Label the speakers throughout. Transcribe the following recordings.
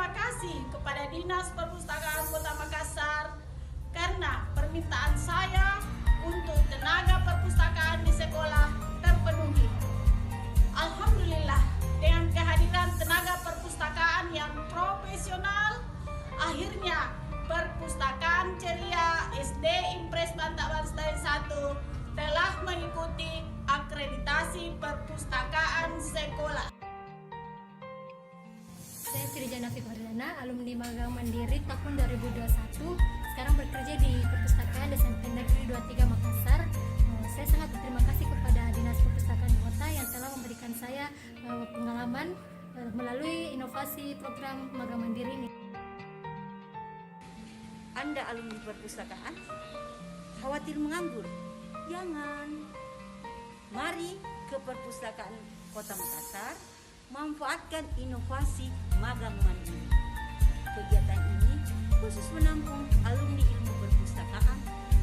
Speaker 1: berterima kasih kepada Dinas Perpustakaan Kota Makassar karena permintaan saya untuk tenaga perpustakaan di sekolah terpenuhi. Alhamdulillah, dengan kehadiran tenaga perpustakaan yang profesional, akhirnya Perpustakaan Ceria SD Impres Bantaban Selain 1 telah mengikuti akreditasi perpustakaan sekolah.
Speaker 2: Saya Firjana Fikardana, alumni Magang Mandiri tahun 2021. Sekarang bekerja di Perpustakaan SMP Negeri 23 Makassar. Saya sangat berterima kasih kepada Dinas Perpustakaan Kota yang telah memberikan saya pengalaman melalui inovasi program Magang Mandiri ini.
Speaker 3: Anda alumni perpustakaan? Khawatir menganggur? Jangan. Mari ke Perpustakaan Kota Makassar, manfaatkan inovasi Magang Mandiri. Kegiatan ini khusus menampung alumni ilmu perpustakaan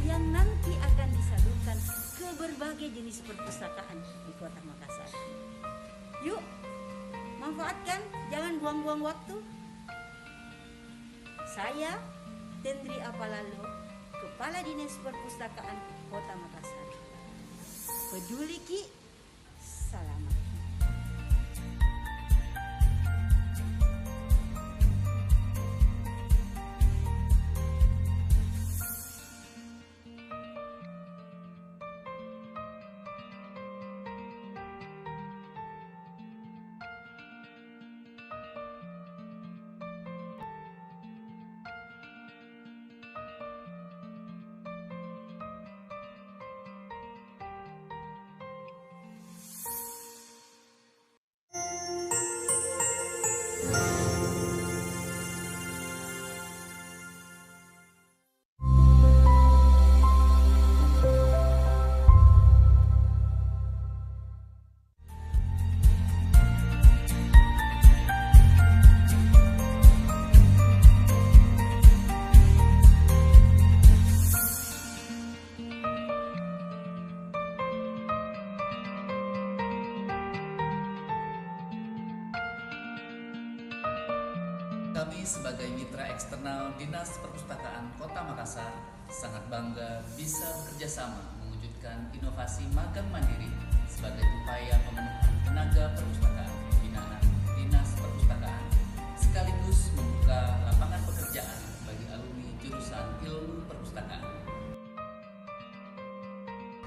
Speaker 3: yang nanti akan disalurkan ke berbagai jenis perpustakaan di Kota Makassar. Yuk, manfaatkan, jangan buang-buang waktu. Saya Tendri Apalalo, Kepala Dinas Perpustakaan Kota Makassar. Peduli Ki, selamat.
Speaker 4: Kami sebagai mitra eksternal Dinas Perpustakaan Kota Makassar sangat bangga bisa bekerja sama mewujudkan inovasi Magang Mandiri sebagai upaya pemenuhan tenaga perpustakaan pembinaan Dinas Perpustakaan sekaligus membuka lapangan pekerjaan bagi alumni jurusan Ilmu Perpustakaan.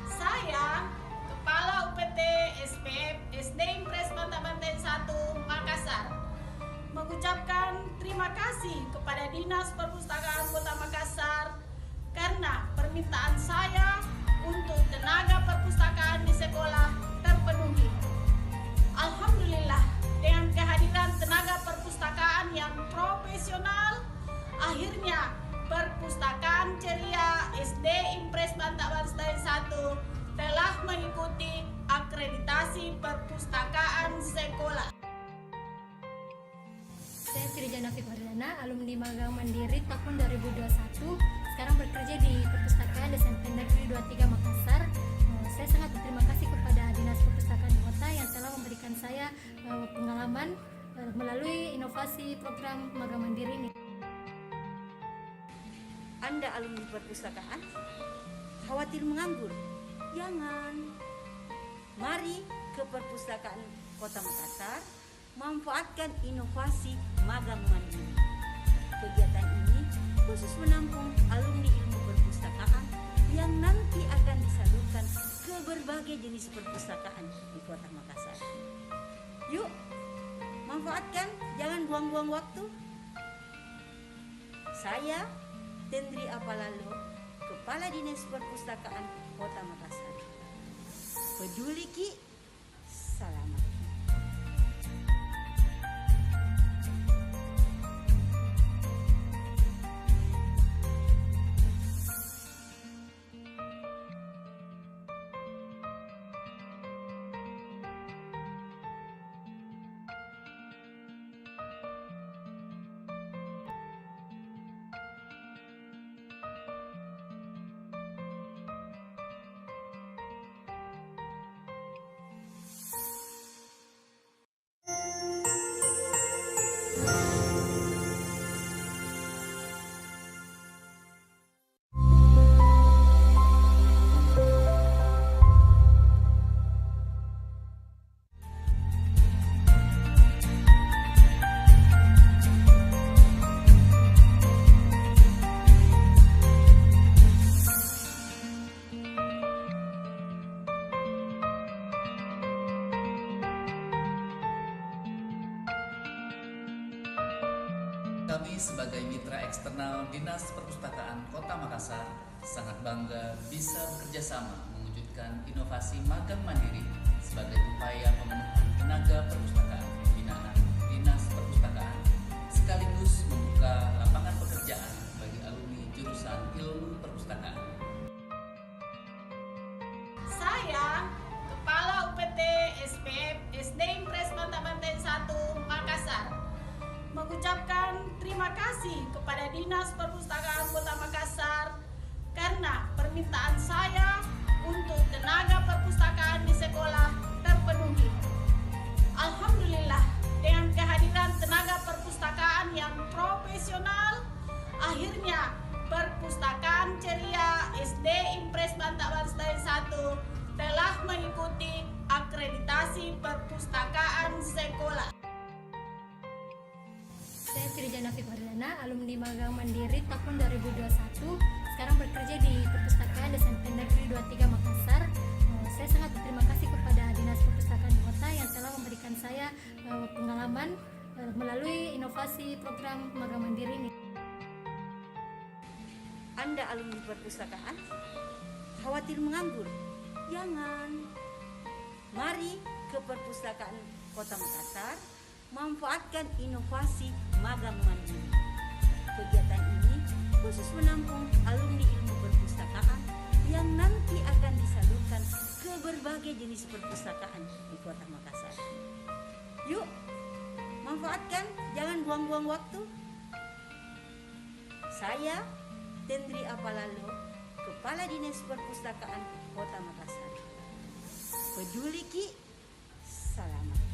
Speaker 1: Saya, Kepala UPT SPF SD Impres Bantabanten 1 Makassar, mengucapkan terima kasih kepada Dinas Perpustakaan Kota Makassar karena permintaan saya untuk tenaga perpustakaan di sekolah terpenuhi. Alhamdulillah, dengan kehadiran tenaga perpustakaan yang profesional, akhirnya Perpustakaan Ceria SD Impres Bantaban Selain 1 telah mengikuti akreditasi perpustakaan sekolah.
Speaker 2: Saya Firjana Fikardana, alumni Magang Mandiri tahun 2021. Sekarang bekerja di Perpustakaan SMP Negeri 23 Makassar. Saya sangat berterima kasih kepada Dinas Perpustakaan Kota yang telah memberikan saya pengalaman melalui inovasi program Magang Mandiri ini.
Speaker 3: Anda alumni perpustakaan? Khawatir menganggur? Jangan. Mari ke Perpustakaan Kota Makassar, manfaatkan inovasi Magang Mandiri. Kegiatan ini khusus menampung alumni ilmu perpustakaan yang nanti akan disalurkan ke berbagai jenis perpustakaan di Kota Makassar. Yuk, manfaatkan, jangan buang-buang waktu. Saya Tendri Apalalo, Kepala Dinas Perpustakaan Kota Makassar. Peduli Ki, selamat.
Speaker 4: Kami sebagai mitra eksternal Dinas Perpustakaan Kota Makassar sangat bangga bisa bekerja sama mewujudkan inovasi magang mandiri sebagai upaya pemenuhan tenaga perpustakaan pembinaan Dinas Perpustakaan sekaligus membuka lapangan pekerjaan bagi alumni jurusan Ilmu Perpustakaan.
Speaker 1: Saya, Kepala UPT SPF SD Impres Banten 1 Makassar, mengucapkan terima kasih kepada Dinas Perpustakaan Kota Makassar karena permintaan saya untuk tenaga perpustakaan di sekolah terpenuhi. Alhamdulillah, dengan kehadiran tenaga perpustakaan yang profesional, akhirnya Perpustakaan Ceria SD Impres Banten 1 telah mengikuti akreditasi perpustakaan sekolah.
Speaker 2: Saya Trijana Fikardana, alumni magang mandiri tahun 2021. Sekarang bekerja di Perpustakaan SMP Negeri 23 Makassar. Saya sangat berterima kasih kepada Dinas Perpustakaan Kota yang telah memberikan saya pengalaman melalui inovasi program magang mandiri ini.
Speaker 3: Anda alumni perpustakaan, khawatir menganggur? Jangan. Mari ke Perpustakaan Kota Makassar, manfaatkan inovasi magang mandiri. Kegiatan ini khusus menampung alumni ilmu perpustakaan yang nanti akan disalurkan ke berbagai jenis perpustakaan di Kota Makassar. Yuk, manfaatkan, jangan buang-buang waktu. Saya Tendri Apalalo, Kepala Dinas Perpustakaan Kota Makassar. Peduli Ki, selamat.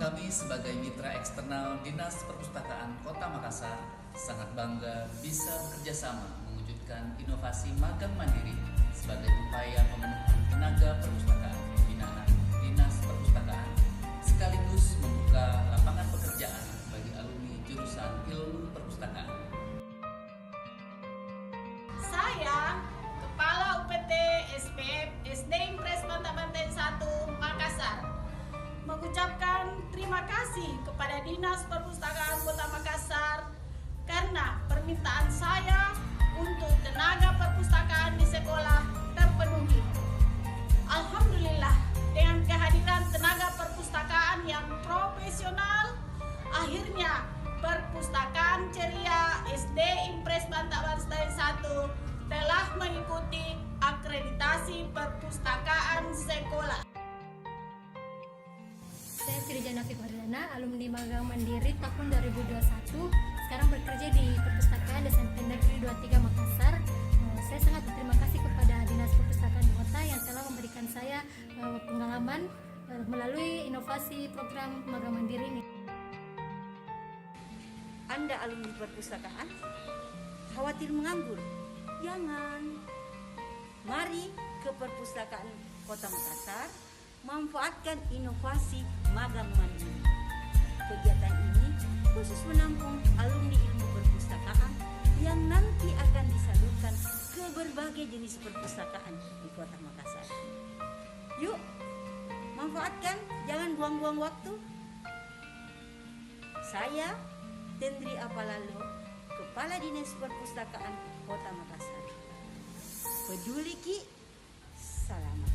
Speaker 4: Kami sebagai mitra eksternal Dinas Perpustakaan Kota Makassar sangat bangga bisa bekerja sama mewujudkan inovasi magang mandiri sebagai upaya pemenuhan tenaga perpustakaan pembinaan Dinas Perpustakaan sekaligus membuka lapangan pekerjaan bagi alumni jurusan Ilmu Perpustakaan.
Speaker 1: Saya, Kepala UPT SPF SD Impres Banten 1 Makassar, mengucapkan terima kasih kepada Dinas Perpustakaan Kota Makassar karena permintaan saya untuk tenaga perpustakaan di sekolah terpenuhi. Alhamdulillah, dengan kehadiran tenaga perpustakaan yang profesional, akhirnya Perpustakaan Ceria SD Impres Banten 1 telah mengikuti akreditasi perpustakaan sekolah.
Speaker 2: Saya Trijana Fikardana, alumni magang mandiri tahun 2021. Sekarang bekerja di Perpustakaan SMP Negeri 23 Makassar. Saya sangat berterima kasih kepada Dinas Perpustakaan Kota yang telah memberikan saya pengalaman melalui inovasi program magang mandiri ini.
Speaker 3: Anda alumni perpustakaan, khawatir menganggur? Jangan. Mari ke Perpustakaan Kota Makassar, manfaatkan inovasi magang mandiri. Kegiatan ini khusus menampung alumni ilmu perpustakaan yang nanti akan disalurkan ke berbagai jenis perpustakaan di Kota Makassar. Yuk, manfaatkan, jangan buang-buang waktu. Saya Tendri Apalalo, Kepala Dinas Perpustakaan Kota Makassar. Peduli Ki, selamat.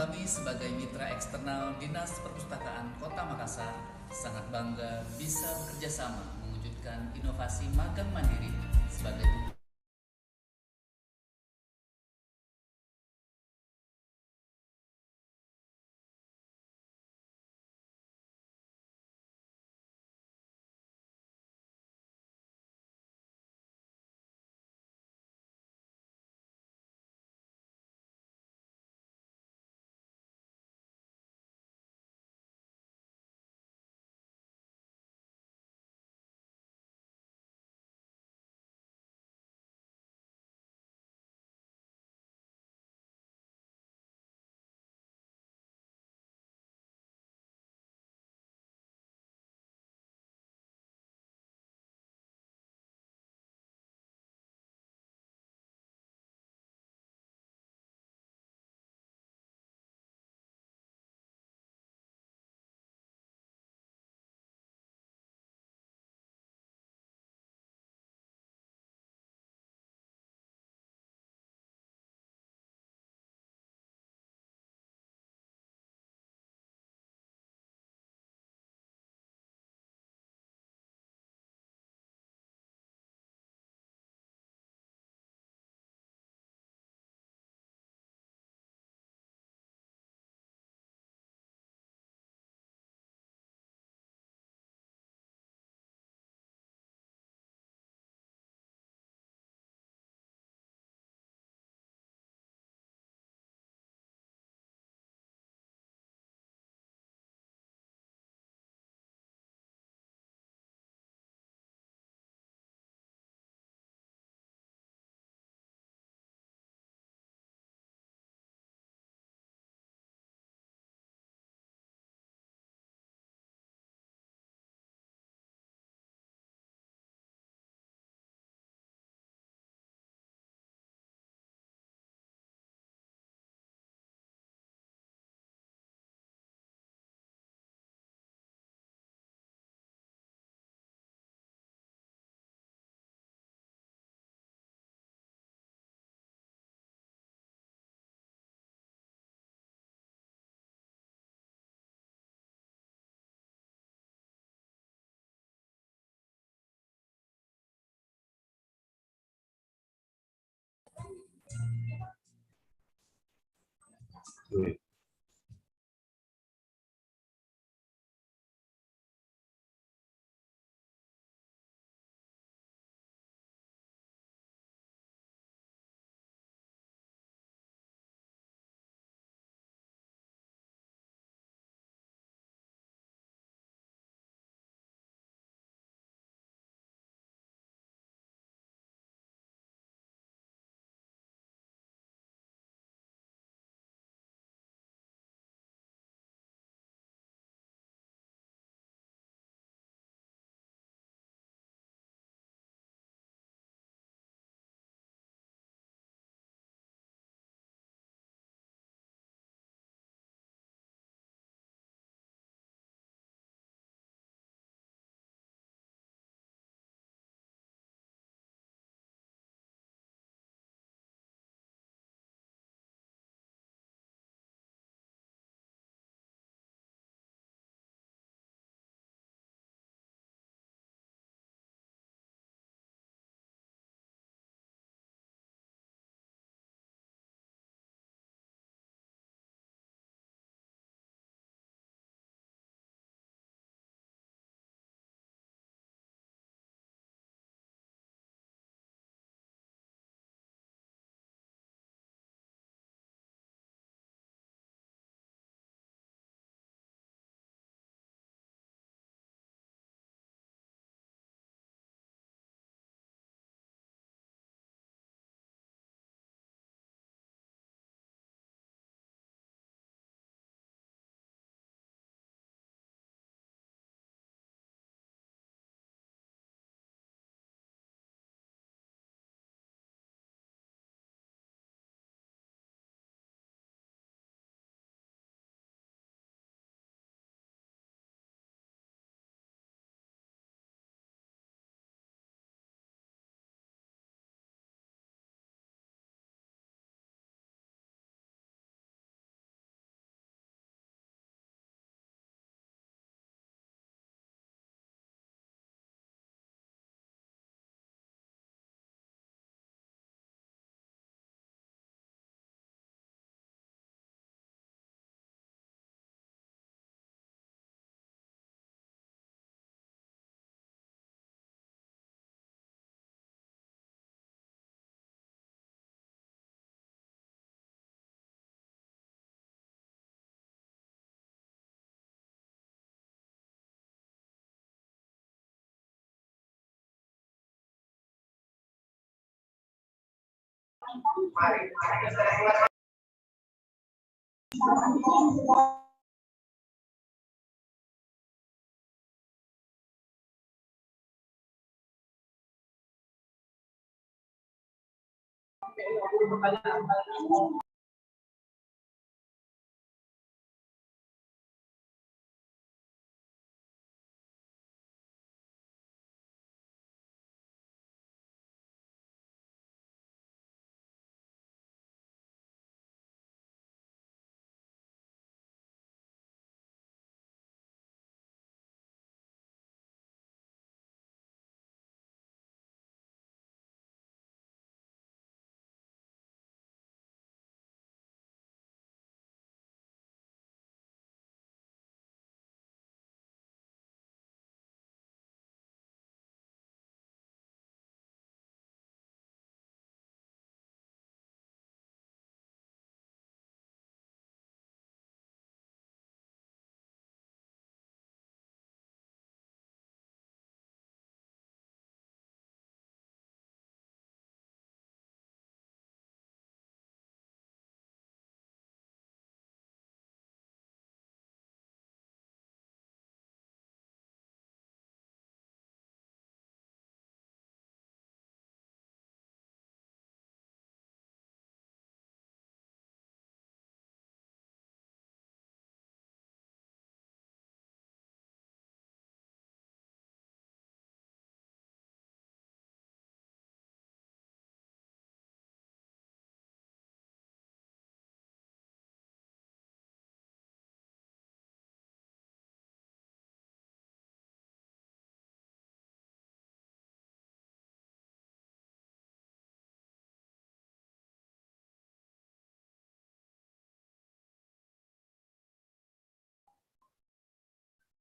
Speaker 4: Kami sebagai mitra eksternal Dinas Perpustakaan Kota Makassar sangat bangga bisa bekerja sama mewujudkan inovasi magang mandiri sebagai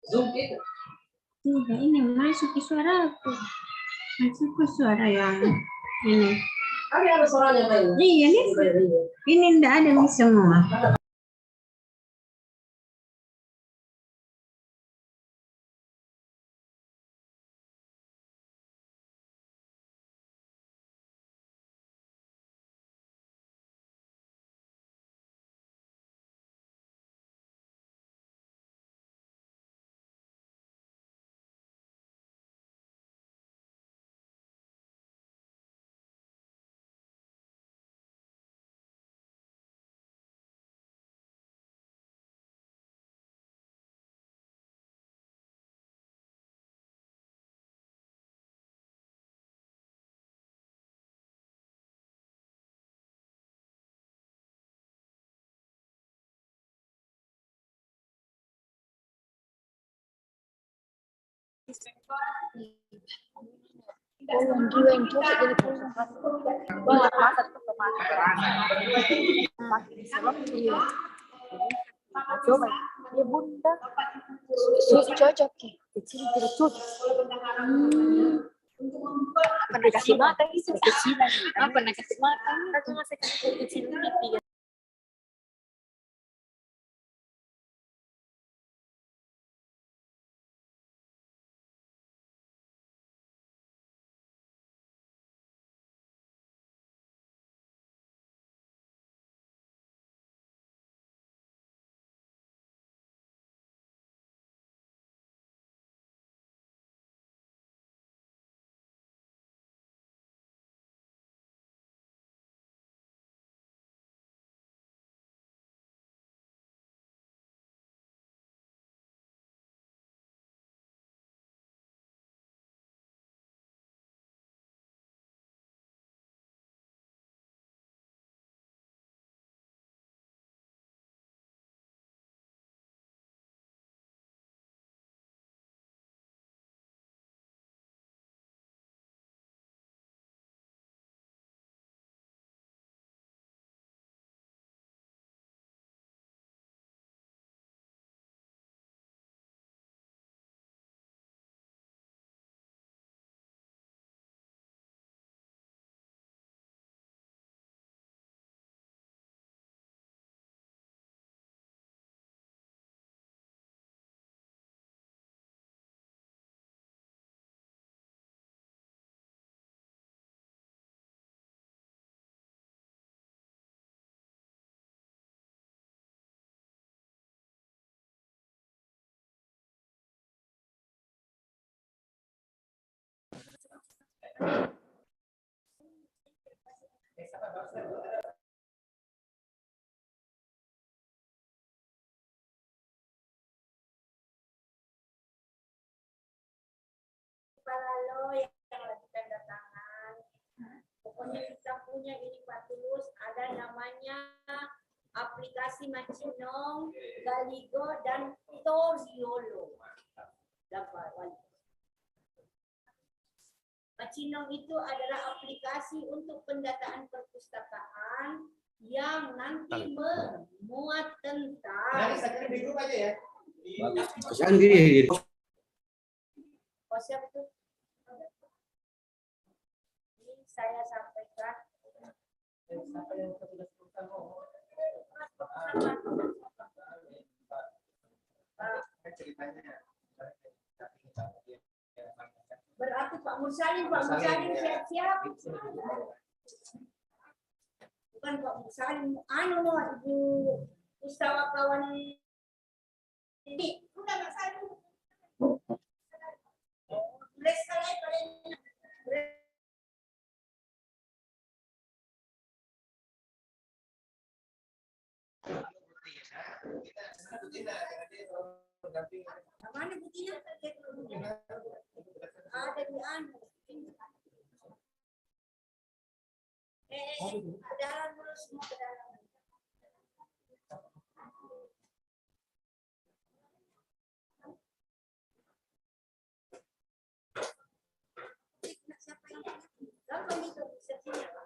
Speaker 5: Tidak, ini masuk ke suara aku. Masuk ke suara yang ini. Ada suaranya Pak? Iya nih. Ini tidak ada nih semua.
Speaker 6: Cocok ya, kecil tidak cocok. Pernah kasih mata itu kecilan. Pernah kasih mata. Tapi masih kecil.
Speaker 7: Kalau yang lagi tanda tangan, pokoknya kita punya ini Pak Tulus, ada namanya aplikasi Macinong, Galigo, dan Toriolo. Macinong itu adalah aplikasi untuk pendataan perpustakaan yang nanti memuat tentang siapa itu? Ini saya sampaikan. Berarti Pak Mursalin siap-siap. Bukan Pak Mursalin, Ibu Pustakawan ini. Udah Pak Salin. Mana buktinya? Ada di anu. Dalam dulu semua ke dalam. Siapa yang gampang itu searchingnya, Pak.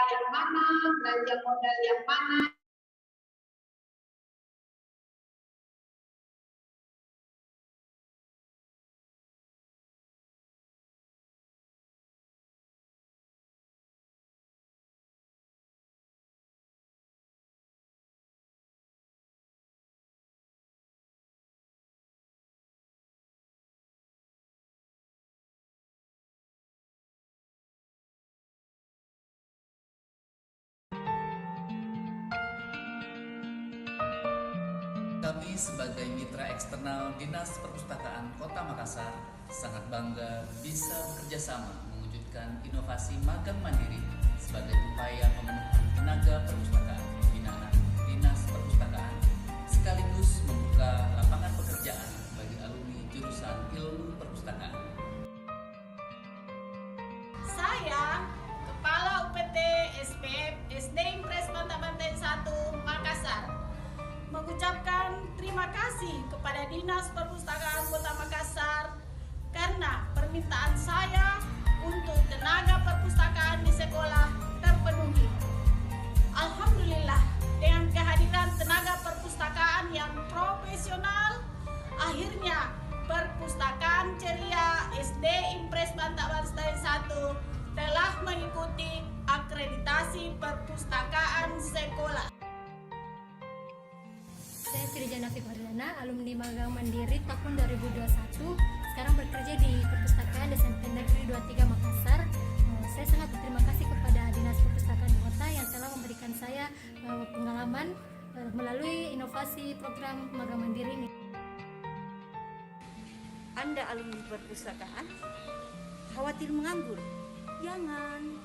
Speaker 7: Yang mana, belanja modal yang mana.
Speaker 4: Kami sebagai mitra eksternal Dinas Perpustakaan Kota Makassar sangat bangga bisa bekerjasama mewujudkan inovasi magang mandiri sebagai upaya pemenuhan tenaga perpustakaan pembinaan Dinas Perpustakaan sekaligus membuka lapangan pekerjaan bagi alumni jurusan Ilmu Perpustakaan.
Speaker 1: Saya, Kepala UPT SPF SD Impres Bantabanten 1 Makassar, mengucapkan terima kasih kepada Dinas Perpustakaan Kota Makassar karena permintaan saya untuk tenaga perpustakaan di sekolah terpenuhi. Alhamdulillah, dengan kehadiran tenaga perpustakaan yang profesional, akhirnya Perpustakaan Ceria SD Impres Bantabanten 1 telah mengikuti akreditasi perpustakaan sekolah.
Speaker 2: Saya Firjana Fikardana, alumni magang mandiri tahun 2021. Sekarang bekerja di Perpustakaan SMP Negeri 23 Makassar. Saya sangat berterima kasih kepada Dinas Perpustakaan Kota yang telah memberikan saya pengalaman melalui inovasi program magang mandiri ini.
Speaker 3: Anda alumni perpustakaan khawatir menganggur? Jangan.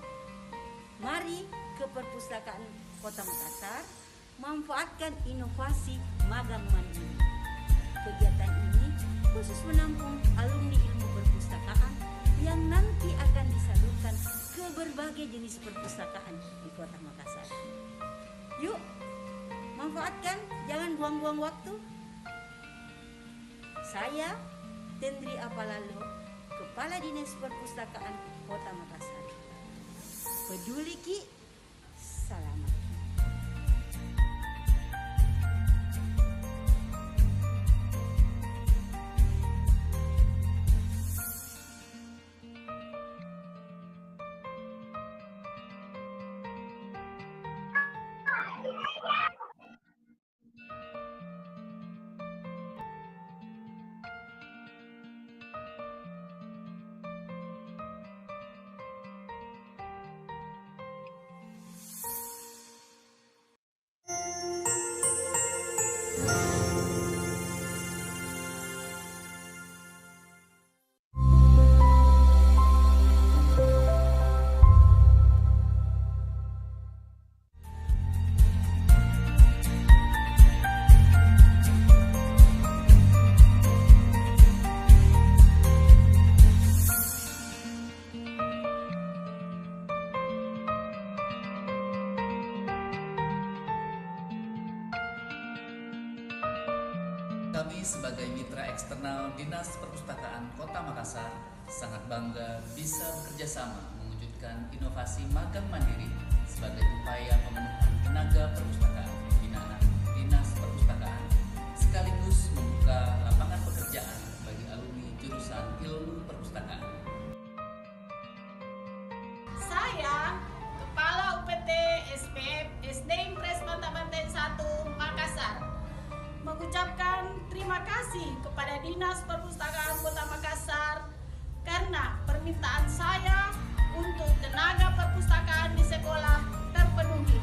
Speaker 3: Mari ke Perpustakaan Kota Makassar, manfaatkan inovasi magang mandiri. Kegiatan ini khusus menampung alumni ilmu perpustakaan yang nanti akan disalurkan ke berbagai jenis perpustakaan di Kota Makassar. Yuk, manfaatkan, jangan buang-buang waktu. Saya, Tendri Apalalo, Kepala Dinas Perpustakaan Kota Makassar. Peduli Ki, selamat.
Speaker 4: Kami sebagai mitra eksternal Dinas Perpustakaan Kota Makassar sangat bangga bisa bekerja sama mewujudkan inovasi magang mandiri sebagai upaya pemenuhan tenaga perpustakaan binaan Dinas Perpustakaan sekaligus membuka lapangan pekerjaan bagi alumni jurusan Ilmu Perpustakaan.
Speaker 1: Saya, Kepala UPT SPF SD Impres Mantabanten 1 Makassar, mengucapkan terima kasih kepada Dinas Perpustakaan Kota Makassar karena permintaan saya untuk tenaga perpustakaan di sekolah terpenuhi.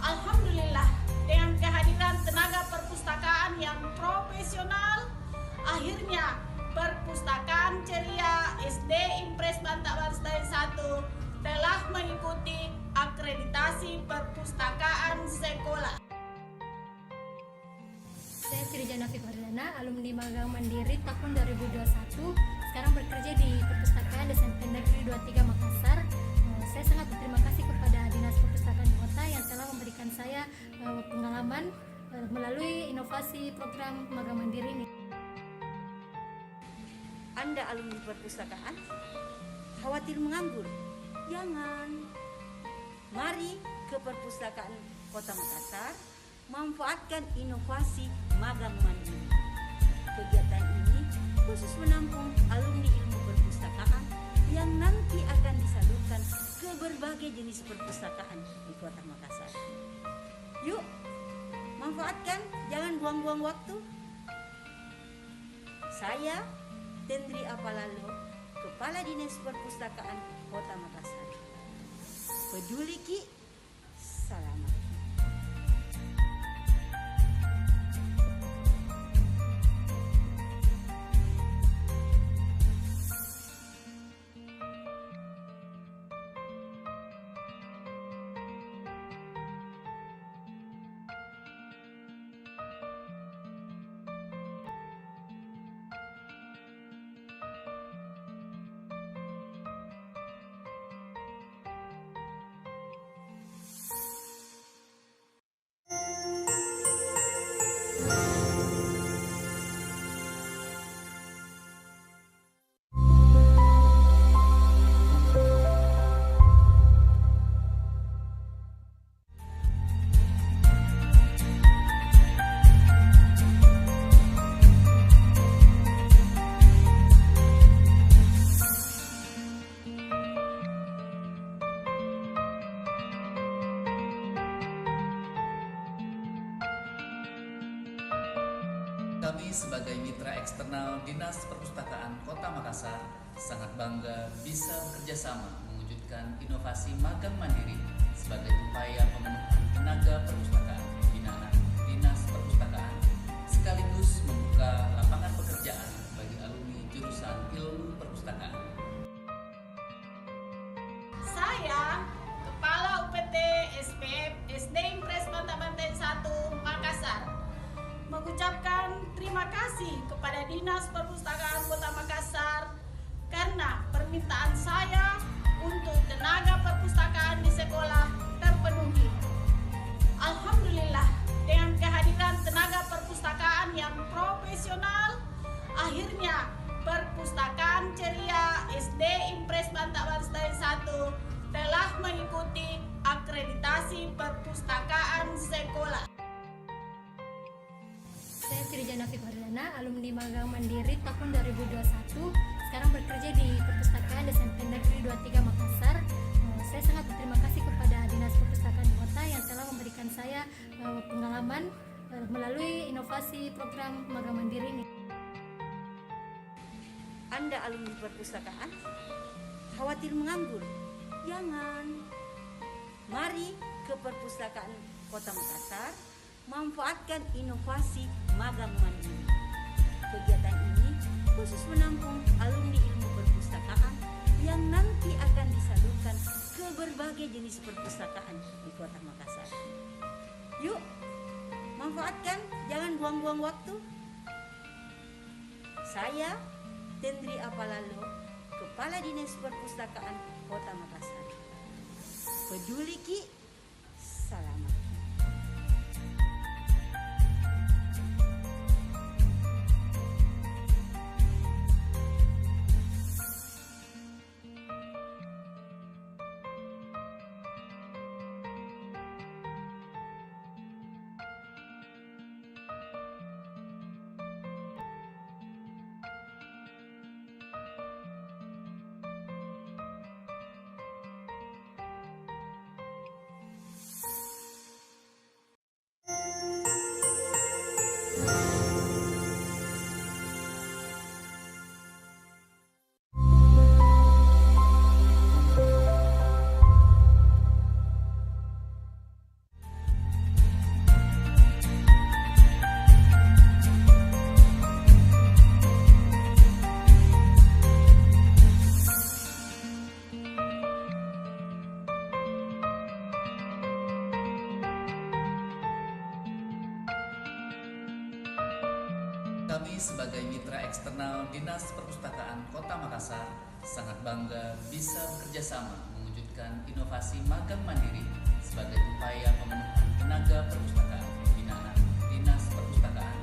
Speaker 1: Alhamdulillah, dengan kehadiran tenaga perpustakaan yang profesional, akhirnya Perpustakaan Ceria SD Impres Mantabanten 1 telah mengikuti akreditasi perpustakaan sekolah.
Speaker 2: Saya Sirjana Fikardana, alumni magang mandiri tahun 2021. Sekarang bekerja di Perpustakaan SMP Negeri 23 Makassar. Saya sangat berterima kasih kepada Dinas Perpustakaan Kota yang telah memberikan saya pengalaman melalui inovasi program magang mandiri ini.
Speaker 3: Anda alumni perpustakaan, khawatir menganggur? Jangan. Mari ke Perpustakaan Kota Makassar, manfaatkan inovasi magang mandiri. Kegiatan ini khusus menampung alumni ilmu perpustakaan yang nanti akan disalurkan ke berbagai jenis perpustakaan di Kota Makassar. Yuk, manfaatkan, jangan buang-buang waktu. Saya, Tendri Apalalo, Kepala Dinas Perpustakaan Kota Makassar. Peduli Ki, selamat.
Speaker 4: Kami sebagai mitra eksternal Dinas Perpustakaan Kota Makassar sangat bangga bisa bekerja sama mewujudkan inovasi magang mandiri sebagai upaya pemenuhan tenaga perpustakaan binaan Dinas Perpustakaan sekaligus membuka lapangan pekerjaan bagi alumni jurusan Ilmu Perpustakaan.
Speaker 1: Saya, Kepala UPT SPF SD Impres Mantabanten 1 Makassar, mengucapkan terima kasih kepada Dinas Perpustakaan Kota Makassar karena permintaan saya untuk untuk tenaga perpustakaan di sekolah terpenuhi. Alhamdulillah, dengan kehadiran tenaga perpustakaan yang profesional, akhirnya Perpustakaan Ceria SD Impres Bantaban Stain 1 telah mengikuti akreditasi perpustakaan sekolah.
Speaker 2: Saya Sirjana Fikardana, alumni magang mandiri tahun 2021. Sekarang bekerja di Perpustakaan SMP Negeri 23 Makassar. Saya sangat berterima kasih kepada Dinas Perpustakaan Kota yang telah memberikan saya pengalaman melalui inovasi program magang mandiri ini.
Speaker 3: Anda alumni perpustakaan, khawatir menganggur? Jangan. Mari ke Perpustakaan Kota Makassar, manfaatkan inovasi magang mandiri. Kegiatan ini khusus menampung alumni ilmu perpustakaan yang nanti akan disalurkan ke berbagai jenis perpustakaan di Kota Makassar. Yuk, manfaatkan, jangan buang-buang waktu. Saya Tendri Apalalo, Kepala Dinas Perpustakaan Kota Makassar. Peduli Ki, selamat.
Speaker 4: Kami sebagai mitra eksternal Dinas Perpustakaan Kota Makassar sangat bangga bisa bekerja sama mewujudkan inovasi magang mandiri sebagai upaya pemenuhan tenaga perpustakaan pembinaan Dinas Perpustakaan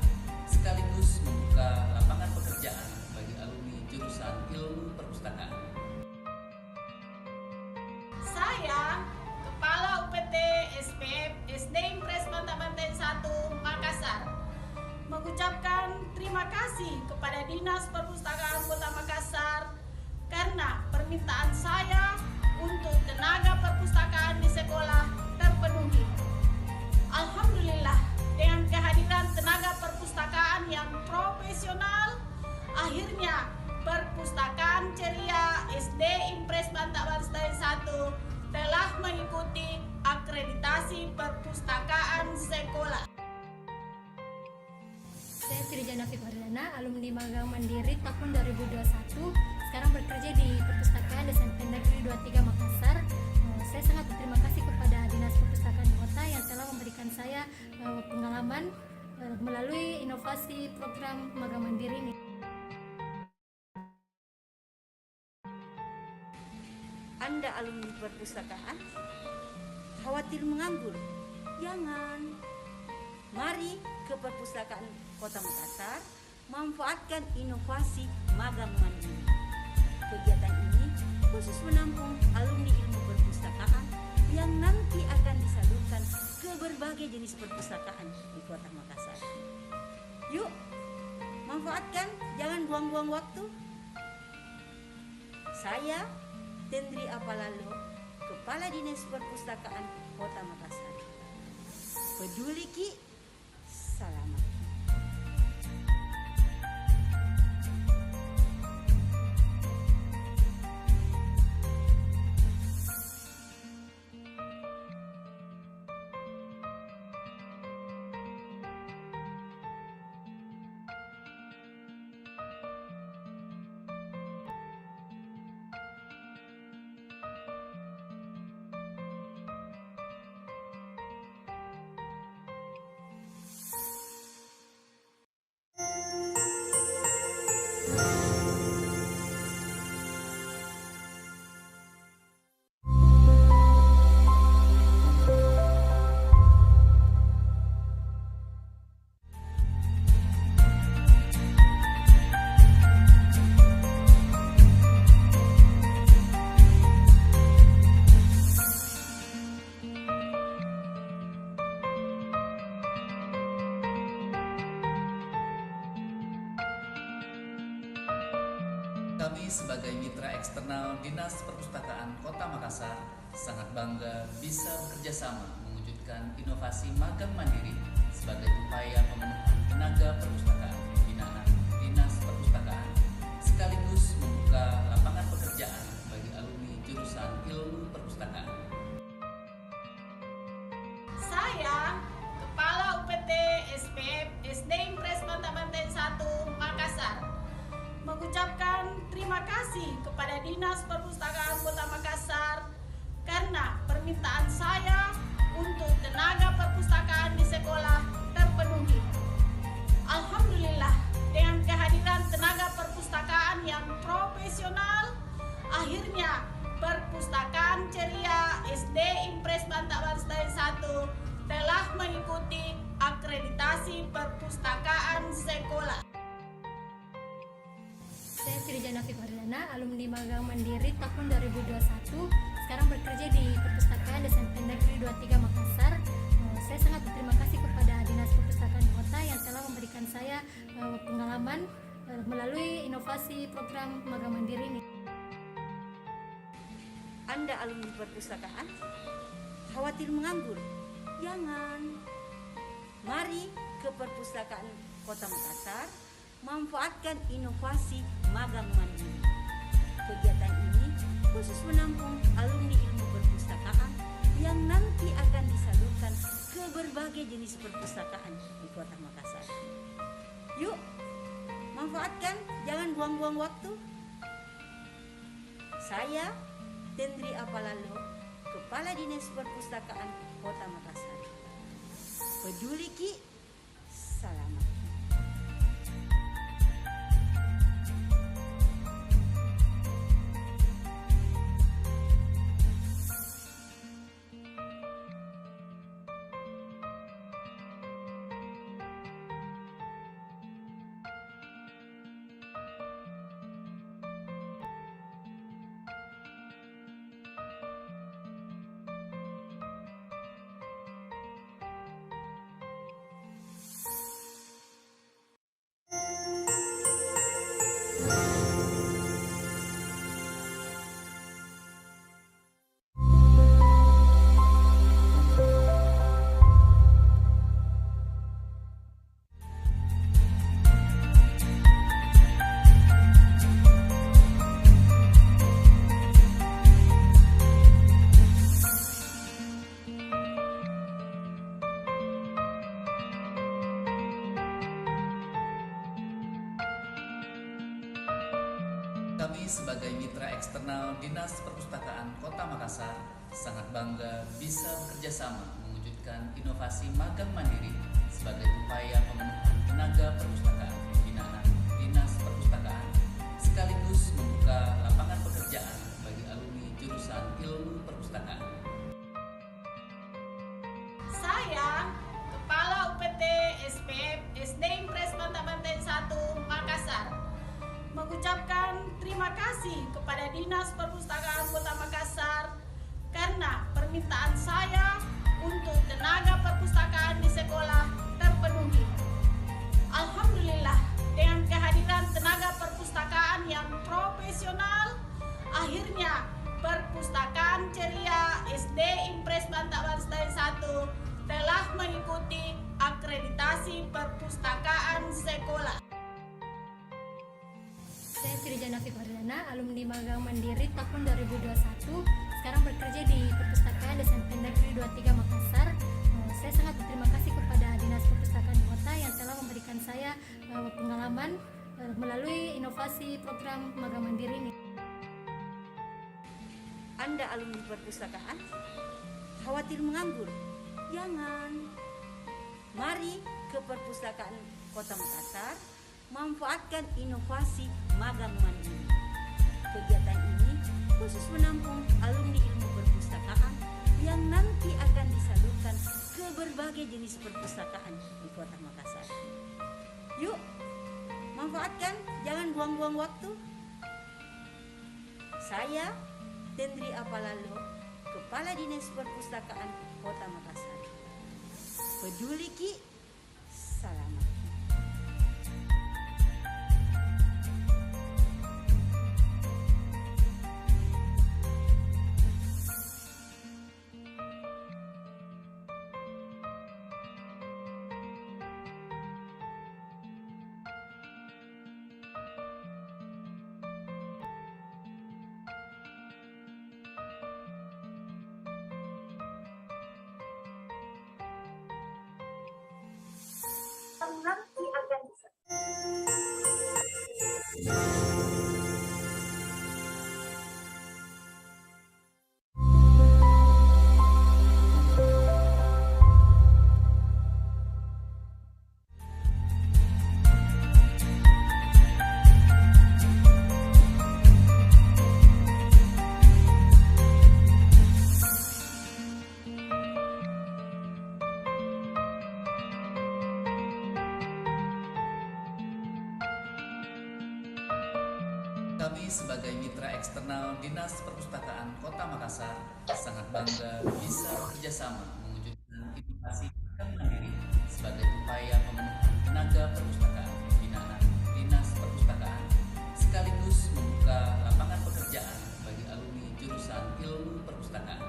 Speaker 4: sekaligus membuka lapangan pekerjaan bagi alumni jurusan ilmu perpustakaan.
Speaker 1: Saya, Kepala UPT SPF SD Impres Bantabanten 1 Makassar, mengucapkan terima kasih kepada Dinas Perpustakaan Kota Makassar karena permintaan saya untuk tenaga perpustakaan di sekolah terpenuhi. Alhamdulillah, dengan kehadiran tenaga perpustakaan yang profesional, akhirnya Perpustakaan Ceria SD Impres Bantaban Stain 1 telah mengikuti akreditasi perpustakaan sekolah.
Speaker 2: Saya Sirjana Fikardana, alumni magang mandiri tahun 2021. Sekarang bekerja di Perpustakaan SMP Negeri 23 Makassar. Saya sangat berterima kasih kepada Dinas Perpustakaan Kota yang telah memberikan saya pengalaman melalui inovasi program magang mandiri ini.
Speaker 3: Anda alumni perpustakaan, khawatir menganggur? Jangan. Mari ke Perpustakaan Kota Makassar, manfaatkan inovasi magang mandiri. Kegiatan ini khusus menampung alumni ilmu perpustakaan yang nanti akan disalurkan ke berbagai jenis perpustakaan di Kota Makassar. Yuk, manfaatkan, jangan buang-buang waktu. Saya Tendri Apalalo, Kepala Dinas Perpustakaan Kota Makassar. Peduli Ki, selamat.
Speaker 4: Kami sebagai mitra eksternal Dinas Perpustakaan Kota Makassar sangat bangga bisa bekerja sama mewujudkan inovasi magang mandiri sebagai upaya pemenuhan tenaga perpustakaan binaan Dinas Perpustakaan sekaligus membuka lapangan pekerjaan bagi alumni jurusan Ilmu Perpustakaan.
Speaker 1: Saya, Kepala UPT SPF SD Impres Banten 1 Makassar, mengucapkan terima kasih kepada Dinas Perpustakaan Kota Makassar karena permintaan saya untuk tenaga perpustakaan di sekolah terpenuhi. Alhamdulillah, dengan kehadiran tenaga perpustakaan yang profesional, akhirnya Perpustakaan Ceria SD Impres Banten 1 telah mengikuti akreditasi perpustakaan sekolah.
Speaker 2: Saya Srijana Fikordana, alumni magang mandiri tahun 2021. Sekarang bekerja di Perpustakaan SMP Negeri 23 Makassar. Saya sangat berterima kasih kepada Dinas Perpustakaan Kota yang telah memberikan saya pengalaman melalui inovasi program magang mandiri ini.
Speaker 3: Anda alumni perpustakaan, khawatir menganggur? Jangan. Mari ke Perpustakaan Kota Makassar, manfaatkan inovasi magang mandiri. Kegiatan ini khusus menampung alumni ilmu perpustakaan yang nanti akan disalurkan ke berbagai jenis perpustakaan di Kota Makassar. Yuk, manfaatkan, jangan buang-buang waktu. Saya Tendri Apalalo, Kepala Dinas Perpustakaan Kota Makassar. Peduli Ki, selamat.
Speaker 4: Kami sebagai mitra eksternal Dinas Perpustakaan Kota Makassar sangat bangga bisa bekerja sama mewujudkan inovasi magang mandiri sebagai upaya pemenuhan tenaga perpustakaan binaan Dinas Perpustakaan sekaligus membuka lapangan pekerjaan bagi alumni jurusan Ilmu Perpustakaan.
Speaker 1: Saya, Kepala UPT SPF SD Impres Banten 1 Makassar, mengucapkan terima kasih kepada Dinas Perpustakaan Kota Makassar karena permintaan saya untuk tenaga perpustakaan di sekolah terpenuhi. Alhamdulillah, dengan kehadiran tenaga perpustakaan yang profesional, akhirnya Perpustakaan Ceria SD Impres Banten 1 telah mengikuti akreditasi perpustakaan sekolah.
Speaker 2: Saya Srijana Fikordana, alumni magang mandiri tahun 2021. Sekarang bekerja di Perpustakaan SMP Negeri 23 Makassar. Saya sangat berterima kasih kepada Dinas Perpustakaan Kota yang telah memberikan saya pengalaman melalui inovasi program magang mandiri ini.
Speaker 3: Anda alumni perpustakaan, khawatir menganggur? Jangan. Mari ke Perpustakaan Kota Makassar, manfaatkan inovasi magang mandiri. Kegiatan ini khusus menampung alumni ilmu perpustakaan yang nanti akan disalurkan ke berbagai jenis perpustakaan di Kota Makassar. Yuk, manfaatkan, jangan buang-buang waktu. Saya Tendri Apalalo, Kepala Dinas Perpustakaan Kota Makassar. Peduli Ki, selamat.
Speaker 4: Kami sebagai mitra eksternal Dinas Perpustakaan Kota Makassar sangat bangga bisa bekerjasama mewujudkan inovasi magang mandiri sebagai upaya pemenuhan tenaga perpustakaan pembinaan Dinas Perpustakaan sekaligus membuka lapangan pekerjaan bagi alumni jurusan Ilmu Perpustakaan.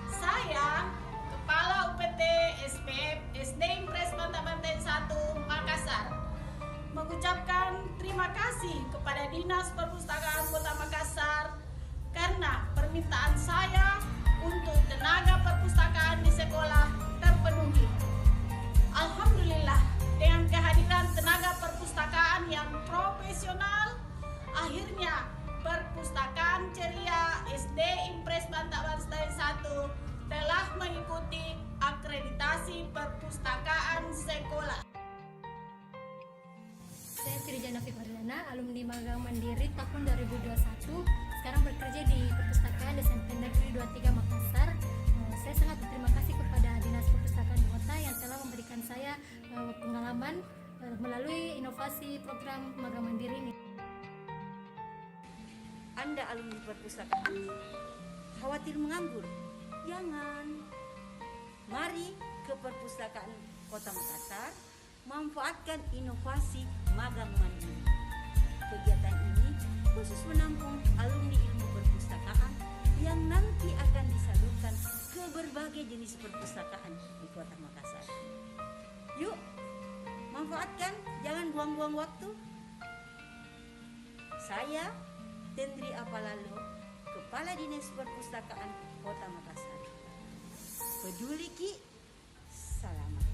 Speaker 1: Saya, Kepala UPT SPF SD Impres Banten 1 Makassar, mengucapkan terima kasih kepada Dinas Perpustakaan Kota Makassar karena permintaan saya untuk tenaga perpustakaan di sekolah terpenuhi. Alhamdulillah, dengan kehadiran tenaga perpustakaan yang profesional, akhirnya Perpustakaan Ceria SD Impres Banten 1 telah mengikuti akreditasi perpustakaan sekolah.
Speaker 2: Saya Srijan Nafif Ardana, alumni magang mandiri tahun 2021. Sekarang bekerja di Perpustakaan SMP Negeri 23 Makassar. Saya sangat berterima kasih kepada Dinas Perpustakaan Kota yang telah memberikan saya pengalaman melalui inovasi program magang mandiri ini.
Speaker 3: Anda alumni perpustakaan, khawatir menganggur? Jangan. Mari ke Perpustakaan Kota Makassar, manfaatkan inovasi magang mandiri. Kegiatan ini khusus menampung alumni ilmu perpustakaan yang nanti akan disalurkan ke berbagai jenis perpustakaan di Kota Makassar. Yuk, manfaatkan, jangan buang-buang waktu. Saya Tendri Apalalo, Kepala Dinas Perpustakaan Kota Makassar. Peduli Ki, selamat.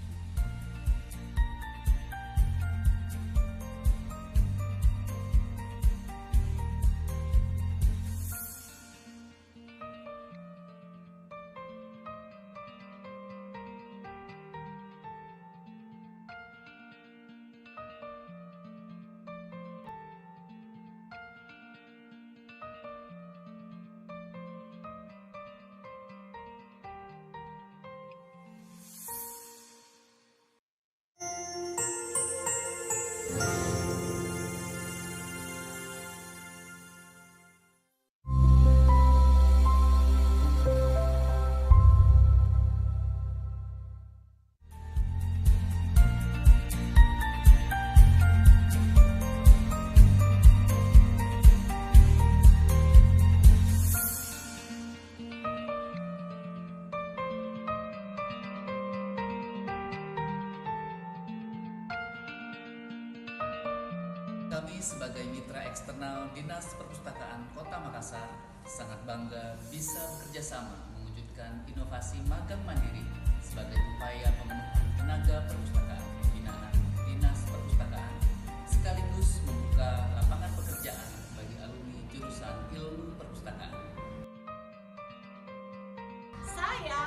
Speaker 4: Kami sebagai mitra eksternal Dinas Perpustakaan Kota Makassar sangat bangga bisa bekerjasama mewujudkan inovasi magang mandiri sebagai upaya pemenuhan tenaga perpustakaan pembinaan Dinas Perpustakaan sekaligus membuka lapangan pekerjaan bagi alumni jurusan Ilmu Perpustakaan.
Speaker 1: Saya,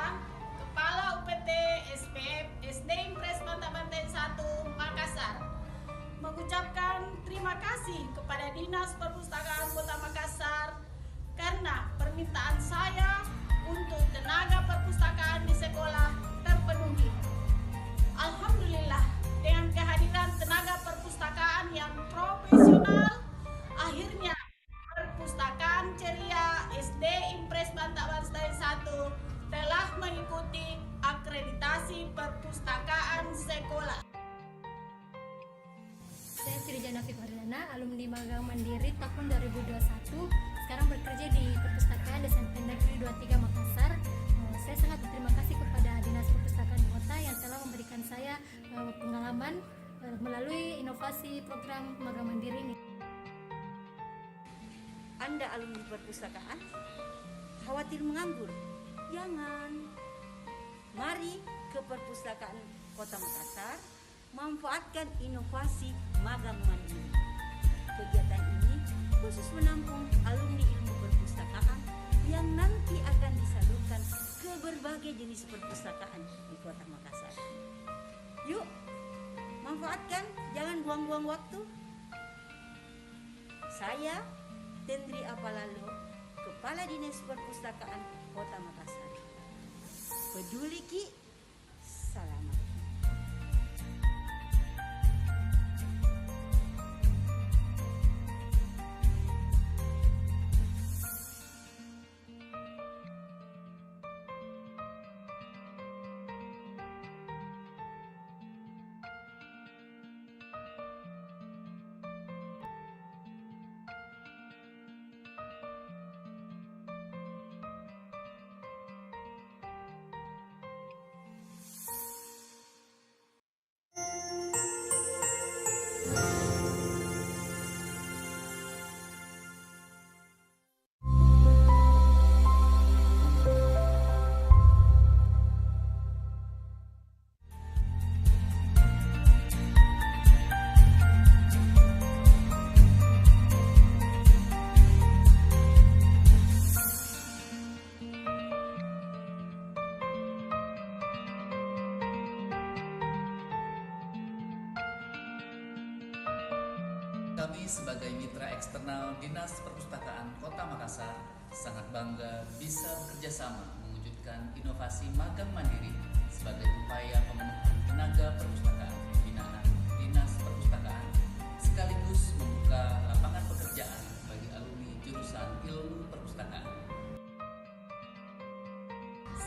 Speaker 1: Kepala UPT SPF SD Impres Banten 1 Makassar, mengucapkan terima kasih kepada Dinas Perpustakaan Kota Makassar karena permintaan saya untuk tenaga perpustakaan di sekolah terpenuhi. Alhamdulillah, dengan kehadiran tenaga perpustakaan yang profesional, akhirnya Perpustakaan Ceria SD Impres Banten 1 telah mengikuti akreditasi perpustakaan sekolah.
Speaker 2: Saya Srijan Nafif Ardana, alumni magang mandiri tahun 2021. Sekarang bekerja di Perpustakaan SMP Negeri 23 Makassar. Saya sangat berterima kasih kepada Dinas Perpustakaan Kota yang telah memberikan saya pengalaman melalui inovasi program magang mandiri ini.
Speaker 3: Anda alumni perpustakaan, khawatir menganggur? Jangan. Mari ke Perpustakaan Kota Makassar, manfaatkan inovasi magang mandiri. Kegiatan ini khusus menampung alumni ilmu perpustakaan yang nanti akan disalurkan ke berbagai jenis perpustakaan di Kota Makassar. Yuk, manfaatkan, jangan buang-buang waktu. Saya Tendri Apalalo, Kepala Dinas Perpustakaan Kota Makassar. Peduli Ki, selamat.
Speaker 4: Kami sebagai mitra eksternal Dinas Perpustakaan Kota Makassar sangat bangga bisa bekerja sama mewujudkan inovasi magang mandiri sebagai upaya pemenuhan tenaga perpustakaan binaan Dinas Perpustakaan sekaligus membuka lapangan pekerjaan bagi alumni jurusan Ilmu Perpustakaan.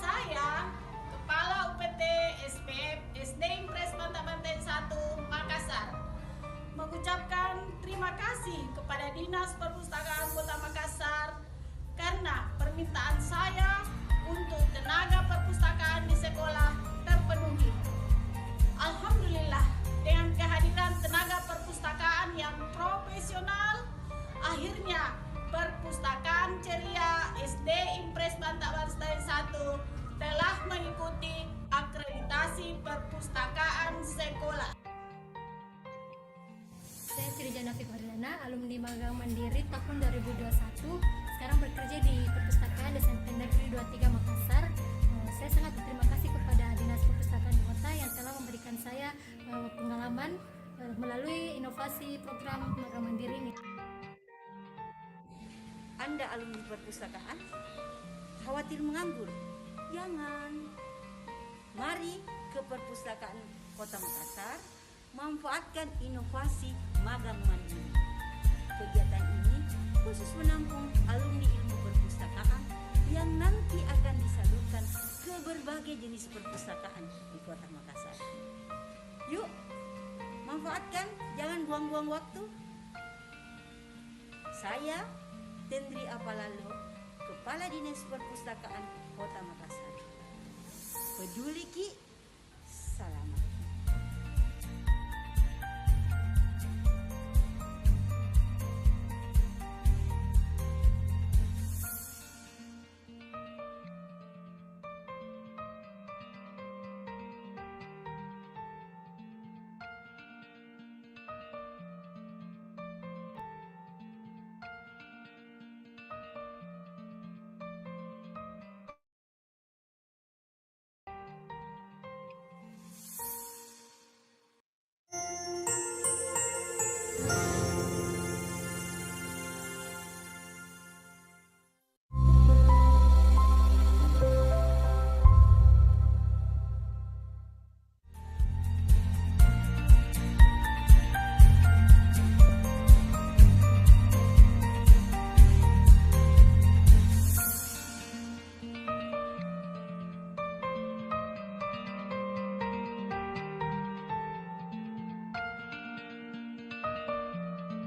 Speaker 1: Saya, Kepala UPT SPF SD Impres Banten 1 Makassar, mengucapkan terima kasih kepada Dinas Perpustakaan Kota Makassar karena permintaan saya untuk tenaga perpustakaan di sekolah terpenuhi. Alhamdulillah, dengan kehadiran tenaga perpustakaan yang profesional, akhirnya Perpustakaan Ceria SD Impres Banten 1 telah mengikuti akreditasi perpustakaan sekolah.
Speaker 2: Saya Srijana Fikordana, alumni magang mandiri tahun 2021. Sekarang bekerja di Perpustakaan SMP Negeri 23 Makassar. Saya sangat berterima kasih kepada Dinas Perpustakaan Kota yang telah memberikan saya pengalaman melalui inovasi program magang mandiri ini.
Speaker 3: Anda alumni perpustakaan, khawatir menganggur? Jangan. Mari ke Perpustakaan Kota Makassar, manfaatkan inovasi magang mandiri. Kegiatan ini khusus menampung alumni ilmu perpustakaan yang nanti akan disalurkan ke berbagai jenis perpustakaan di Kota Makassar. Yuk, manfaatkan, jangan buang-buang waktu. Saya Tendri Apalalo, Kepala Dinas Perpustakaan Kota Makassar. Peduli Ki, selamat.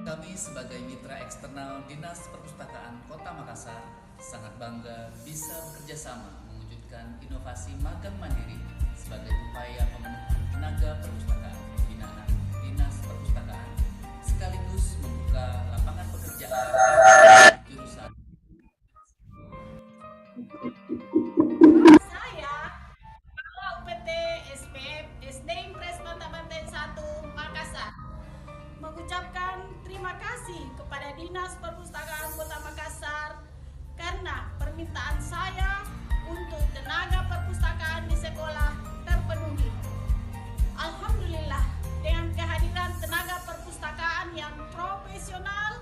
Speaker 4: Kami sebagai mitra eksternal Dinas Perpustakaan Kota Makassar sangat bangga bisa bekerja sama mewujudkan inovasi magang mandiri sebagai upaya pemenuhan tenaga perpustakaan binaan Dinas Perpustakaan sekaligus membuka lapangan pekerjaan jurusan.
Speaker 1: Saya, Kepala UPT SPF SD Impres Banten 1 Makassar, mengucapkan terima kasih kepada Dinas Perpustakaan Kota Makassar karena permintaan saya untuk tenaga perpustakaan di sekolah terpenuhi. Alhamdulillah, dengan kehadiran tenaga perpustakaan yang profesional,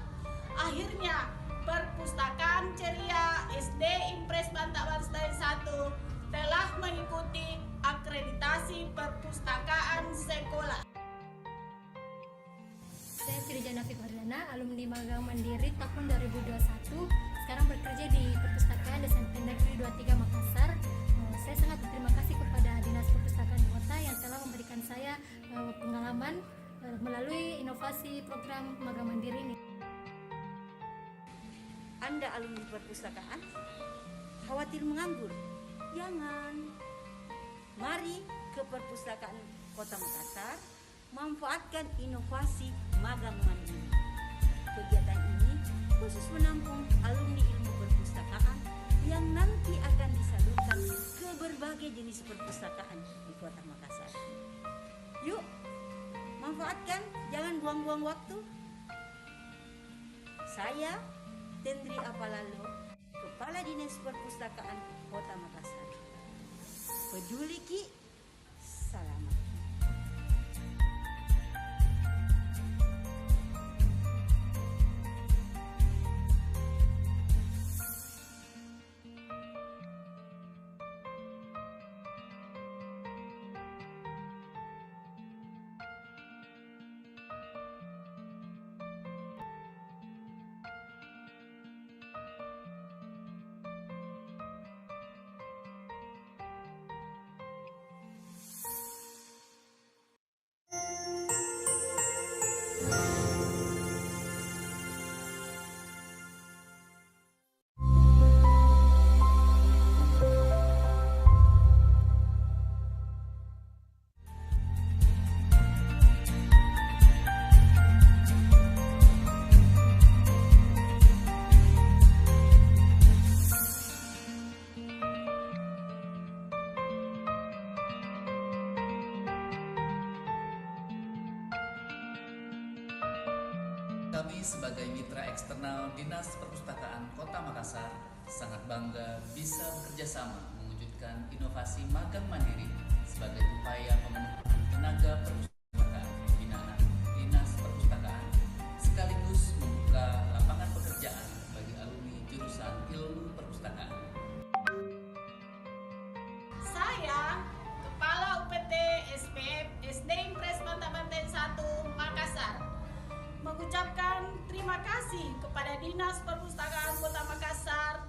Speaker 1: akhirnya Perpustakaan Ceria SD Impres Banten 1 telah mengikuti akreditasi perpustakaan sekolah.
Speaker 2: Saya Srijana Fikordana, alumni magang mandiri tahun 2021. Sekarang bekerja di Perpustakaan SMP Negeri 23 Makassar. Saya sangat berterima kasih kepada Dinas Perpustakaan Kota yang telah memberikan saya pengalaman melalui inovasi program magang mandiri ini.
Speaker 3: Anda alumni perpustakaan, khawatir menganggur? Jangan. Mari ke Perpustakaan Kota Makassar, manfaatkan inovasi magang mandiri. Kegiatan ini khusus menampung alumni ilmu perpustakaan yang nanti akan disalurkan ke berbagai jenis perpustakaan di Kota Makassar. Yuk, manfaatkan, jangan buang-buang waktu. Saya Tendri Apalalo, Kepala Dinas Perpustakaan Kota Makassar. Peduli Ki, selamat.
Speaker 4: Kami sebagai mitra eksternal Dinas Perpustakaan Kota Makassar sangat bangga bisa bekerja sama mewujudkan inovasi magang mandiri sebagai upaya pemenuhan tenaga perpustakaan binaan Dinas Perpustakaan sekaligus membuka lapangan pekerjaan bagi alumni jurusan Ilmu Perpustakaan.
Speaker 1: Saya, Kepala UPT SPF SD Impres Banten 1 Makassar, mengucapkan terima kasih kepada Dinas Perpustakaan Kota Makassar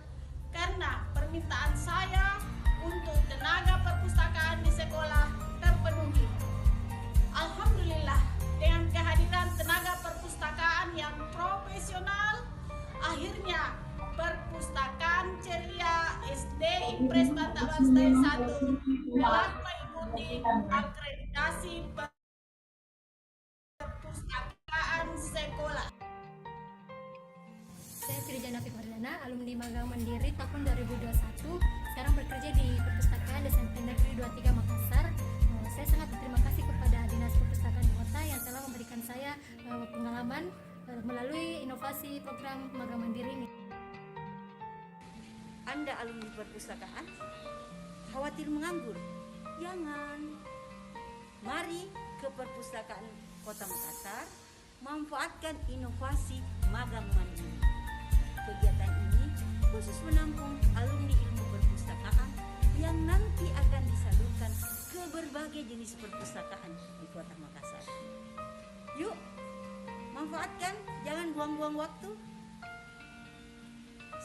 Speaker 1: karena permintaan saya untuk tenaga perpustakaan di sekolah terpenuhi. Alhamdulillah, dengan kehadiran tenaga perpustakaan yang profesional, akhirnya Perpustakaan Ceria SD Impres Banten 1 telah mengikuti akreditasi perpustakaan sekolah.
Speaker 2: Saya Trijana Fikardana, alumni magang mandiri tahun 2021. Sekarang bekerja di Perpustakaan SMP Negeri 23 Makassar. Saya sangat berterima kasih kepada Dinas Perpustakaan Kota yang telah memberikan saya pengalaman melalui inovasi program magang mandiri ini.
Speaker 3: Anda alumni perpustakaan, khawatir menganggur? Jangan. Mari ke Perpustakaan Kota Makassar, manfaatkan inovasi magang mandiri. Kegiatan ini khusus menampung alumni ilmu perpustakaan yang nanti akan disalurkan ke berbagai jenis perpustakaan di Kota Makassar. Yuk, manfaatkan, jangan buang-buang waktu.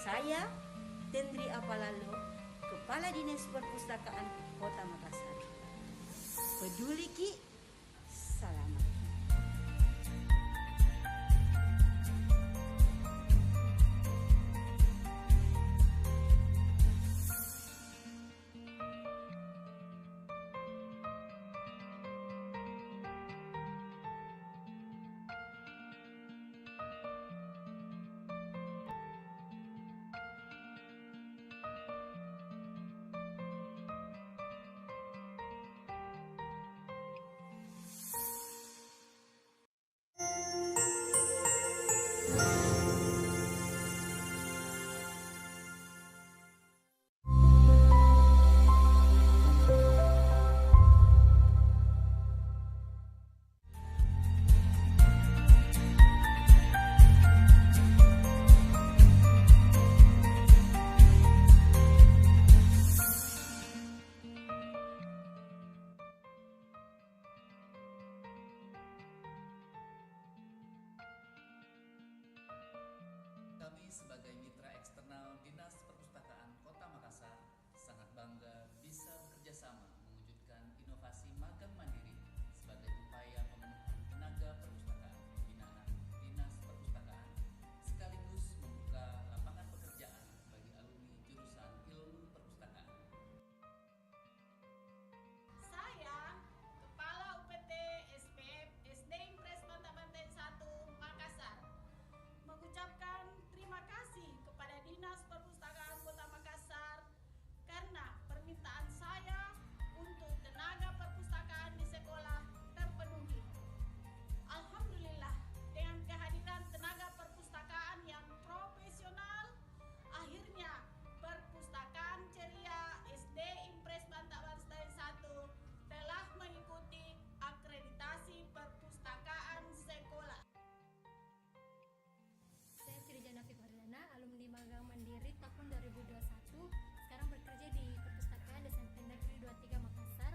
Speaker 3: Saya Tendri Apalalo, Kepala Dinas Perpustakaan Kota Makassar. Peduli Ki, selamat.
Speaker 4: Kami sebagai mitra eksternal Dinas Perpustakaan Kota Makassar sangat bangga bisa bekerja sama mewujudkan inovasi magang mandiri sebagai upaya pemenuhan tenaga perpustakaan binaan Dinas Perpustakaan sekaligus membuka lapangan pekerjaan bagi alumni jurusan Ilmu Perpustakaan.
Speaker 1: Saya, Kepala UPT SPF SD Impres Banten 1 Makassar, mengucapkan terima kasih kepada Dinas Perpustakaan Kota Makassar karena permintaan saya untuk tenaga perpustakaan di sekolah terpenuhi. Alhamdulillah, dengan kehadiran tenaga perpustakaan yang profesional, akhirnya Perpustakaan Ceria SD Impres Banten 1 telah mengikuti akreditasi perpustakaan sekolah.
Speaker 2: Saya Trijana Fikardana, alumni magang mandiri tahun 2021. Sekarang bekerja di Perpustakaan SMP Negeri 23 Makassar.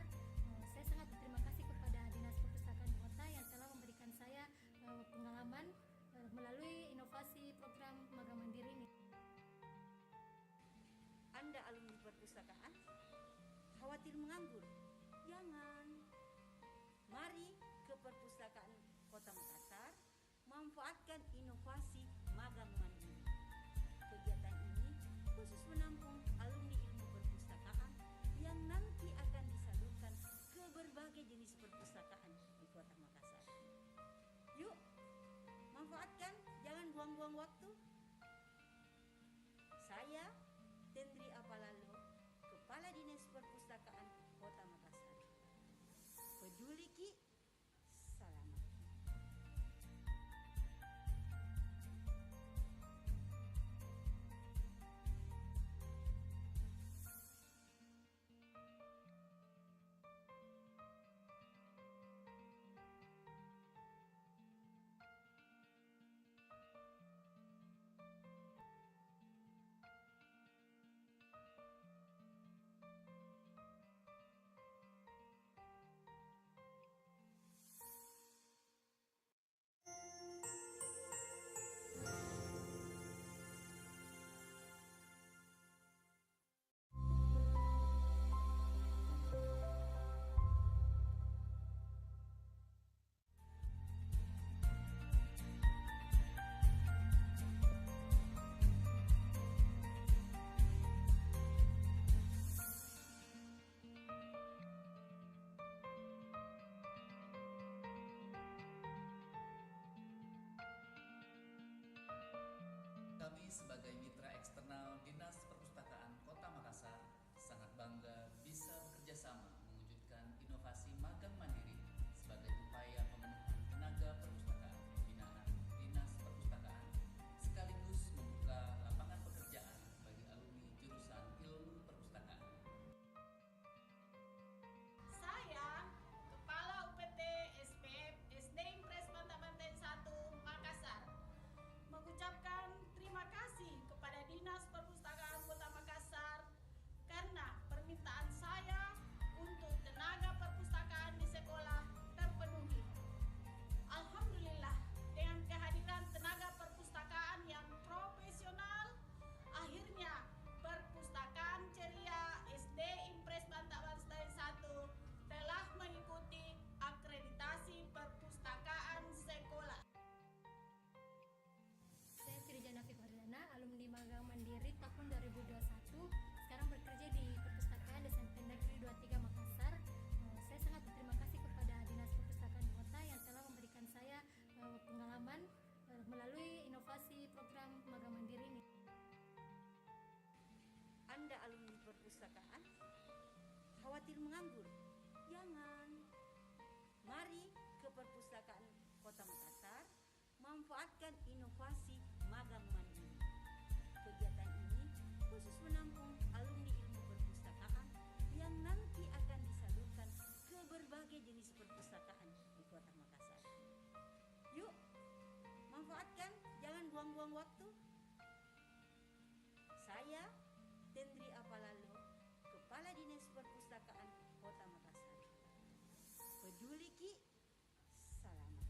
Speaker 2: Saya sangat berterima kasih kepada Dinas Perpustakaan Kota yang telah memberikan saya pengalaman melalui inovasi program magang mandiri ini.
Speaker 3: Anda alumni perpustakaan, khawatir menganggur? Jangan. Mari ke Perpustakaan Kota Makassar, manfaatkan inovasi magang mandiri. Kegiatan ini khusus menampung alumni ilmu perpustakaan yang nanti akan disalurkan ke berbagai jenis perpustakaan di Kota Makassar. Yuk, manfaatkan, jangan buang-buang waktu. Saya Tendri Apalalo, Kepala Dinas Perpustakaan Kota Makassar. Peduli Ki, selamat. sambil menganggur. Jangan. Mari ke perpustakaan Kota Makassar, manfaatkan inovasi magang mandiri. Kegiatan ini khusus menampung alumni ilmu perpustakaan yang nanti akan disalurkan ke berbagai jenis perpustakaan di Kota Makassar. Yuk, manfaatkan, jangan buang-buang waktu. Saya, Tendri Apalalo, Kepala Dinas Perpustakaan Kota Makassar. Peduli Ki, selamat.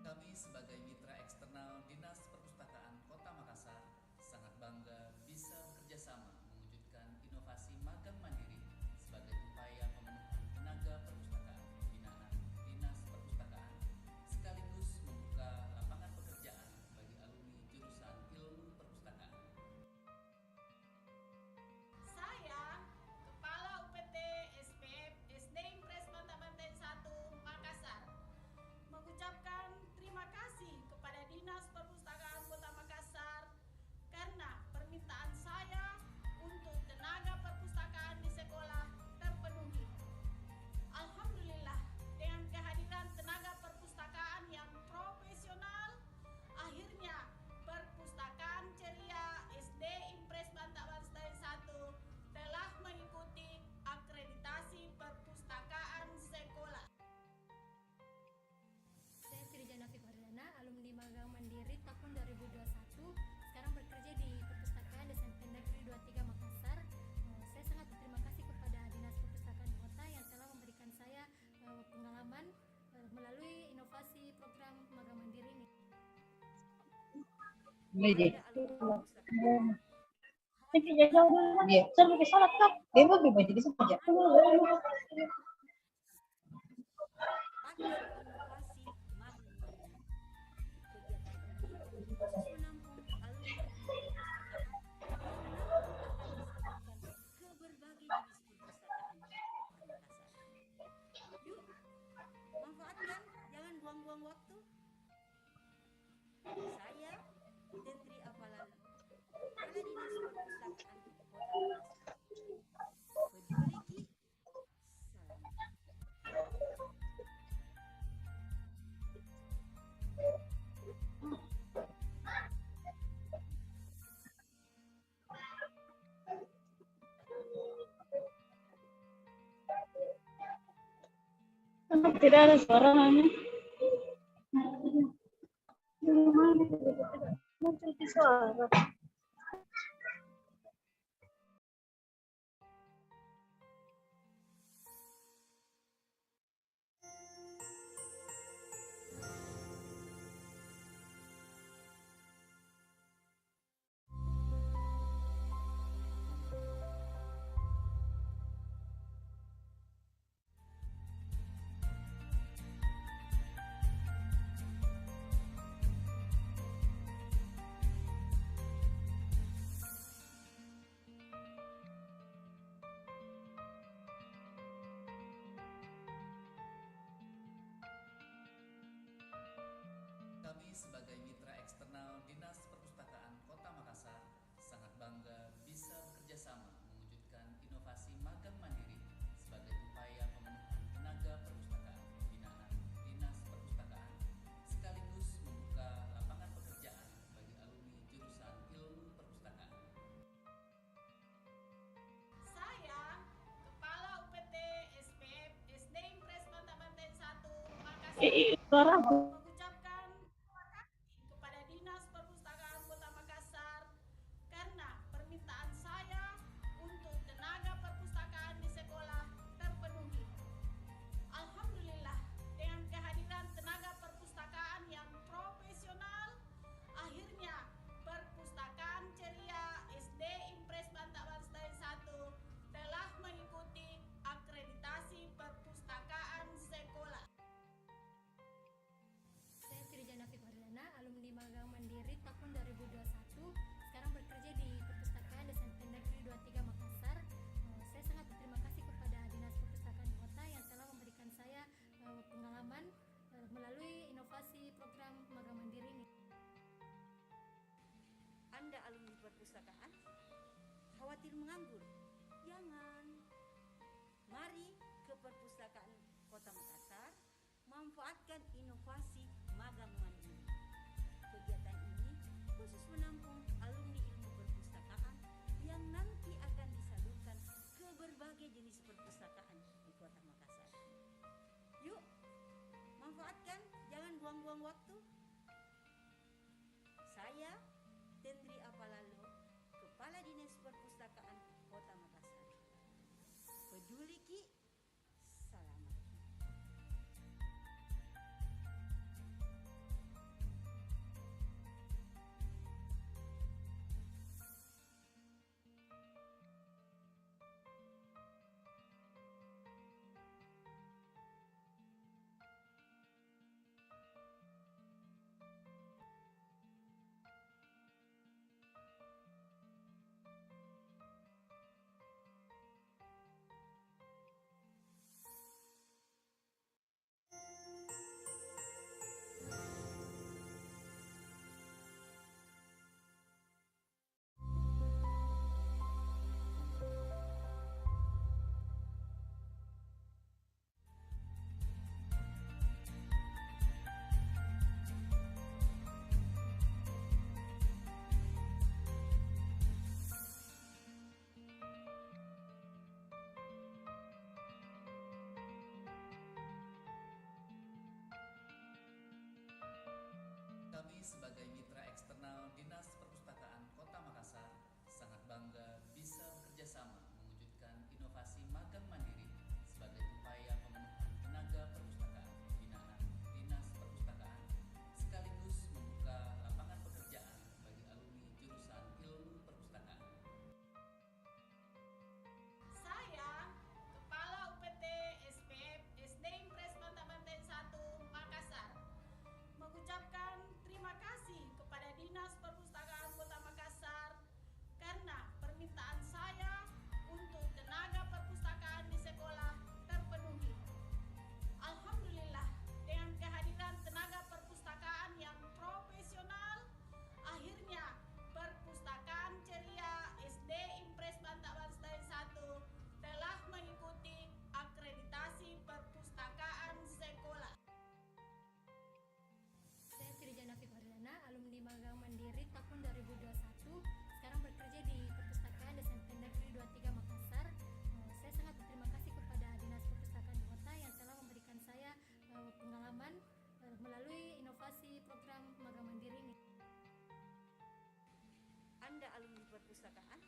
Speaker 4: Kami sebagai mitra eksternal Dinas Perpustakaan Kota Makassar sangat bangga bisa bekerja sama mewujudkan inovasi magang mandiri sebagai upaya pemenuhan tenaga perpustakaan pembinaan Dinas Perpustakaan sekaligus membuka lapangan pekerjaan bagi alumni jurusan ilmu perpustakaan.
Speaker 1: Saya, Kepala UPT SPF SD Impres Mata Banten 1 Makassar, mengucapkan terima kasih kepada Dinas Perpustakaan Kota Makassar karena permintaan saya untuk tenaga perpustakaan di sekolah terpenuhi. Alhamdulillah, dengan kehadiran tenaga perpustakaan yang profesional, akhirnya Perpustakaan Ceria SD Impres Banta Banten 1 telah mengikuti akreditasi perpustakaan sekolah.
Speaker 2: Saya Trijana Fikardana, alumni magang mandiri tahun 2021. Sekarang bekerja di Perpustakaan SMP Negeri 23 Makassar. Saya sangat berterima kasih kepada Dinas Perpustakaan Kota yang telah memberikan saya pengalaman melalui inovasi program magang mandiri ini.
Speaker 3: Ada alumni perpustakaan
Speaker 5: Iya, sampai ke salat kak. Dia mau bebas jadi saja.
Speaker 3: manfaatkan inovasi magang mandiri. Kegiatan ini khusus menampung alumni ilmu perpustakaan yang nanti akan disalurkan ke berbagai jenis perpustakaan di Kota Makassar. Yuk, manfaatkan, jangan buang-buang waktu. Saya, Tendri Apalalo, Kepala Dinas Perpustakaan Kota Makassar. Peduli Ki, selamat.
Speaker 5: Tidak ada suaranya. Muncul di suara.
Speaker 4: Kami sebagai mitra eksternal Dinas Perpustakaan Kota Makassar sangat bangga bisa bekerja sama mewujudkan inovasi magang mandiri sebagai upaya pemenuhan tenaga perpustakaan pembinaan Dinas Perpustakaan sekaligus membuka lapangan pekerjaan bagi alumni jurusan ilmu perpustakaan.
Speaker 6: Suara aku.
Speaker 1: mengucapkan terima kasih kepada Dinas Perpustakaan Kota Makassar karena permintaan saya untuk tenaga perpustakaan di sekolah terpenuhi. Alhamdulillah, dengan kehadiran tenaga perpustakaan yang profesional, akhirnya Perpustakaan Ceria SD Impres Bantaban Stain 1 telah mengikuti akreditasi perpustakaan sekolah.
Speaker 2: Saya Tirjana Fikardana, alumni magang mandiri tahun 2021. Sekarang bekerja di Perpustakaan SMP Negeri 23 Makassar. Saya sangat berterima kasih kepada Dinas Perpustakaan Kota yang telah memberikan saya pengalaman melalui inovasi program magang mandiri ini.
Speaker 3: Anda alumni perpustakaan? Khawatir menganggur? Jangan. Mari ke Perpustakaan Kota Makassar, manfaatkan inovasi magang mandiri. Kegiatan ini khusus menampung alumni ilmu perpustakaan yang nanti akan disalurkan ke berbagai jenis perpustakaan di Kota Makassar. Yuk, manfaatkan, jangan buang-buang waktu. Saya Tendri Apalalo, Kepala Dinas Perpustakaan Kota Makassar. Peduli Ki, selamat.
Speaker 4: Kami sebagai mitra eksternal Dinas Perpustakaan Kota Makassar sangat bangga bisa bekerjasama mewujudkan inovasi magang mandiri sebagai upaya pemenuhan tenaga perpustakaan binaan Dinas Perpustakaan sekaligus membuka lapangan pekerjaan bagi alumni jurusan ilmu perpustakaan.
Speaker 1: Saya, Kepala UPT SPF SD Impres Bantabanten 1 Makassar, mengucapkan terima kasih kepada Dinas Perpustakaan Kota Makassar karena permintaan saya untuk tenaga perpustakaan di sekolah terpenuhi. Alhamdulillah, dengan kehadiran tenaga perpustakaan yang profesional, akhirnya Perpustakaan Ceria SD Impres Bantaban Stain 1 telah mengikuti akreditasi perpustakaan sekolah.
Speaker 2: Saya Tirjana Fikardana, alumni magang mandiri tahun 2021. Sekarang bekerja di Perpustakaan SMP Negeri 23 Makassar. Saya sangat berterima kasih kepada Dinas Perpustakaan Kota yang telah memberikan saya pengalaman melalui inovasi program magang mandiri ini.
Speaker 3: Anda alumni perpustakaan?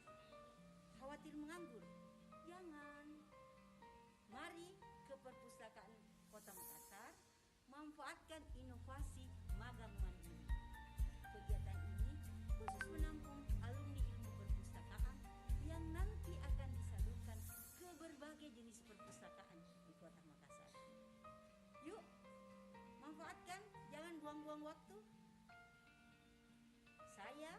Speaker 3: Khawatir menganggur? Jangan. Mari ke Perpustakaan Kota Makassar, manfaatkan inovasi magang mandiri. Kegiatan ini khusus menampung alumni ilmu perpustakaan yang nanti akan disalurkan ke berbagai jenis perpustakaan di Kota Makassar. Yuk, manfaatkan, jangan buang-buang waktu. Saya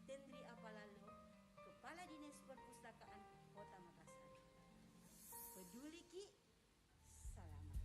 Speaker 3: Tendri Apalalo, Kepala Dinas Perpustakaan Kota Makassar. Peduli Ki, selamat.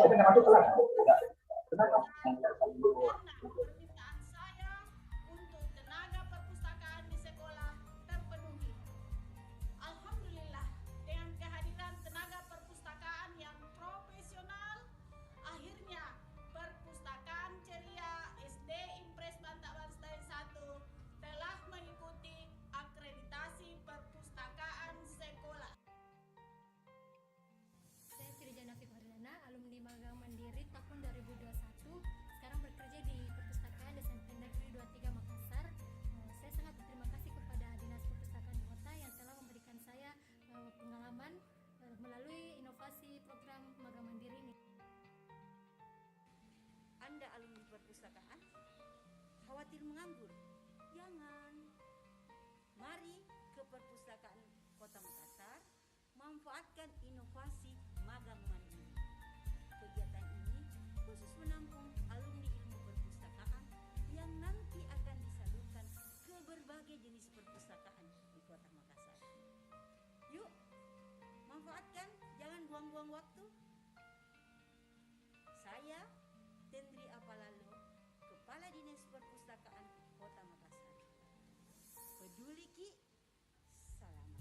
Speaker 1: permintaan saya untuk tenaga perpustakaan di sekolah terpenuhi. Alhamdulillah, dengan kehadiran tenaga perpustakaan yang profesional, akhirnya perpustakaan ceria SD Impres Bantaban Selain 1 telah mengikuti akreditasi perpustakaan sekolah.
Speaker 2: Saya Srijan Afif Hardana, alumni magang mandiri tahun 2021. Sekarang bekerja di Perpustakaan SMP Negeri 23 Makassar. Saya sangat berterima kasih kepada Dinas Perpustakaan Kota yang telah memberikan saya pengalaman melalui inovasi program magang mandiri ini.
Speaker 3: Anda alumni perpustakaan? Khawatir menganggur? Jangan. Mari ke Perpustakaan Kota Makassar, manfaatkan inovasi magang mandiri. Kegiatan ini khusus menampung alumni ilmu perpustakaan yang nanti akan disalurkan ke berbagai jenis perpustakaan di Kota Makassar. Yuk, manfaatkan, jangan buang-buang waktu. Saya Tendri Apalalo, Kepala Dinas Perpustakaan Kota Makassar. Peduli Ki, selamat Ki.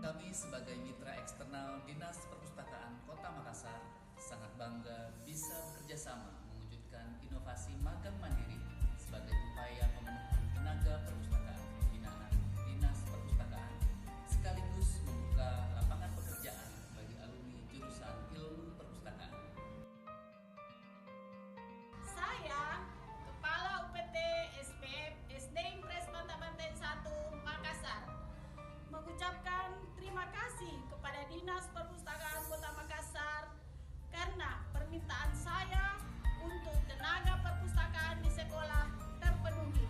Speaker 4: Kami sebagai mitra eksternal Dinas Perpustakaan Kota Makassar sangat bangga bisa bekerja sama mewujudkan inovasi magang mandiri sebagai upaya pemenuhan tenaga perpustakaan binaan Dinas Perpustakaan sekaligus membuka lapangan pekerjaan bagi alumni jurusan ilmu perpustakaan.
Speaker 1: Saya, Kepala UPT SPF SD Impres Bantabanten 1 Makassar, mengucapkan terima kasih kepada Dinas Perpustakaan Kota Makassar karena permintaan saya untuk tenaga perpustakaan di sekolah terpenuhi.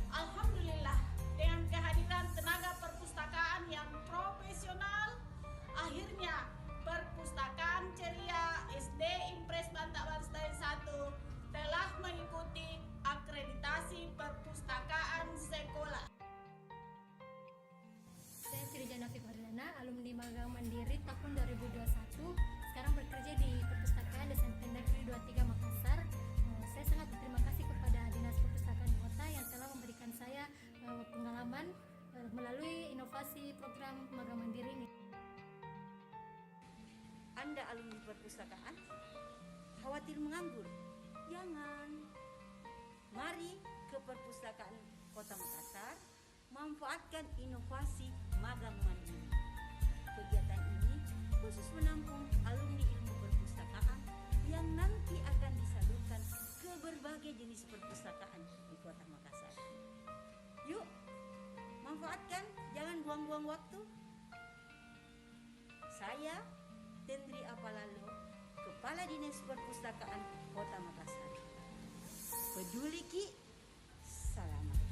Speaker 1: Alhamdulillah, dengan kehadiran tenaga perpustakaan yang profesional, akhirnya perpustakaan ceria SD Impres Bantaban Selain 1 telah mengikuti akreditasi perpustakaan sekolah.
Speaker 2: Saya Srijan Afif Hardana, alumni magang mandiri tahun 2021. Sekarang bekerja di Perpustakaan SMP Negeri 23 Makassar. Saya sangat berterima kasih kepada Dinas Perpustakaan Kota yang telah memberikan saya pengalaman melalui inovasi program magang mandiri ini.
Speaker 3: Anda alumni perpustakaan? Khawatir menganggur? Jangan. Mari ke Perpustakaan Kota Makassar, manfaatkan inovasi magang mandiri. Kegiatan ini khusus menampung alumni ilmu perpustakaan yang nanti akan disalurkan ke berbagai jenis perpustakaan di Kota Makassar. Yuk, manfaatkan, jangan buang-buang waktu. Saya Tendri Apalalo, Kepala Dinas Perpustakaan Kota Makassar. Peduli Ki, selamat Ki.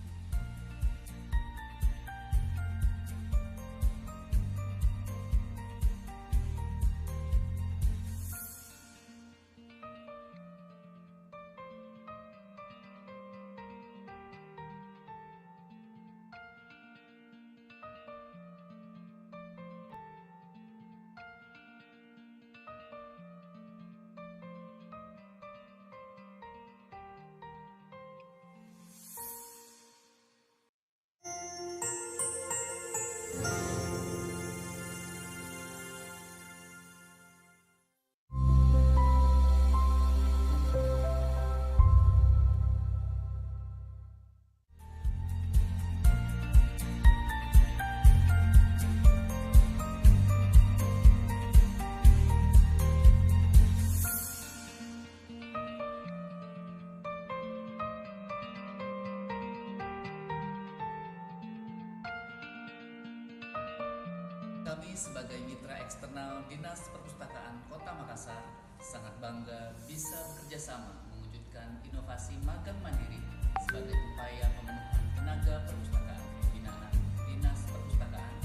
Speaker 4: Kami sebagai mitra eksternal Dinas Perpustakaan Kota Makassar sangat bangga bisa bekerja sama mewujudkan inovasi magang mandiri sebagai upaya pemenuhan tenaga perpustakaan binaan Dinas Perpustakaan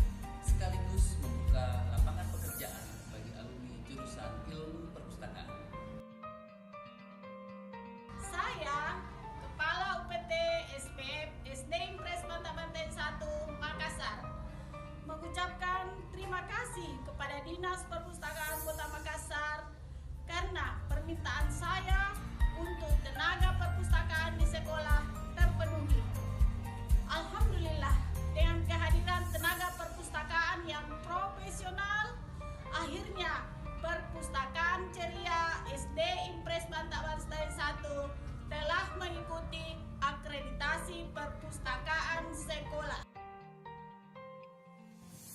Speaker 4: sekaligus membuka lapangan pekerjaan bagi alumni jurusan Ilmu Perpustakaan.
Speaker 1: Saya, Kepala UPT SPF SD Impres Banten 1 Makassar, mengucapkan terima kasih kepada Dinas Perpustakaan Kota Makassar karena permintaan saya untuk tenaga perpustakaan di sekolah terpenuhi. Alhamdulillah, dengan kehadiran tenaga perpustakaan yang profesional, akhirnya Perpustakaan Ceria SD Impres Banten 1 telah mengikuti akreditasi perpustakaan sekolah.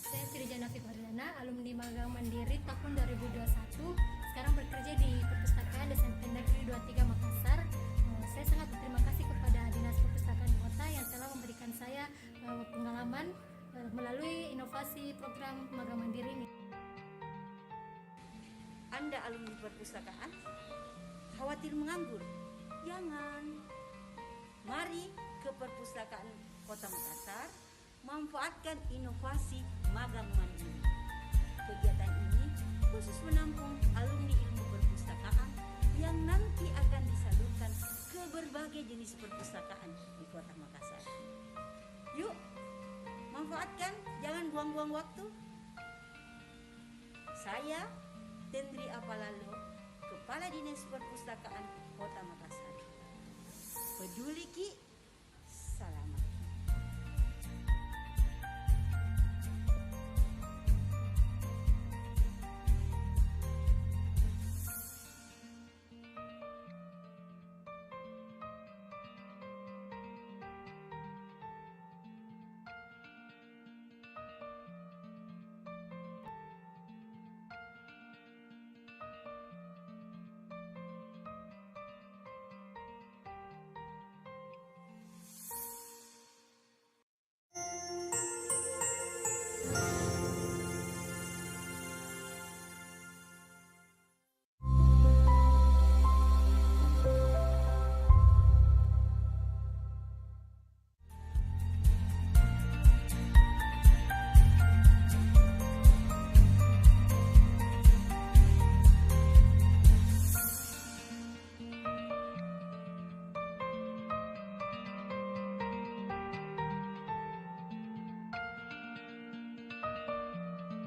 Speaker 2: Saya Sirjana Fikardana, alumni magang mandiri tahun 2021. Sekarang bekerja di Perpustakaan SMP Negeri 23 Makassar. Saya sangat berterima kasih kepada Dinas Perpustakaan Kota yang telah memberikan saya pengalaman melalui inovasi program magang mandiri ini.
Speaker 3: Anda alumni perpustakaan, khawatir menganggur? Jangan. Mari ke Perpustakaan Kota Makassar, manfaatkan inovasi magang mandiri. Kegiatan ini khusus menampung alumni ilmu perpustakaan yang nanti akan disalurkan ke berbagai jenis perpustakaan di Kota Makassar. Yuk, manfaatkan, jangan buang-buang waktu. Saya Tendri Apalalo, Kepala Dinas Perpustakaan Kota Makassar. Peduli Ki, selamat.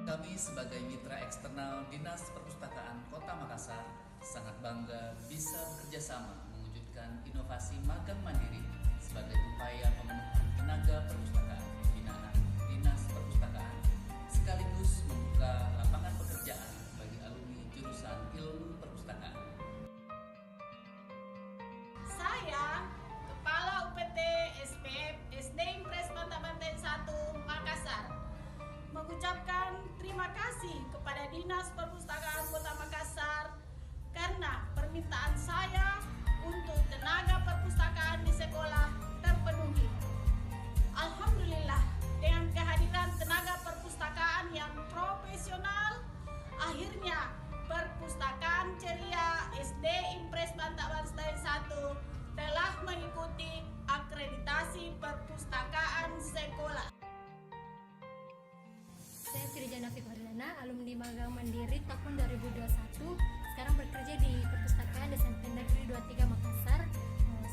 Speaker 4: Kami sebagai mitra eksternal Dinas Perpustakaan Kota Makassar sangat bangga bisa bekerja sama mewujudkan inovasi magang mandiri sebagai upaya pemenuhan tenaga perpustakaan binaan Dinas Perpustakaan sekaligus membuka lapangan pekerjaan bagi alumni jurusan Ilmu Perpustakaan.
Speaker 1: Saya, Kepala UPT SPF SD Impres Banten 1 Makassar, mengucapkan terima kasih kepada Dinas Perpustakaan Kota Makassar karena permintaan saya untuk tenaga perpustakaan di sekolah terpenuhi. Alhamdulillah, dengan kehadiran tenaga perpustakaan yang profesional, akhirnya Perpustakaan Ceria SD Impres Banten 1 telah mengikuti akreditasi perpustakaan sekolah.
Speaker 2: Saya Sirjana Fikardana, alumni magang mandiri tahun 2021. Sekarang bekerja di Perpustakaan SMP Negeri 23 Makassar.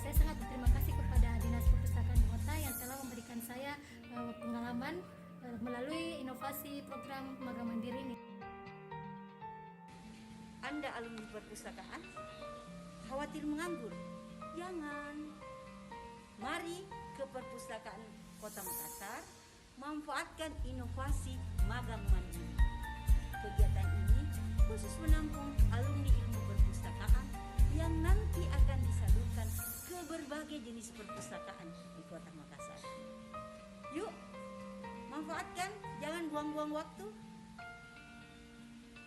Speaker 2: Saya sangat berterima kasih kepada Dinas Perpustakaan Kota yang telah memberikan saya pengalaman melalui inovasi program magang mandiri ini.
Speaker 3: Anda alumni perpustakaan, khawatir menganggur? Jangan. Mari ke Perpustakaan Kota Makassar, manfaatkan inovasi magang mandiri. Kegiatan ini khusus menampung alumni ilmu perpustakaan yang nanti akan disalurkan ke berbagai jenis perpustakaan di Kota Makassar. Yuk, manfaatkan, jangan buang-buang waktu.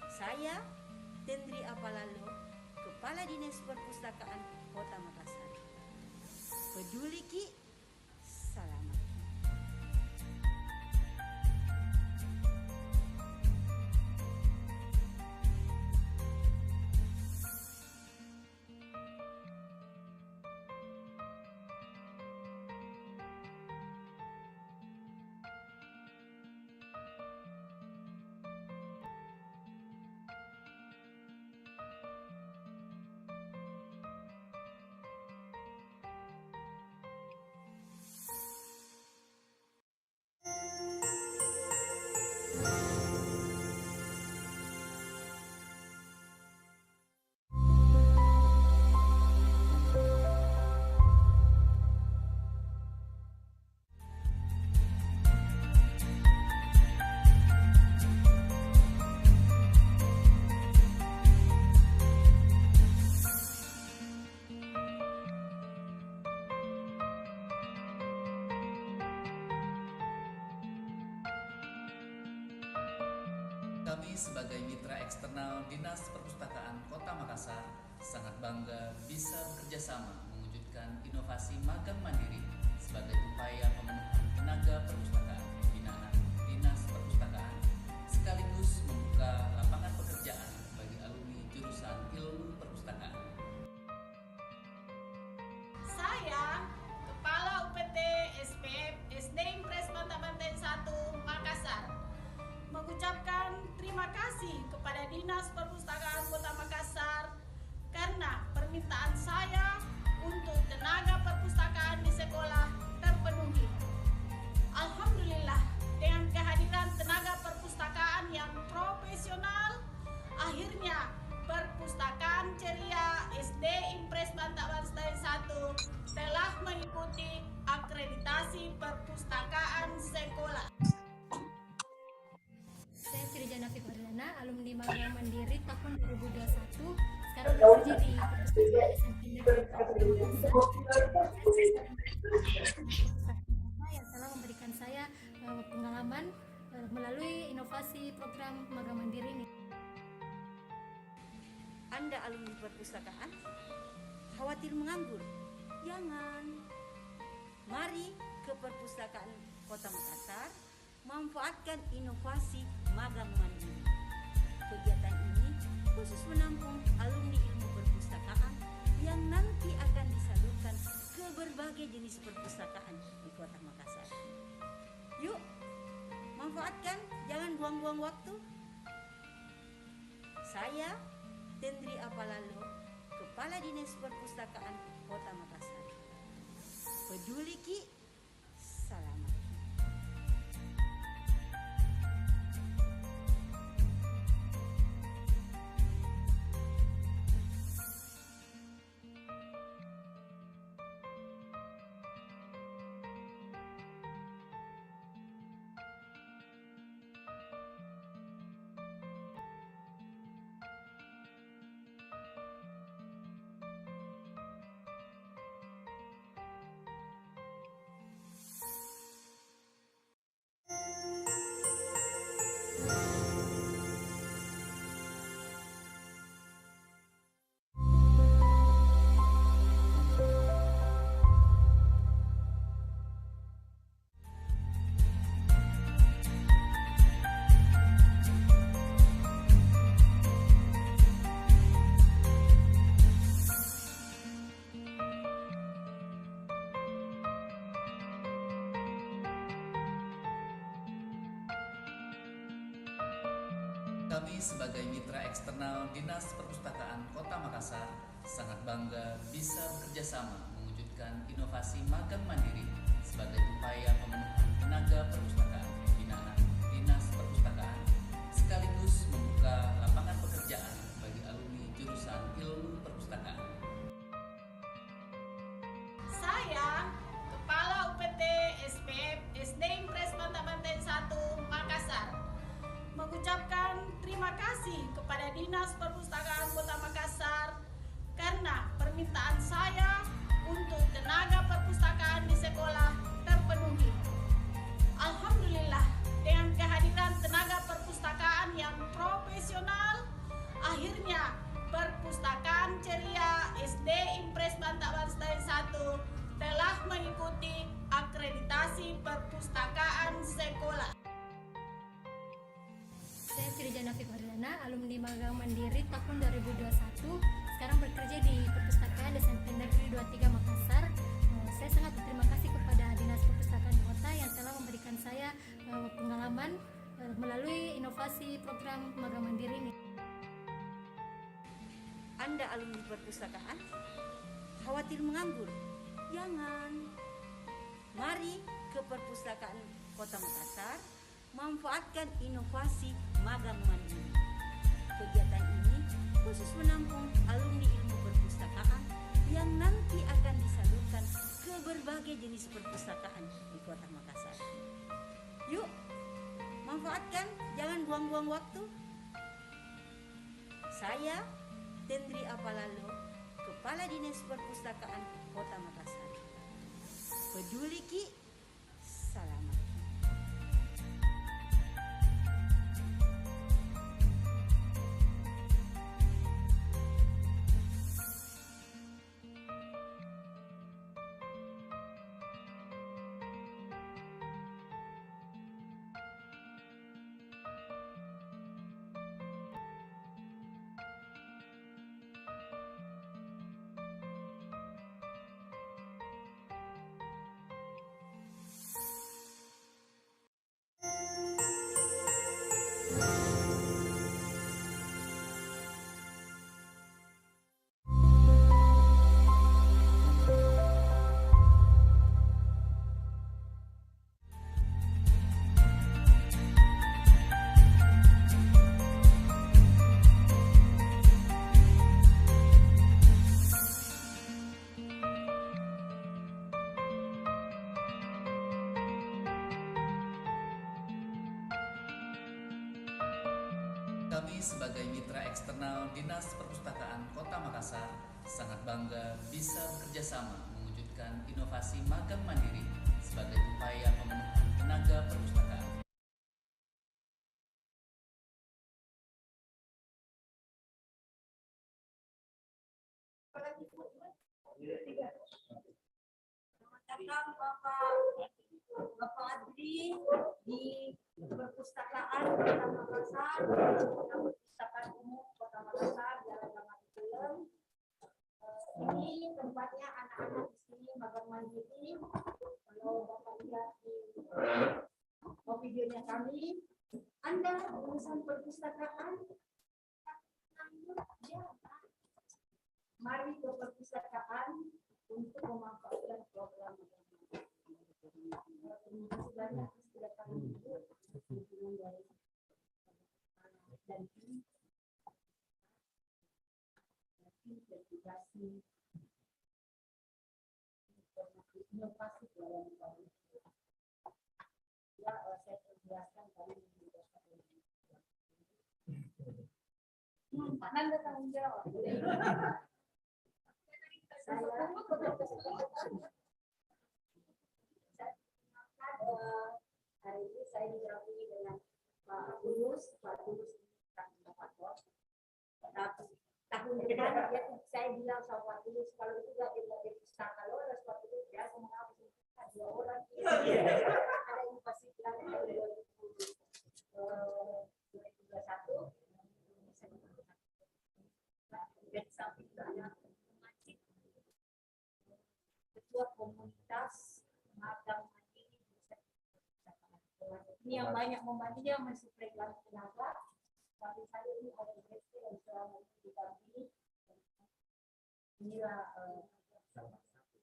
Speaker 3: Saya Tendri Apalalo, Kepala Dinas Perpustakaan Kota Makassar. Peduli Ki, selamat.
Speaker 4: Kami sebagai mitra eksternal Dinas Perpustakaan Kota Makassar sangat bangga bisa bekerja sama mewujudkan inovasi magang mandiri sebagai upaya pemenuhan tenaga perpustakaan binaan Dinas Perpustakaan sekaligus membuka lapangan pekerjaan bagi alumni jurusan Ilmu Perpustakaan.
Speaker 1: Saya, Kepala UPT SPF SD Impres Banten 1 Makassar, mengucapkan terima kasih kepada Dinas Perpustakaan Kota Makassar karena permintaan saya untuk tenaga perpustakaan di sekolah terpenuhi. Alhamdulillah, dengan kehadiran tenaga perpustakaan yang profesional, akhirnya Perpustakaan Ceria SD Impres Banten 1 telah mengikuti akreditasi perpustakaan sekolah.
Speaker 2: Saya Srijan Nafik Wardana, alumni magang mandiri tahun 2021. Sekarang bekerja di Perpustakaan SMP Negeri yang telah memberikan saya pengalaman melalui inovasi program magang mandiri ini.
Speaker 3: Anda alumni perpustakaan, khawatir menganggur? Jangan. Mari ke Perpustakaan Kota Makassar, manfaatkan inovasi magang mandiri. Kegiatan ini khusus menampung alumni ilmu perpustakaan yang nanti akan disalurkan ke berbagai jenis perpustakaan di Kota Makassar. Yuk, manfaatkan, jangan buang-buang waktu. Saya Tendri Apalalo, Kepala Dinas Perpustakaan Kota Makassar. Peduli Ki, selamat.
Speaker 4: Kami sebagai mitra eksternal Dinas Perpustakaan Kota Makassar sangat bangga bisa bekerja sama mewujudkan inovasi magang mandiri sebagai upaya pemenuhan tenaga perpustakaan binaan Dinas Perpustakaan sekaligus membuka lapangan pekerjaan bagi alumni jurusan Ilmu Perpustakaan.
Speaker 1: Saya, Kepala UPT SPF SD Impres Banten 1 Makassar, mengucapkan terima kasih kepada Dinas Perpustakaan Kota Makassar karena permintaan saya untuk tenaga perpustakaan di sekolah terpenuhi. Alhamdulillah, dengan kehadiran tenaga perpustakaan yang profesional, akhirnya Perpustakaan Ceria SD Impres Banten 1 telah mengikuti akreditasi perpustakaan sekolah.
Speaker 2: Saya Srijan Nafik Wardana, alumni magang mandiri tahun 2021. Sekarang bekerja di Perpustakaan SMP Negeri 23 Makassar. Saya sangat berterima kasih kepada Dinas Perpustakaan Kota yang telah memberikan saya pengalaman melalui inovasi program magang mandiri ini.
Speaker 3: Anda alumni perpustakaan, khawatir menganggur? Jangan. Mari ke Perpustakaan Kota Makassar, manfaatkan inovasi magang mandiri. Kegiatan ini khusus menampung alumni ilmu perpustakaan yang nanti akan disalurkan ke berbagai jenis perpustakaan di Kota Makassar. Yuk, manfaatkan, jangan buang-buang waktu. Saya Tendri Apalalo, Kepala Dinas Perpustakaan Kota Makassar. Peduli Ki, selamat.
Speaker 4: Kami sebagai mitra eksternal Dinas Perpustakaan Kota Makassar sangat bangga bisa bekerja sama mewujudkan inovasi magang mandiri sebagai upaya pemenuhan tenaga perpustakaan.
Speaker 7: Datang Bapak Adri di perpustakaan Kota Makassar, perpustakaan umum Kota Makassar, Jalan Ramadhan. Ini tempatnya anak-anak di sini magang mandiri. Kalau Bapak lihat di videonya kami, Anda lulusan perpustakaan, mari ke perpustakaan untuk memanfaatkan program terima kasih banyak sudah kami dukungan dari dan tim investigasi inovasi pelayanan publik. Ya, saya jelaskan kami Pak Nanda tanggung jawab. Hari ini saya didampingi dengan Pak Tulus tahun depan ya, saya bilang sama Pak Tulus kalau juga di mobil pustaka lo harus Pak Tulus ya semua dua orang ada inovasi plan tahun 2021 dan samping itu ada ketua komunitas magang mandiri. Ini yang banyak membantu dia mensuplai tenaga. Tapi saya ini organisasi yang selama ini didampingi. Inilah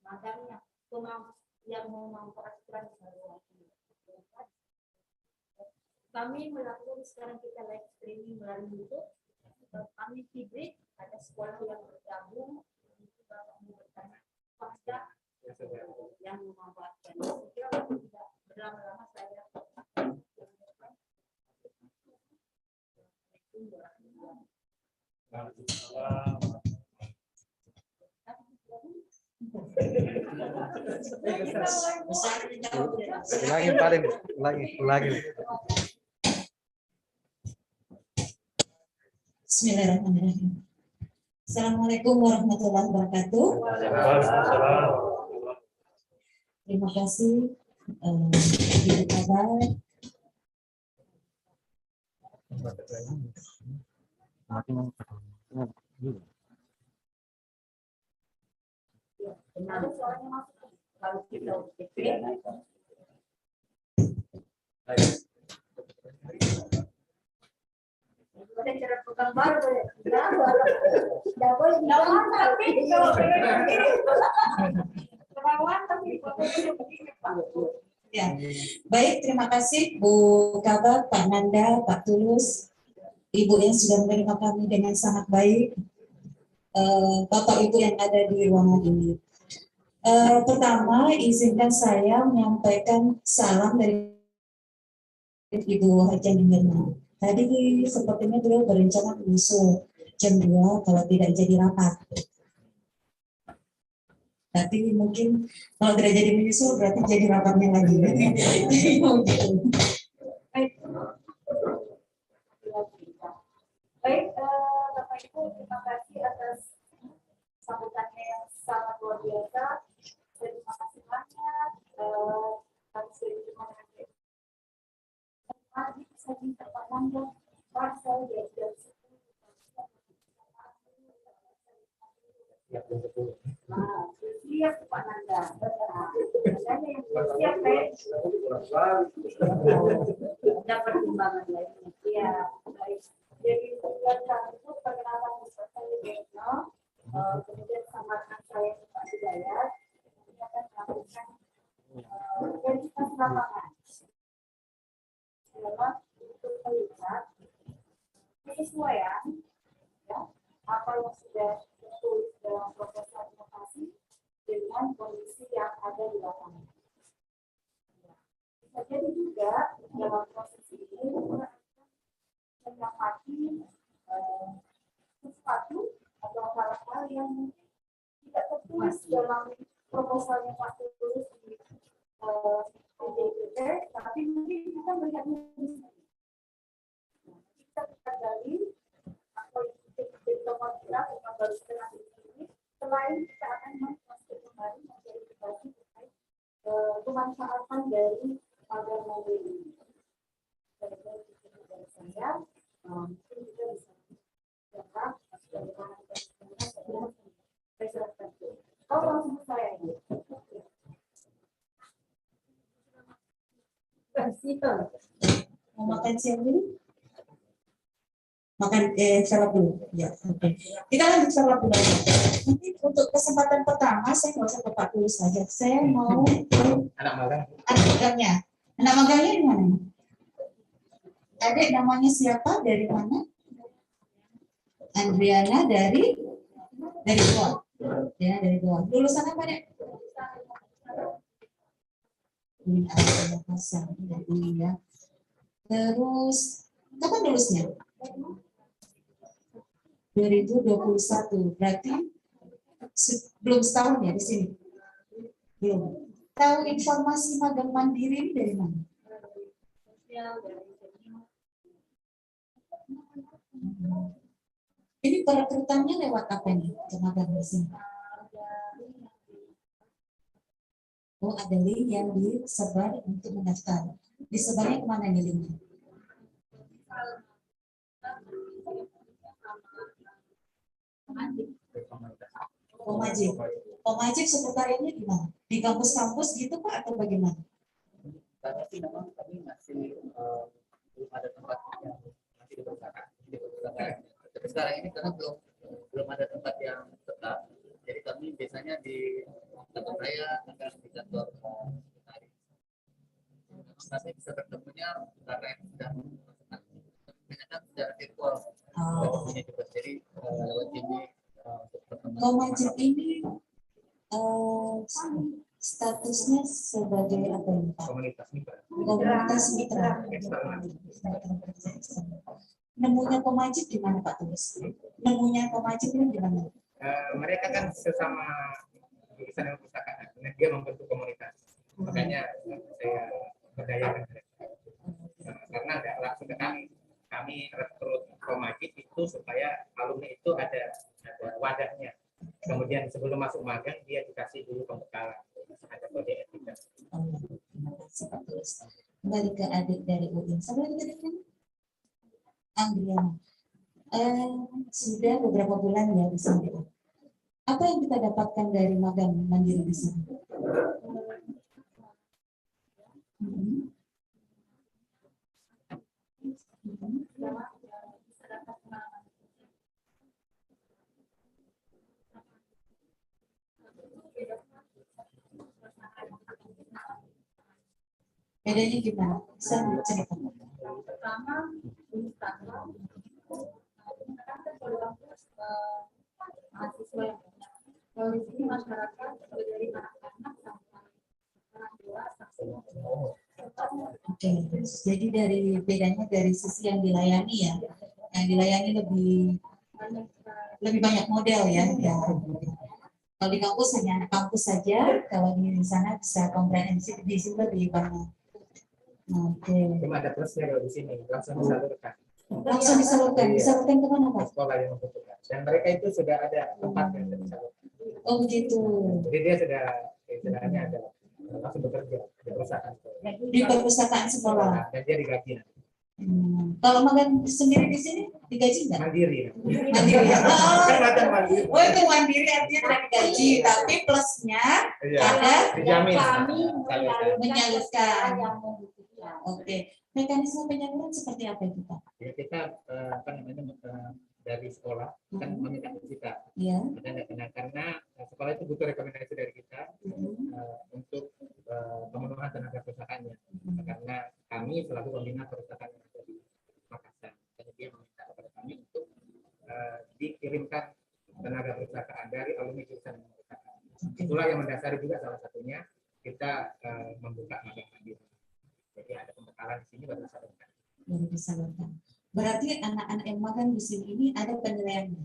Speaker 7: magangnya yang memanfaatkan kami melakukan sekarang kita live streaming melalui YouTube. Kami hibrid, ada sekolah yang bergabung. Itu Bapak mau bertanya pada yang memanfaatkan. Saya kira tidak berlama-lama saya
Speaker 8: Ulangi.
Speaker 9: Bismillahirrahmanirrahim. Assalamualaikum warahmatullahi wabarakatuh. Terima kasih Ibu Kabar. Ya, baik, terima kasih Bu Kabar, Pak Nanda, Pak Tulus, Ibu yang sudah menerima kami dengan sangat baik, Bapak Ibu yang ada di ruangan ini. Pertama, izinkan saya menyampaikan salam dari Ibu Haja Mirna. Tadi sepertinya beliau berencana menyusul jam 2 kalau tidak jadi rapat. Tapi mungkin kalau tidak jadi menyusul berarti jadi rapatnya lagi.
Speaker 7: Baik, Bapak Ibu, terima kasih atas sambutannya yang sangat luar biasa. Terima kasih banyak. Kami sudah terima kasih. Mari saya minta Pak Nanda, Pak saya jam 10. Siap Pak Nanda. Nandanya yang siap ada pertimbangan lainnya. Iya, baik. Jadi tujuan kami itu perkenalan saya Beno, kemudian sama saya Pak Hidayat, kita akan melakukan verifikasi lapangan. Adalah untuk melihat penyesuaian, ya, apa yang sudah tertulis dalam proposal inovasi dengan kondisi yang ada di lapangan. Bisa jadi juga dalam proses ini mendapati sesuatu atau hal-hal yang mungkin tidak tertulis dalam proposalnya Pak Tulus di PJJ, tapi mungkin kita melihatnya di sini. Kita gali atau menjadi teman kita yang baru kenal di sini. Selain kita akan masuk kembali memverifikasi terkait kemanfaatan dari magang mandiri ini. Dari saya, mungkin juga bisa jawab bagaimana saya serahkan. Kalau langsung saya ini.
Speaker 9: Mau makan siang dulu? Makan salad dulu. Ya, oke. Kita lanjut salad dulu. Nanti untuk kesempatan pertama saya nggak usah ke Pak Tulus saja. Saya mau
Speaker 8: Anak magang.
Speaker 9: anak magangnya. Anak magangnya di mana? Adik namanya siapa? Dari mana? Andriana dari Goa. Ya, dari Goa. Lulusan apa, Dek? Ini ada pasang dari ya. Terus kapan lulusnya? 2021. Berarti belum setahun ya di sini? Belum. Tahu informasi magang mandiri ini dari mana? Ini perekrutannya lewat apa nih untuk magang di sini? Oh, ada link yang disebar untuk mendaftar. Disebarnya kemana nih linknya? Komajib. Komajib sekretariatnya di mana? Di kampus-kampus gitu Pak atau bagaimana?
Speaker 4: Karena sih memang kami masih belum ada tempat yang masih diperlukan. Tapi sekarang ini karena belum ada tempat yang tetap, jadi kami biasanya di kantor saya akan di kantor hari. Kami bisa bertemunya karena yang sudah ternyata sudah virtual. Ketemunya juga jadi lewat ini untuk pertemuan.
Speaker 9: Komajib ini statusnya sebagai apa ini Pak?
Speaker 8: Komunitas mitra.
Speaker 9: Komunitas mitra. Nemunya Komajib di mana Pak Tulus? Nemunya Komajib ini di mana?
Speaker 8: Mereka kan sesama jurusan ilmu perpustakaan, dia membentuk komunitas. Makanya saya berdayakan mereka. Karena nggak langsung ke kami rekrut Komajib itu supaya alumni itu ada wadahnya. Kemudian sebelum masuk magang dia dikasih dulu pembekalan, ada kode etika.
Speaker 9: Terima kasih Pak Tulus. Kembali ke adik dari UIN. Siapa lagi tadi? Andriana. Sudah beberapa bulan ya di sini. Apa yang kita dapatkan dari magang mandiri di sini? Bedanya gimana? Bisa cerita?
Speaker 7: Pertama, mahasiswa yang banyak. Kalau di sini masyarakat dari anak-anak sampai orang dewasa.
Speaker 9: Oke, jadi dari bedanya dari sisi yang dilayani ya, yang dilayani lebih banyak model ya. Kalau di kampus hanya anak kampus saja, kalau di sana bisa komprehensif, di sini lebih banyak. Oke.
Speaker 8: Cuma ada plusnya kalau di sini langsung disalurkan.
Speaker 9: Langsung disalurkan kemana Pak?
Speaker 8: Sekolah yang membutuhkan. Dan mereka itu sudah ada tempat yang disalurkan.
Speaker 9: Oh begitu.
Speaker 8: Jadi dia sudah istilahnya ada langsung bekerja di perusahaan.
Speaker 9: Di perpustakaan sekolah.
Speaker 8: Dan dia digaji.
Speaker 9: Kalau magang sendiri di sini digaji nggak?
Speaker 8: Mandiri.
Speaker 9: Mandiri.
Speaker 8: Kan ada mandiri.
Speaker 9: Oh itu mandiri artinya tidak digaji, tapi plusnya ada
Speaker 8: dijamin.
Speaker 9: Menyalurkan. Oke. Mekanisme penyaluran seperti apa itu Pak?
Speaker 8: Ya kita apa namanya dari sekolah kan meminta kita.
Speaker 9: Iya.
Speaker 8: Karena sekolah itu butuh rekomendasi dari kita untuk pemenuhan tenaga perpustakaannya. Karena kami selaku pembina perpustakaan yang ada di Makassar, jadi dia meminta kepada kami untuk dikirimkan tenaga perpustakaan dari alumni jurusan perpustakaan. Itulah yang mendasari juga salah satunya kita membuka magang mandiri. Jadi ada pembekalan di sini baru disalurkan.
Speaker 9: Baru disalurkan. Berarti anak-anak yang magang di sini ini ada penilaiannya.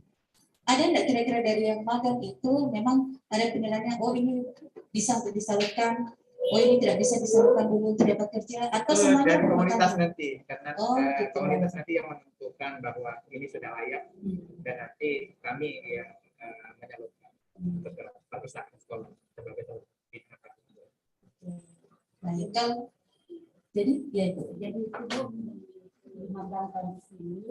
Speaker 9: Ada enggak kira-kira dari yang magang itu memang ada penilaiannya, oh ini bisa untuk disalurkan, oh ini tidak bisa disalurkan dulu untuk dapat kerja, atau
Speaker 8: Itu
Speaker 9: semuanya
Speaker 8: dari komunitas
Speaker 9: merupakan-
Speaker 8: nanti, karena
Speaker 9: gitu.
Speaker 8: komunitas nanti yang menentukan bahwa ini sudah layak, dan nanti kami yang menyalurkan untuk perpustakaan sekolah sebagai
Speaker 9: Baik, kalau jadi ya itu.
Speaker 10: Jadi itu dimagangkan di sini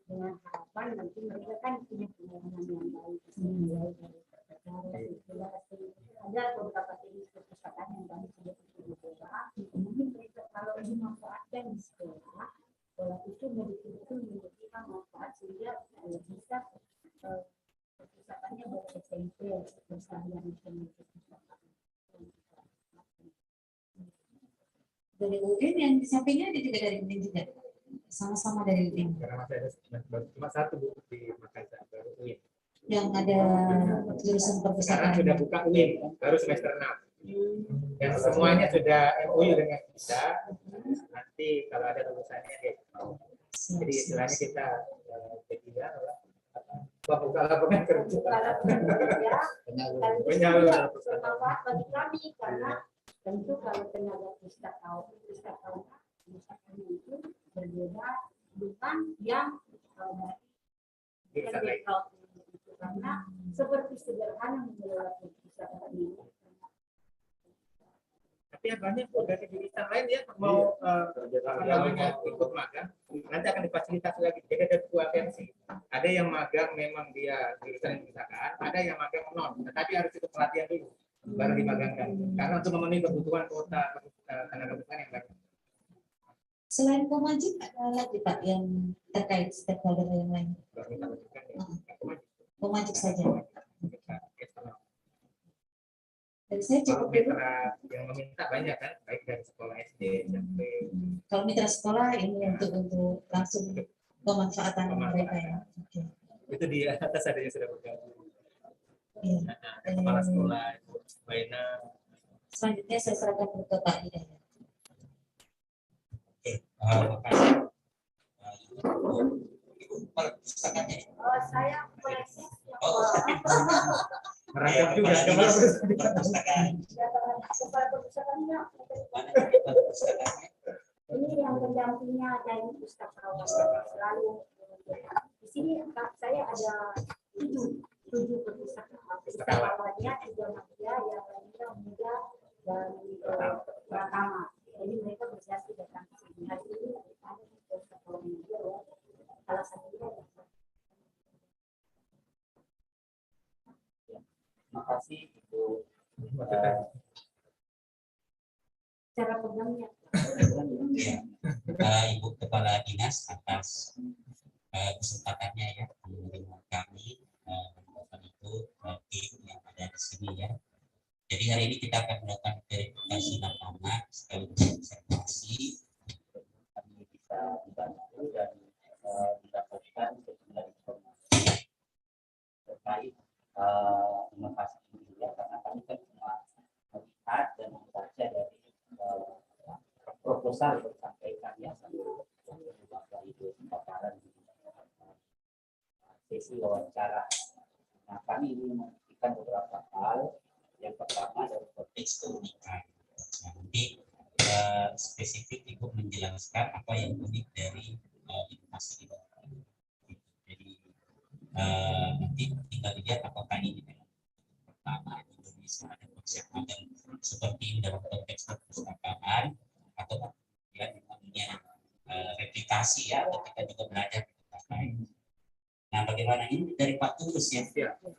Speaker 10: dengan harapan nanti mereka kan punya pengalaman yang baik dari sirkulasi. Ada beberapa jenis perpustakaan yang kami sudah coba. Mungkin mereka kalau dimanfaatkan di sekolah itu betul-betul memberikan manfaat sehingga bisa perpustakaannya berSMP bersama dengan perpustakaan.
Speaker 9: Dari UIN yang di sampingnya ada juga dari UIN juga, sama-sama dari UIN.
Speaker 8: Karena masih ada cuma satu buku di Makassar baru UIN.
Speaker 9: Yang ada jurusan
Speaker 8: Sekarang
Speaker 9: perpustakaan.
Speaker 8: sudah buka UIN baru semester 6. Dan semuanya sudah MOU dengan kita. Nanti kalau ada lulusannya dia. Jadi istilahnya kita jadi ya buka lapangan kerja. Penyalur
Speaker 10: Bermanfaat bagi kami karena tentu kalau tenaga pustakawan itu berbeda dengan yang
Speaker 8: jurusan lain.
Speaker 10: karena seperti sederhana mengelola perpustakaan ini.
Speaker 8: Tapi yang banyak dari jurusan lain ya mau namanya ikut magang, nanti akan difasilitasi lagi. Jadi ada dua versi. Ada yang magang memang dia jurusan perpustakaan, ada yang magang non, tetapi harus ikut pelatihan dulu baru dimagangkan. Karena untuk memenuhi kebutuhan kuota tenaga perpustakaan yang banyak.
Speaker 9: Selain Komajik ada lagi Pak yang terkait stakeholder yang lain?
Speaker 8: Baru kita lanjutkan ya.
Speaker 9: Komajik saja. Dari saya
Speaker 8: Kalau
Speaker 9: cukup dulu.
Speaker 8: mitra yang meminta banyak kan, baik dari sekolah SD, SMP.
Speaker 9: Kalau mitra sekolah ini untuk langsung pemanfaatan mereka ya. Oke.
Speaker 8: Itu di atas ada yang sudah bergabung.
Speaker 9: Iya.
Speaker 8: Ada kepala sekolah, Mbak Ina.
Speaker 9: Selanjutnya saya serahkan ke Pak Hidayat.
Speaker 11: Terima kasih. Ibu perpustakaannya.
Speaker 10: Saya koleksi
Speaker 8: Merangkap juga
Speaker 11: Kepala dinas perpustakaan.
Speaker 10: kepala perpustakaannya.
Speaker 11: Mana perpustakaannya?
Speaker 10: Ini yang pendampingnya dari pustakawan selalu. Di sini saya ada tujuh perpustakaan. Pustakawannya 3 magia, yang lainnya muda dan pertama. Jadi mereka berjasa datang ke sini. Hari ini ada pustakawan muda ya. Salah satunya
Speaker 11: Terima kasih Ibu.
Speaker 10: cara pegangnya.
Speaker 11: Ibu Kepala Dinas atas kesempatannya ya menerima kami Bapak Ibu tim yang ada di sini ya. Jadi hari ini kita akan melakukan verifikasi nama sekaligus observasi. Kami bisa dibantu dan mendapatkan sejumlah informasi terkait inovasi ini ya, karena kami kan cuma melihat dan membaca dari proposal yang disampaikan ya sambil Bapak Ibu paparan sesi wawancara. Nah kami ingin memberikan beberapa hal. Yang pertama dari konteks keunikan. Nah, nanti spesifik Ibu menjelaskan apa yang unik dari inovasi ini. Jadi nanti tinggal dilihat apakah ini memang pertama di Indonesia ada konsep magang seperti ini dalam konteks perpustakaan atau kemudian memangnya replikasi ya, atau kita juga belajar di tempat lain. Nah, bagaimana ini dari Pak Tulus ya?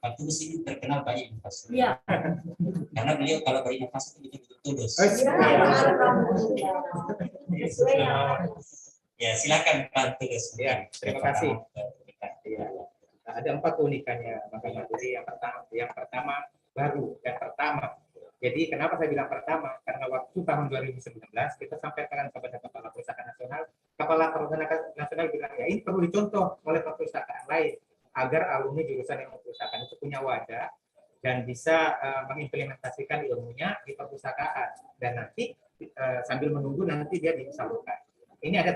Speaker 11: Pak Tulus ini terkenal banyak inovasi.
Speaker 10: Iya.
Speaker 11: Karena beliau kalau berinovasi itu betul-betul tulus. Ya, silakan Pak Tulus.
Speaker 8: Ya, terima kasih. Ya, ada 4 keunikannya Bapak Mandiri. Yang pertama baru dan pertama. Jadi kenapa saya bilang pertama? Karena waktu tahun 2019 kita sampaikan kepada Kepala Perpustakaan Nasional, Kepala Perpustakaan Nasional bilang ya ini perlu dicontoh oleh perpustakaan lain agar alumni jurusan yang perpustakaan itu punya wadah dan bisa mengimplementasikan ilmunya di perpustakaan dan nanti sambil menunggu nanti dia disalurkan. Ini ada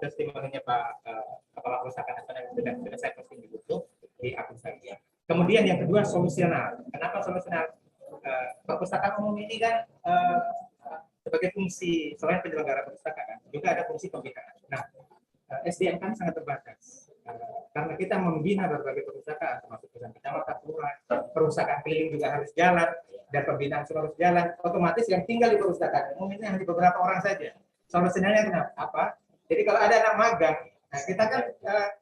Speaker 8: testimoninya Pak Kepala Perpustakaan Nasional yang sudah saya posting di YouTube di akun saya. Kemudian yang kedua solusional. Kenapa solusional? Perpustakaan umum ini kan sebagai fungsi selain penyelenggara perpustakaan juga ada fungsi pembinaan. Nah, SDM kan sangat terbatas. Karena kita membina berbagai perpustakaan, termasuk kecamatan, kelurahan, perpustakaan keliling juga harus jalan, dan pembinaan semua harus jalan. Otomatis yang tinggal di perpustakaan umum ini hanya beberapa orang saja. Solusinya kenapa? Apa? Jadi kalau ada anak magang, nah kita kan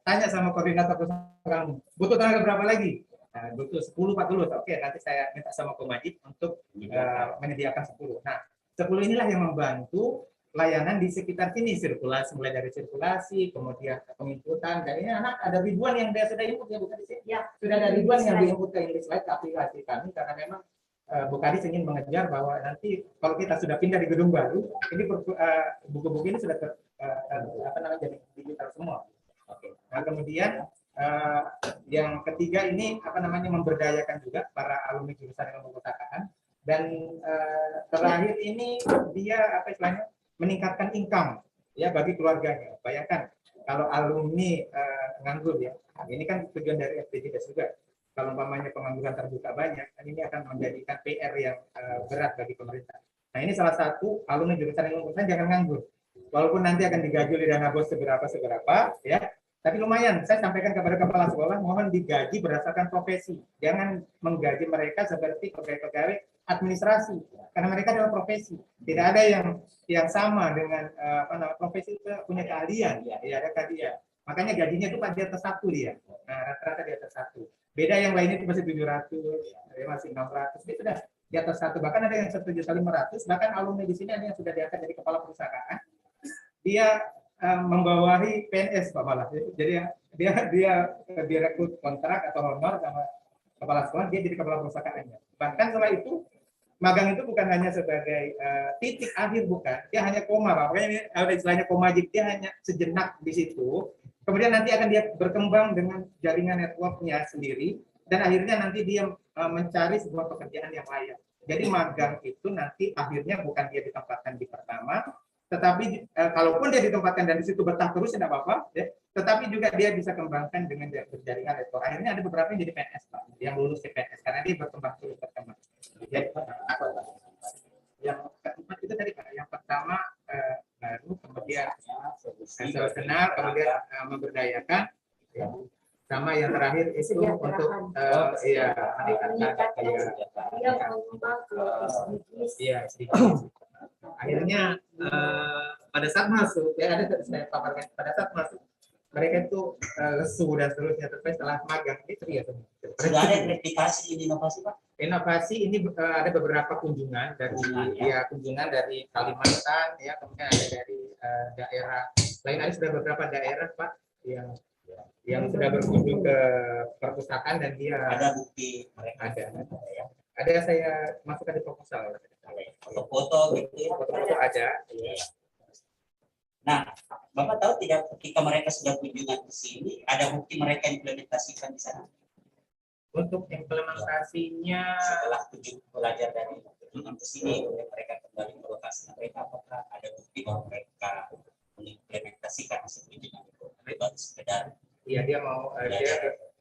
Speaker 8: tanya sama koordinator perpustakaan, butuh tenaga berapa lagi? Nah, butuh 10 Pak Tulus. Oke, nanti saya minta sama Komajib untuk menyediakan 10. Nah, 10 inilah yang membantu layanan di sekitar sini, sirkulasi, mulai dari sirkulasi, kemudian penginputan, dan ini anak ada ribuan yang sudah input ya bukan di sini. Ya, sudah ada ribuan yang diinput ke English Live ke aplikasi kami karena memang Bu Kadis ingin mengejar bahwa nanti kalau kita sudah pindah di gedung baru, ini buku-buku ini sudah jadi digital semua. Oke. Nah, kemudian yang ketiga ini memberdayakan juga para alumni jurusan ilmu perpustakaan, dan terakhir ini dia meningkatkan income ya bagi keluarganya. Bayangkan kalau alumni nganggur ya, ini kan tujuan dari FPJS juga. Kalau umpamanya pengangguran terbuka banyak, ini akan menjadikan PR yang berat bagi pemerintah. Nah, ini salah satu alumni jurusan ilmu perpustakaan jangan nganggur. Walaupun nanti akan digaji oleh dana bos seberapa ya, tapi lumayan. Saya sampaikan kepada kepala sekolah, mohon digaji berdasarkan profesi. Jangan menggaji mereka seperti pegawai administrasi, karena mereka adalah profesi. Tidak ada yang sama dengan profesi itu punya keahlian, ya ada keahlian. Makanya gajinya itu di atas 1 dia. Nah, rata-rata di atas 1. Beda yang lainnya itu masih 700, masih 600, itu sudah di atas 1. Bahkan ada yang 1.500.000, bahkan alumni di sini ada yang sudah diangkat jadi kepala perpustakaan. Dia membawahi PNS Pak malah. Jadi dia direkrut kontrak atau honor sama kepala sekolah, dia jadi kepala perpustakaannya. Bahkan setelah itu magang itu bukan hanya sebagai titik akhir, bukan. Dia hanya koma, Pak. Makanya ini ada istilahnya komajik, dia hanya sejenak di situ. Kemudian nanti akan dia berkembang dengan jaringan networknya sendiri, dan akhirnya nanti dia mencari sebuah pekerjaan yang layak. Jadi magang itu nanti akhirnya bukan dia ditempatkan di pertama, tetapi kalaupun dia ditempatkan dan di situ betah terus tidak apa-apa, ya, tetapi juga dia bisa kembangkan dengan berjaringan network. Akhirnya ada beberapa yang jadi PNS Pak, yang lulus PNS karena dia berkembang terus berkembang. Jadi, yang keempat itu tadi Pak, yang pertama baru, kemudian solusional, kemudian memberdayakan, ya. Sama yang terakhir itu untuk meningkatkan akhirnya pada saat masuk ya ada saya paparkan, pada saat masuk mereka itu lesu dan seterusnya, tapi setelah magang itu ya
Speaker 11: sudah ada replikasi inovasi Pak.
Speaker 8: Inovasi ini ada beberapa kunjungan dari Kalimantan ya, kemudian ada dari daerah lain, ada sudah beberapa daerah Pak yang sudah berkunjung ke perpustakaan, dan dia
Speaker 11: ada bukti mereka
Speaker 8: ada saya masukkan di proposal,
Speaker 11: foto-foto gitu,
Speaker 8: foto-foto ada.
Speaker 11: Nah, Bapak tahu tidak ketika mereka sudah kunjungan ke sini, ada bukti mereka implementasikan di sana?
Speaker 8: Untuk implementasinya
Speaker 11: setelah belajar dari kunjungan ke sini, mereka kembali ke lokasi mereka, apakah ada bukti bahwa mereka mengimplementasikan hasil kunjungan itu? Baru sekedar
Speaker 8: dia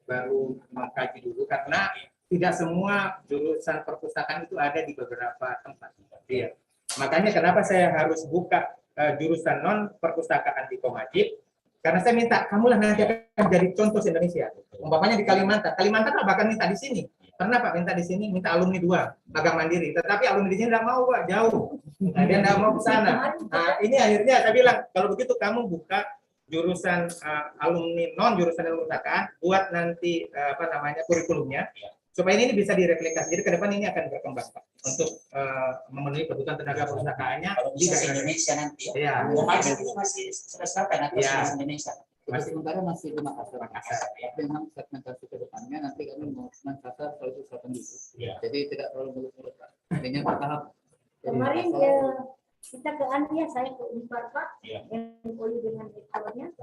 Speaker 8: baru mengkaji dulu, karena tidak semua jurusan perpustakaan itu ada di beberapa tempat. Iya. Makanya kenapa saya harus buka jurusan non perpustakaan di Komajib, karena saya minta kamulah nanti akan jadi contoh Indonesia. Umpamanya di Kalimantan bahkan minta di sini. Karena Pak minta di sini, minta alumni 2 magang mandiri, tetapi alumni di sini tidak mau Pak, jauh. Nah, dia tidak mau ke sana. Nah, ini akhirnya saya bilang kalau begitu kamu buka jurusan alumni non jurusan ilmu perpustakaan, buat nanti kurikulumnya, supaya ini bisa direplikasi. Jadi ke depan ini akan berkembang Pak, untuk memenuhi kebutuhan tenaga perpustakaannya
Speaker 11: di Indonesia nanti.
Speaker 8: Ya.
Speaker 11: Komajib ini masih selesai atau di Indonesia?
Speaker 12: Masih sementara masih di Makassar. Dengan segmentasi ke depannya nanti kami mau Makassar Sulawesi Selatan dulu. Jadi tidak terlalu muluk-muluk Pak. Artinya bertahap.
Speaker 10: Kemarin kita ke Andia, saya ke Unpar Pak, yang MOU dengan ekornya,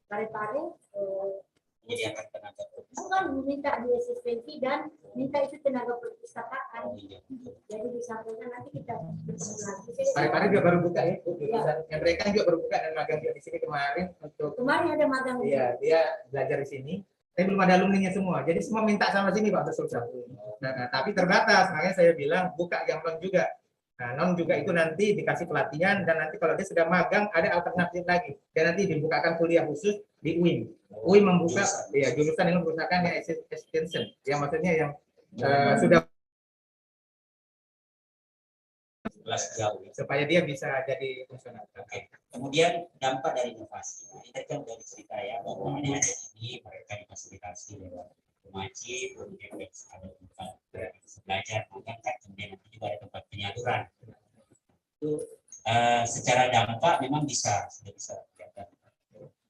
Speaker 10: pare-pare.
Speaker 11: Menyediakan tenaga
Speaker 10: bukan minta di asistensi dan minta itu tenaga perpustakaan. Jadi disampaikan nanti kita bertemu lagi.
Speaker 8: Kemarin juga baru buka ya, yang mereka juga baru buka dan magang juga di sini kemarin untuk.
Speaker 10: Kemarin ada magang.
Speaker 8: Iya, dia belajar di sini. Tapi belum ada alumninya semua. Jadi semua minta sama sini Pak Besul. Nah, tapi terbatas. Makanya saya bilang buka gampang juga. Nah, non juga itu nanti dikasih pelatihan dan nanti kalau dia sudah magang ada alternatif lagi. Dan nanti dibukakan kuliah khusus di UIN. UIN membuka ya jurusan ilmu perpustakaan yang extension. Yang maksudnya yang sudah
Speaker 11: kelas jauh
Speaker 8: supaya dia bisa jadi fungsional.
Speaker 11: Oke. Kemudian dampak dari inovasi. Nah, ini kan dari cerita ya bahwa adik-adik ini mereka difasilitasi lewat Rumaji, kemudian ada tempat belajar, magang kan, kemudian nanti juga ada tempat penyaluran. Itu secara dampak memang sudah bisa kelihatan.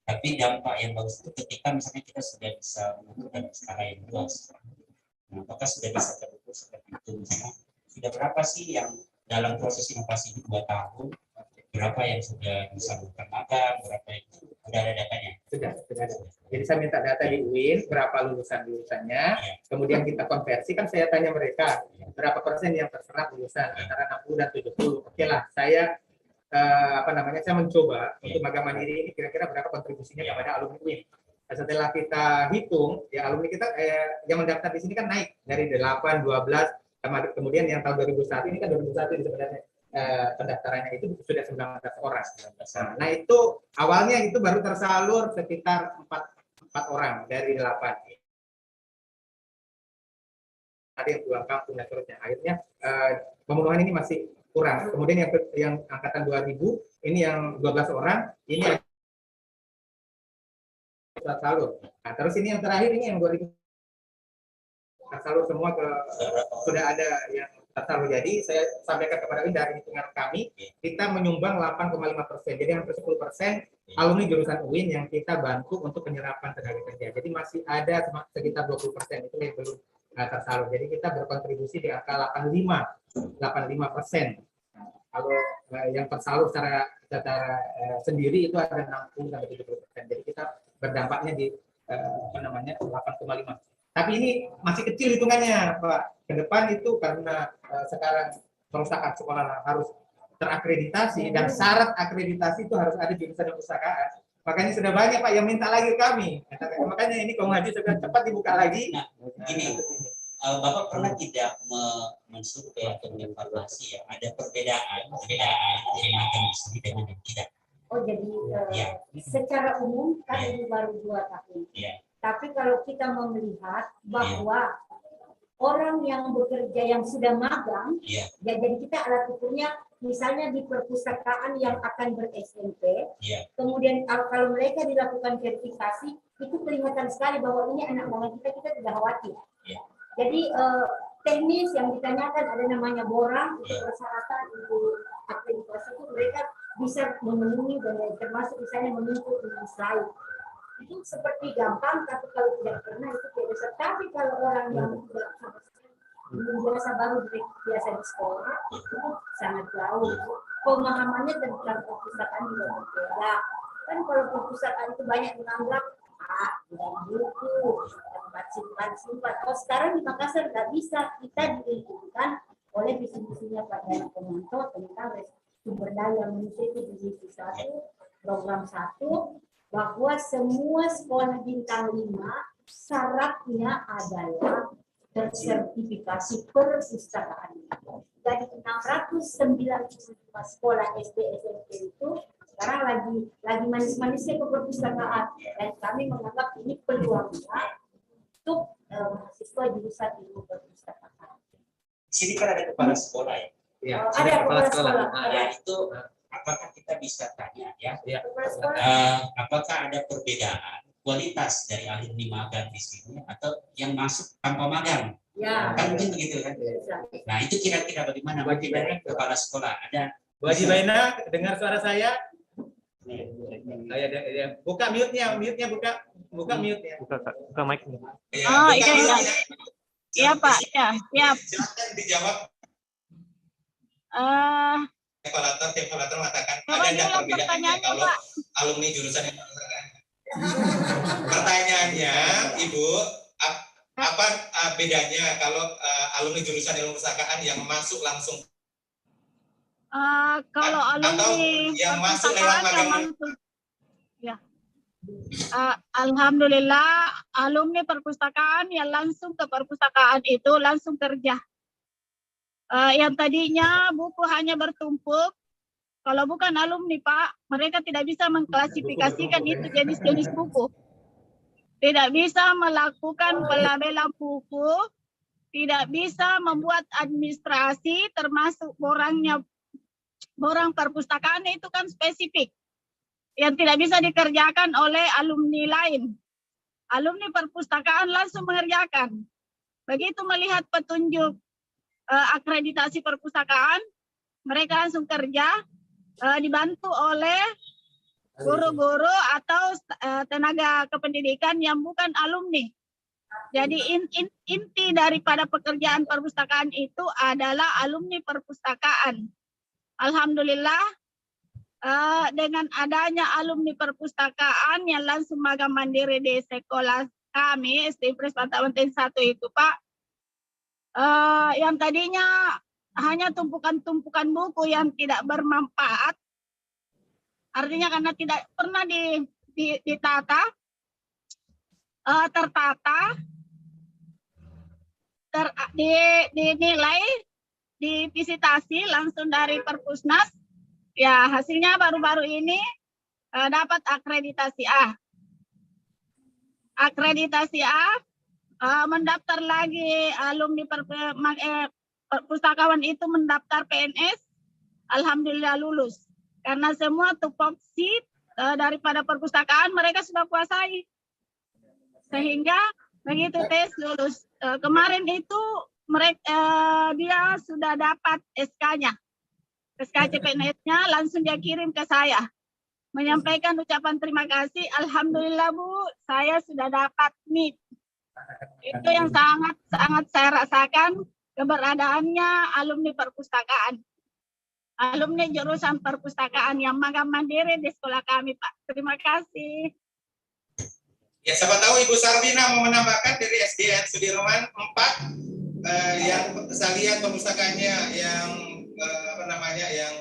Speaker 11: Tapi dampak yang bagus itu ketika misalnya kita sudah bisa mengukur skala yang luas. Nah, apakah sudah bisa terukur seperti itu? Misalnya sudah berapa sih yang dalam proses inovasi itu 2 tahun, berapa yang sudah bisa melakukan magang, berapa yang sudah ada datanya?
Speaker 8: Sudah ada. Jadi saya minta data di UIN, berapa lulusannya, kemudian kita konversi, kan saya tanya mereka, berapa persen yang terserap lulusan, antara 60 dan 70. Oke lah, saya saya mencoba untuk magang mandiri ini kira-kira berapa kontribusinya kepada alumni UIN. Nah, setelah kita hitung, ya alumni kita yang mendaftar di sini kan naik dari 8, 12, kemudian yang tahun 2001 ini kan 2001 ini sebenarnya pendaftarannya itu sudah 19 orang. Nah itu awalnya itu baru tersalur sekitar 4 orang dari 8. Ada yang pulang kampung dan seterusnya. Akhirnya pemenuhan ini masih kurang. Kemudian yang angkatan 2000 ini yang 12 orang ini tersalur. Nah, terus ini yang terakhir ini yang 2000 tersalur semua sudah ada yang tersalur. Jadi saya sampaikan kepada ini dari hitungan kami kita menyumbang 8,5%. Jadi hampir 10% alumni jurusan UIN yang kita bantu untuk penyerapan tenaga kerja. Jadi masih ada sekitar 20% itu yang belum tersalur. Jadi kita berkontribusi di angka 85%. Kalau yang tersalur secara sendiri itu ada 60-70%. Jadi kita berdampaknya di 8,5%. Tapi ini masih kecil hitungannya, Pak. Ke depan itu karena sekarang perusahaan sekolah harus terakreditasi dan syarat akreditasi itu harus ada jurusan perpustakaan. Makanya sudah banyak Pak yang minta lagi ke kami. Makanya ini Kong Haji sudah cepat dibuka lagi.
Speaker 11: Nah, begini, Bapak pernah tidak mensurvei atau menginformasi ya ada perbedaan yang magang di sini dengan yang tidak?
Speaker 10: Oh jadi secara umum kan ini baru 2 tahun. Tapi kalau kita mau melihat bahwa orang yang bekerja yang sudah magang, ya jadi kita alat ukurnya misalnya di perpustakaan yang akan ber-SMP, kemudian kalau mereka dilakukan verifikasi, itu kelihatan sekali bahwa ini anak magang kita tidak khawatir. Jadi teknis yang ditanyakan ada namanya borang, itu persyaratan untuk akreditasi itu mereka bisa memenuhi dan termasuk misalnya menuntut dengan slide. Itu seperti gampang, tapi kalau tidak pernah itu tidak bisa. Tapi kalau orang yang tidak belum biasa baru biasa di sekolah itu sangat jauh. Pemahamannya tentang perpustakaan juga berbeda. Kan kalau perpustakaan itu banyak menganggap dan buku, tempat simpan. Oh sekarang di Makassar nggak bisa, kita dilingkupkan oleh visi-misinya Pak Dana Komanto tentang sumber daya manusia itu divisi 1, program 1. Bahwa semua sekolah bintang 5 syaratnya adalah tersertifikasi perpustakaan. Dari 695 sekolah SD SMP itu sekarang lagi manis-manisnya ke perpustakaan dan kami menganggap ini peluangnya untuk mahasiswa jurusan ilmu perpustakaan.
Speaker 11: Di sini kan ada kepala sekolah ya.
Speaker 10: Ada kepala sekolah.
Speaker 11: Nah, itu apakah kita bisa tanya ya? Apakah ada perbedaan kualitas dari alumni magang di sini atau yang masuk tanpa magang?
Speaker 10: Ya.
Speaker 11: Kan mungkin begitu kan? Nah itu kira-kira bagaimana dari kepala sekolah? Ada
Speaker 8: Bu Haji Baina, dengar suara saya? Buka mute-nya, buka mute-nya.
Speaker 13: Buka mic.
Speaker 11: Oh iya.
Speaker 13: Iya Pak, ya.
Speaker 11: Silakan dijawab. Evaluator mengatakan ada nggak perbedaannya kalau alumni jurusan yang pertanyaannya, Ibu,
Speaker 8: Apa bedanya kalau alumni jurusan ilmu perpustakaan yang masuk langsung?
Speaker 13: Kalau
Speaker 8: Atau
Speaker 13: alumni
Speaker 8: yang masuk lewat magang?
Speaker 13: Ya. Alhamdulillah alumni perpustakaan yang langsung ke perpustakaan itu langsung kerja. Yang tadinya buku hanya bertumpuk, kalau bukan alumni Pak, mereka tidak bisa mengklasifikasikan itu jenis-jenis buku. Tidak bisa melakukan pelabelan buku, tidak bisa membuat administrasi termasuk borang perpustakaan itu kan spesifik yang tidak bisa dikerjakan oleh alumni lain. Alumni perpustakaan langsung mengerjakan. Begitu melihat petunjuk akreditasi perpustakaan, mereka langsung kerja, dibantu oleh guru-guru atau tenaga kependidikan yang bukan alumni. Jadi inti daripada pekerjaan perpustakaan itu adalah alumni perpustakaan. Alhamdulillah dengan adanya alumni perpustakaan yang langsung magang mandiri di sekolah kami SD Presmata Banten 1 itu Pak, yang tadinya hanya tumpukan-tumpukan buku yang tidak bermanfaat, artinya karena tidak pernah ditata, tertata, dinilai, divisitasi langsung dari Perpusnas. Ya, hasilnya baru-baru ini dapat akreditasi A. Akreditasi A, mendaftar lagi alumni perpustakawan itu mendaftar PNS, alhamdulillah lulus. Karena semua tupoksi daripada perpustakaan mereka sudah kuasai. Sehingga begitu tes lulus. Kemarin itu dia sudah dapat SK-nya. SK CPNS-nya langsung dia kirim ke saya. Menyampaikan ucapan terima kasih. Alhamdulillah Bu, saya sudah dapat NIP. Itu yang sangat saya rasakan keberadaannya alumni perpustakaan. Alumni jurusan perpustakaan yang magang mandiri di sekolah kami, Pak. Terima kasih.
Speaker 8: Ya, siapa tahu Ibu Sarbina mau menambahkan dari SDN Sudirman 4 yang saya lihat perpustakaannya yang yang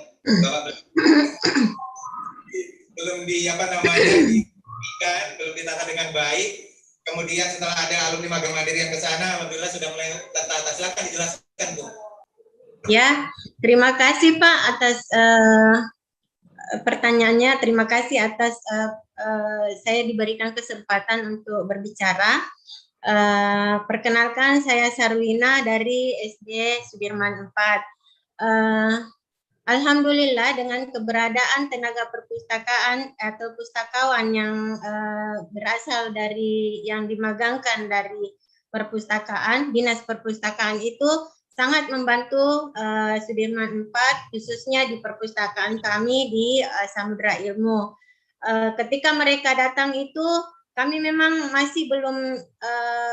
Speaker 8: belum belum ditata dengan baik. Kemudian setelah ada alumni magang mandiri yang ke sana, alhamdulillah sudah mulai tertata. Silakan dijelaskan, Bu.
Speaker 5: Ya, terima kasih Pak atas pertanyaannya. Terima kasih atas saya diberikan kesempatan untuk berbicara. Perkenalkan, saya Sarwina dari SD Sudirman 4. Alhamdulillah dengan keberadaan tenaga perpustakaan atau pustakawan yang berasal dari yang dimagangkan dari perpustakaan, dinas perpustakaan itu sangat membantu Sudirman 4 khususnya di perpustakaan kami di Samudra Ilmu. Ketika mereka datang itu kami memang masih belum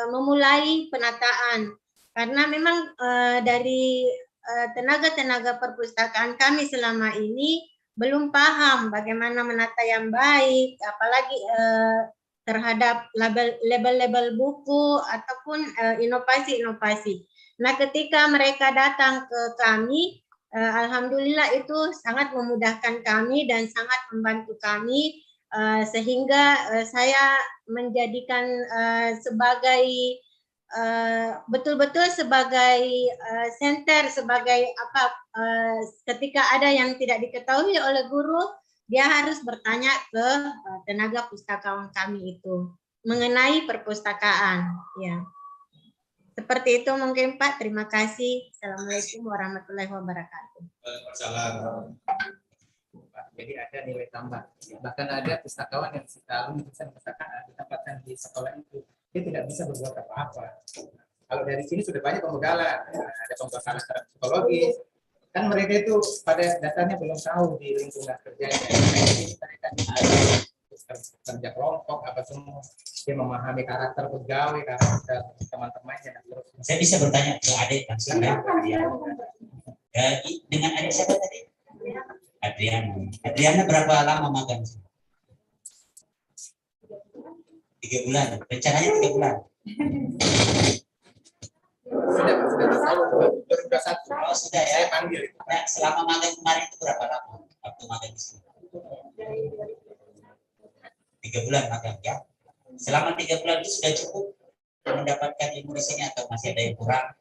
Speaker 5: memulai penataan karena memang dari tenaga-tenaga perpustakaan kami selama ini belum paham bagaimana menata yang baik, apalagi terhadap label-label buku ataupun inovasi-inovasi. Nah, ketika mereka datang ke kami, alhamdulillah itu sangat memudahkan kami dan sangat membantu kami, sehingga saya menjadikan sebagai betul-betul sebagai center, sebagai ketika ada yang tidak diketahui oleh guru, dia harus bertanya ke tenaga pustakawan kami itu mengenai perpustakaan. Ya, seperti itu mungkin Pak. Terima kasih. Assalamualaikum warahmatullahi wabarakatuh.
Speaker 8: Waalaikumsalam.
Speaker 12: Jadi ada nilai tambah. Bahkan ada pustakawan yang alumni jurusan perpustakaan ditempatkan di sekolah itu, dia tidak bisa berbuat apa-apa. Kalau dari sini sudah banyak pembegalan, ada pembekalan psikologis. Kan mereka itu pada dasarnya belum tahu di lingkungan kerjanya. Jadi mereka kerja kelompok apa semua, dia memahami karakter pegawai, karakter teman-temannya dan terus.
Speaker 11: Saya bisa bertanya ke adik kan dengan adik siapa tadi? Adriana berapa lama magang? 3 bulan. Rencananya 3 bulan. Oh, sudah ya.
Speaker 12: Saya panggil.
Speaker 11: Nah, selama magang kemarin itu berapa lama waktu magang di sini? 3 bulan magang ya. Selama 3 bulan itu sudah cukup mendapatkan ilmu di sini atau masih ada yang kurang?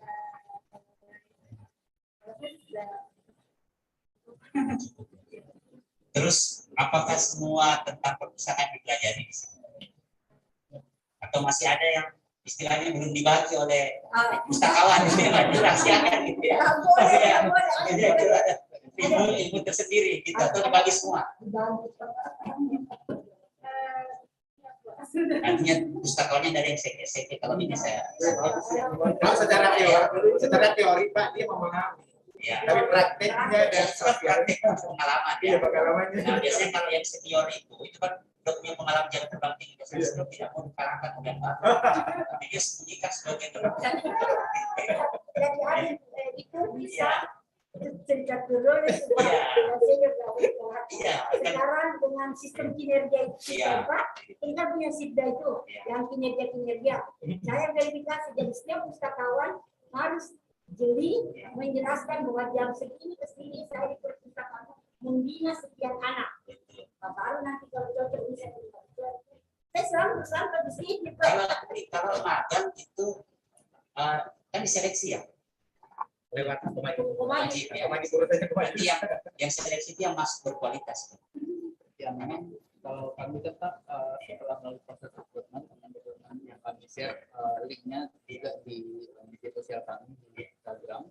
Speaker 11: Terus apakah semua tentang perpustakaan dipelajari di sini? Atau masih ada yang istilahnya belum dibagi oleh pustakawan, dirahasiakan gitu ya? Masih ada ilmu tersendiri gitu atau dibagi semua? Artinya pustakawannya dari yang saya kalau ini saya.
Speaker 12: Kalau secara teori Pak dia memahami.
Speaker 11: Ya.
Speaker 12: Tapi prakteknya dan
Speaker 11: praktek pengalaman
Speaker 12: ya.
Speaker 11: ya.
Speaker 12: Pengalamannya.
Speaker 11: Nah, biasanya kalau yang senior itu kan udah punya pengalaman jauh terbang tinggi, biasanya tidak mau dikalahkan oleh Pak. Tapi dia sembunyikan sebagai terbang.
Speaker 10: Jadi ada itu bisa cerita dulu sekarang dengan sistem kinerja itu Pak, kita punya SIPDA itu yang kinerja. Saya verifikasi jadi setiap pustakawan harus jeli menjelaskan bahwa jam segini ke sini saya di perpustakaan membina sekian anak. Baru nanti kalau cocok bisa saya selalu di sini.
Speaker 11: Kalau magang itu kan diseleksi ya.
Speaker 12: Lewat
Speaker 11: wajib ya. Berarti yang seleksi itu yang masuk berkualitas.
Speaker 4: Ya memang kalau kami tetap setelah melalui proses rekrutmen yang kami share linknya juga di media sosial kami di Instagram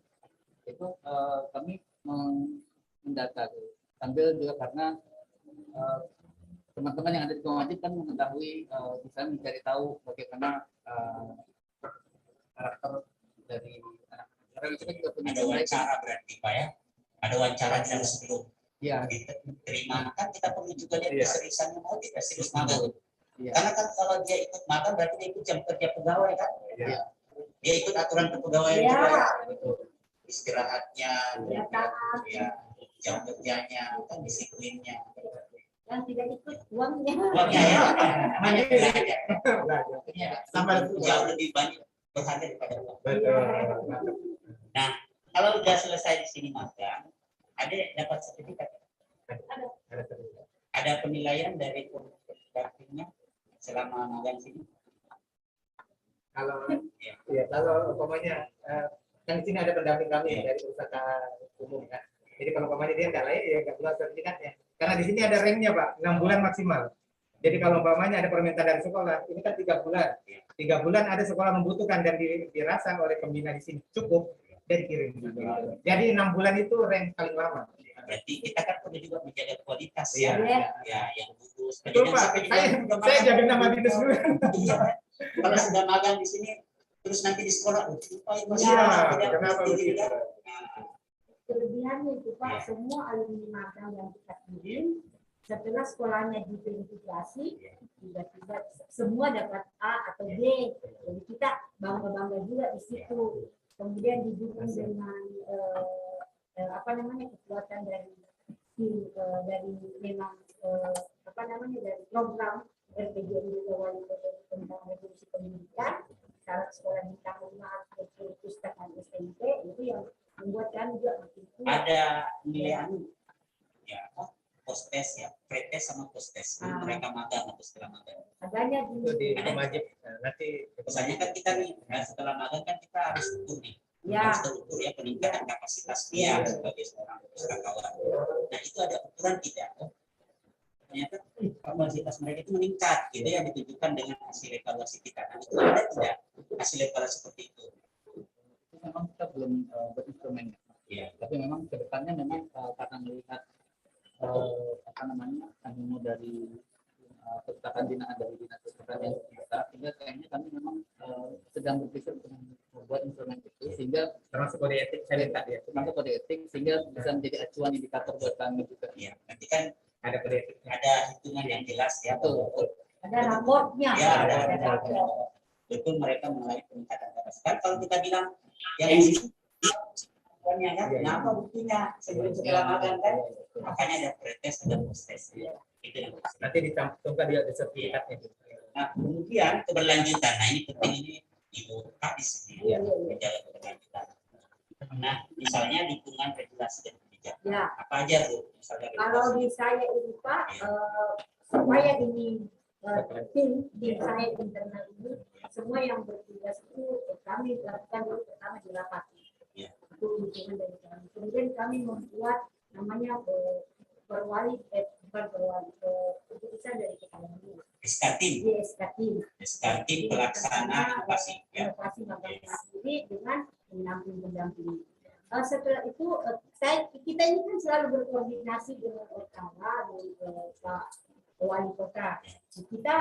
Speaker 4: itu kami mendata sambil juga karena teman-teman yang ada di Wajib kan mengetahui bisa mencari tahu bagaimana karakter dari anak. Karena kita juga punya
Speaker 11: ada wawancara berarti Pak ya, ada wawancara yang sebelum diterima kan kita perlu juga lihat keseriusannya mau tidak serius magang. Karena kan kalau dia ikut magang berarti dia ikut jam kerja pegawai kan, dia ikut aturan kepegawaian juga, istirahatnya, jam kerjanya, kan disiplinnya.
Speaker 10: Yang tidak ikut uangnya
Speaker 11: ya, namanya belajar. Sampai jauh lebih banyak berharga daripada uang. Nah, kalau udah selesai di sini magang, ada dapat sertifikat? Ada penilaian dari praktiknya selama magang sini?
Speaker 12: Kalau umpamanya kan di sini ada pendamping kami dari perpustakaan umum kan. Jadi kalau umpamanya dia nggak layak ya nggak perlu sertifikatnya. Karena di sini ada remnya Pak, 6 bulan maksimal. Jadi kalau umpamanya ada permintaan dari sekolah, ini kan 3 bulan. 3 bulan ada sekolah membutuhkan dan dirasa oleh pembina di sini cukup dan kirim juga. Jadi 6 bulan itu rank paling lama.
Speaker 11: Berarti kita kan perlu juga menjaga kualitas
Speaker 12: ya
Speaker 11: yang bagus.
Speaker 12: Betul Pak, saya jaga nama dinas dulu.
Speaker 11: Kalau sudah magang di sini, terus nanti di sekolah,
Speaker 10: kenapa begitu? Kelebihannya itu Pak, semua alumni magang yang kita kirim setelah sekolahnya diverifikasi, tiba-tiba semua dapat A atau B. Jadi kita bangga-bangga juga di situ. Kemudian didukung dengan kekuatan dari memang dari program RPJMD Wali tentang revolusi pendidikan, syarat sekolah bintang 5 harus perpustakaan SMP, itu yang membuat kami juga makin kuat.
Speaker 11: Ada nilai post-test ya, pre-test sama post-test. Mereka magang atau setelah magang.
Speaker 10: Adanya
Speaker 12: di Wajib. Nanti
Speaker 11: misalnya kan kita nih, setelah magang kan kita harus ukur nih. Harus terukur ya peningkatan kapasitas dia sebagai seorang pustakawan. Nah itu ada ukuran tidak? Ternyata kapasitas mereka itu meningkat, gitu ya, ditunjukkan dengan hasil evaluasi kita. Nah itu ada tidak hasil evaluasi seperti itu?
Speaker 4: Memang kita belum berinstrumen. Tapi memang kedepannya memang karena melihat ilmu dari perpustakaan dari dinas perpustakaan yang kita, sehingga kayaknya kami memang sedang berpikir untuk membuat instrumen itu sehingga
Speaker 12: termasuk kode etik saya minta ya,
Speaker 4: termasuk kode etik sehingga bisa menjadi acuan indikator buat kami juga.
Speaker 11: Ya, nanti kan
Speaker 12: ada kode etik,
Speaker 11: ada hitungan yang jelas ya.
Speaker 10: Ada raportnya.
Speaker 11: Ya, ada. Betul mereka mengalami peningkatan kapasitas. Kalau kita bilang yang ini ya, kenapa buktinya sebelum setelah magang kan? Makanya ada pretest dan post-test. Itu yang
Speaker 12: nanti dicantumkan di sertifikatnya.
Speaker 11: Nah, kemudian keberlanjutan. Nah, ini penting, ini Ibu Kak di sini menjaga keberlanjutan. Nah, misalnya lingkungan regulasi dan kebijakan.
Speaker 10: Ya.
Speaker 11: Apa aja tuh? Misalnya
Speaker 10: Kalau di saya ini Pak, supaya ini tim saya internal ini semua yang bertugas itu kami lakukan dulu pertama di rapat. Itu dukungan dari kami. Kemudian kami membuat namanya perwali bukan perwali keputusan dari kepala dulu.
Speaker 11: SKTIM.
Speaker 10: Iya, SKTIM.
Speaker 11: SKTIM pelaksana inovasi.
Speaker 10: Inovasi magang sendiri dengan pendamping. Setelah itu kita ini kan selalu berkoordinasi dengan Otara dan Pak Wali Kota. Kita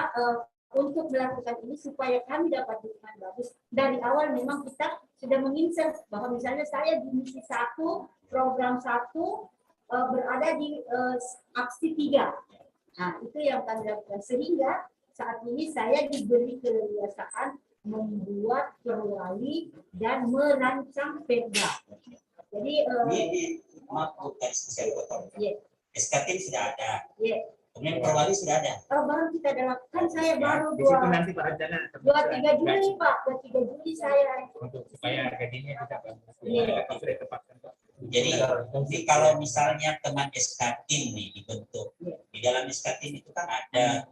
Speaker 10: untuk melakukan ini supaya kami dapat dukungan bagus dari awal memang kita sudah menginsert bahwa misalnya saya di misi 1 program 1 berada di aksi 3. Nah itu yang kami lakukan sehingga saat ini saya diberi keleluasaan membuat perwali dan merancang perda. Jadi
Speaker 11: maaf bukan saya potong.
Speaker 10: Yeah.
Speaker 11: SKTIM sudah ada.
Speaker 10: Yeah.
Speaker 11: Kemudian perwali sudah ada.
Speaker 10: Baru kita lakukan saya baru
Speaker 8: Di situ nanti Pak rencana
Speaker 10: 23 Juli Pak, 23 Juli saya.
Speaker 8: untuk supaya gajinya bisa bagus.
Speaker 10: Iya.
Speaker 8: Sudah ditempatkan Pak.
Speaker 11: Jadi kalau misalnya teman SKTIM nih dibentuk, di dalam SKTIM itu kan ada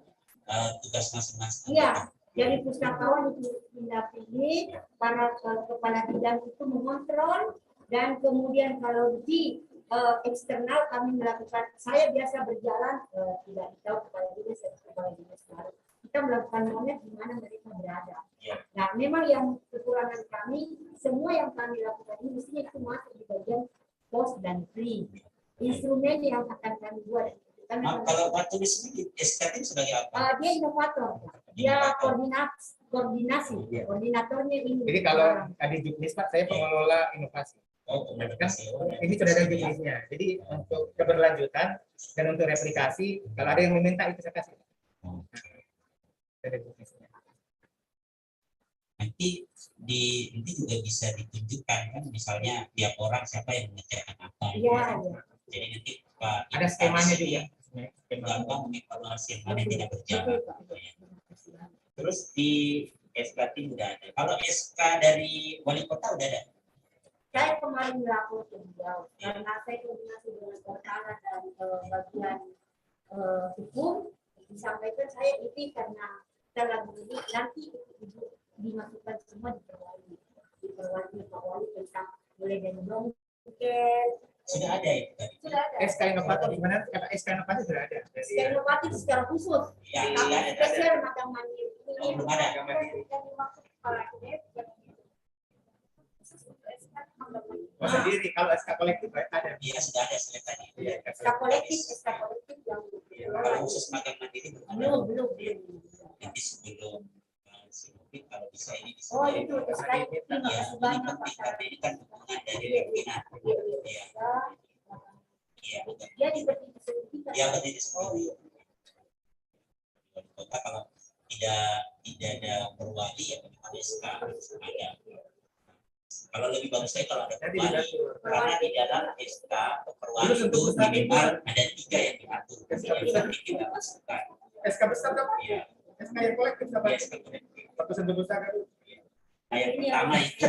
Speaker 11: tugas masing-masing.
Speaker 10: Iya. Jadi pustakawan itu mendampingi, para kepala bidang itu mengontrol, dan kemudian kalau di eksternal kami melakukan, saya biasa berjalan tidak tahu kepala dinas baru. Kita melakukan monet di mana mereka berada. Nah, memang yang kekurangan kami, semua yang kami lakukan ini mestinya itu masuk di bagian post dan free. Instrumen yang akan kami buat.
Speaker 11: Kalau waktu di sini SKTIM sebagai apa?
Speaker 10: Dia inovator. Dia koordinasi. Koordinatornya ini.
Speaker 8: Jadi kalau tadi juknis Pak, saya pengelola inovasi. Ini sudah ada juknisnya. Jadi untuk keberlanjutan dan untuk replikasi, kalau ada yang meminta itu saya kasih. Ada juknisnya.
Speaker 11: Nanti juga bisa ditunjukkan kan, misalnya tiap orang siapa yang mengerjakan apa.
Speaker 10: Iya.
Speaker 11: Jadi nanti Pak
Speaker 8: Ada skemanya juga.
Speaker 11: gampang mengevaluasi yang mana tidak berjalan. Terus di SKTIM udah ada. Kalau SK dari wali kota udah ada.
Speaker 10: Saya kemarin melapor ke beliau karena saya koordinasi dengan Pertana dan bagian hukum, disampaikan saya ini karena dalam ini nanti itu dimasukkan semua di perwali Pak Wali tentang mulai dari dongkel.
Speaker 11: Sudah ada itu tadi.
Speaker 10: Sudah ada.
Speaker 8: SK inovator gimana? SK inovasi sudah ada.
Speaker 10: SK inovatif secara khusus.
Speaker 11: Ya,
Speaker 10: Kami
Speaker 11: ada.
Speaker 10: spesial magang mandiri. Ini
Speaker 11: belum ada.
Speaker 10: yang dimaksud kepala dinas.
Speaker 8: Oh, sendiri kalau SK kolektif ada.
Speaker 11: Iya sudah ada saya tadi.
Speaker 10: SK kolektif yang
Speaker 11: Kalau khusus magang mandiri
Speaker 10: belum.
Speaker 11: Nanti sebelum sinopik kalau bisa ini bisa.
Speaker 10: Oh itu SK itu makasih banyak Pak.
Speaker 11: Karena ini kan dukungan dari pimpinan. Iya.
Speaker 10: Dia diberi kesulitan.
Speaker 11: Ya berarti disebut. Kota kalau tidak ada perwali ya bagaimana SK ada. Kalau lebih bagus saya kalau ada perwali, karena di dalam SK atau perwali itu minimal ada 3 yang diatur. Yang kita masukkan.
Speaker 8: SK besar apa?
Speaker 11: Iya.
Speaker 8: SK yang kolektif apa?
Speaker 11: Iya, SK kolektif.
Speaker 8: Satu sentuh besar kan?
Speaker 11: Nah, yang pertama itu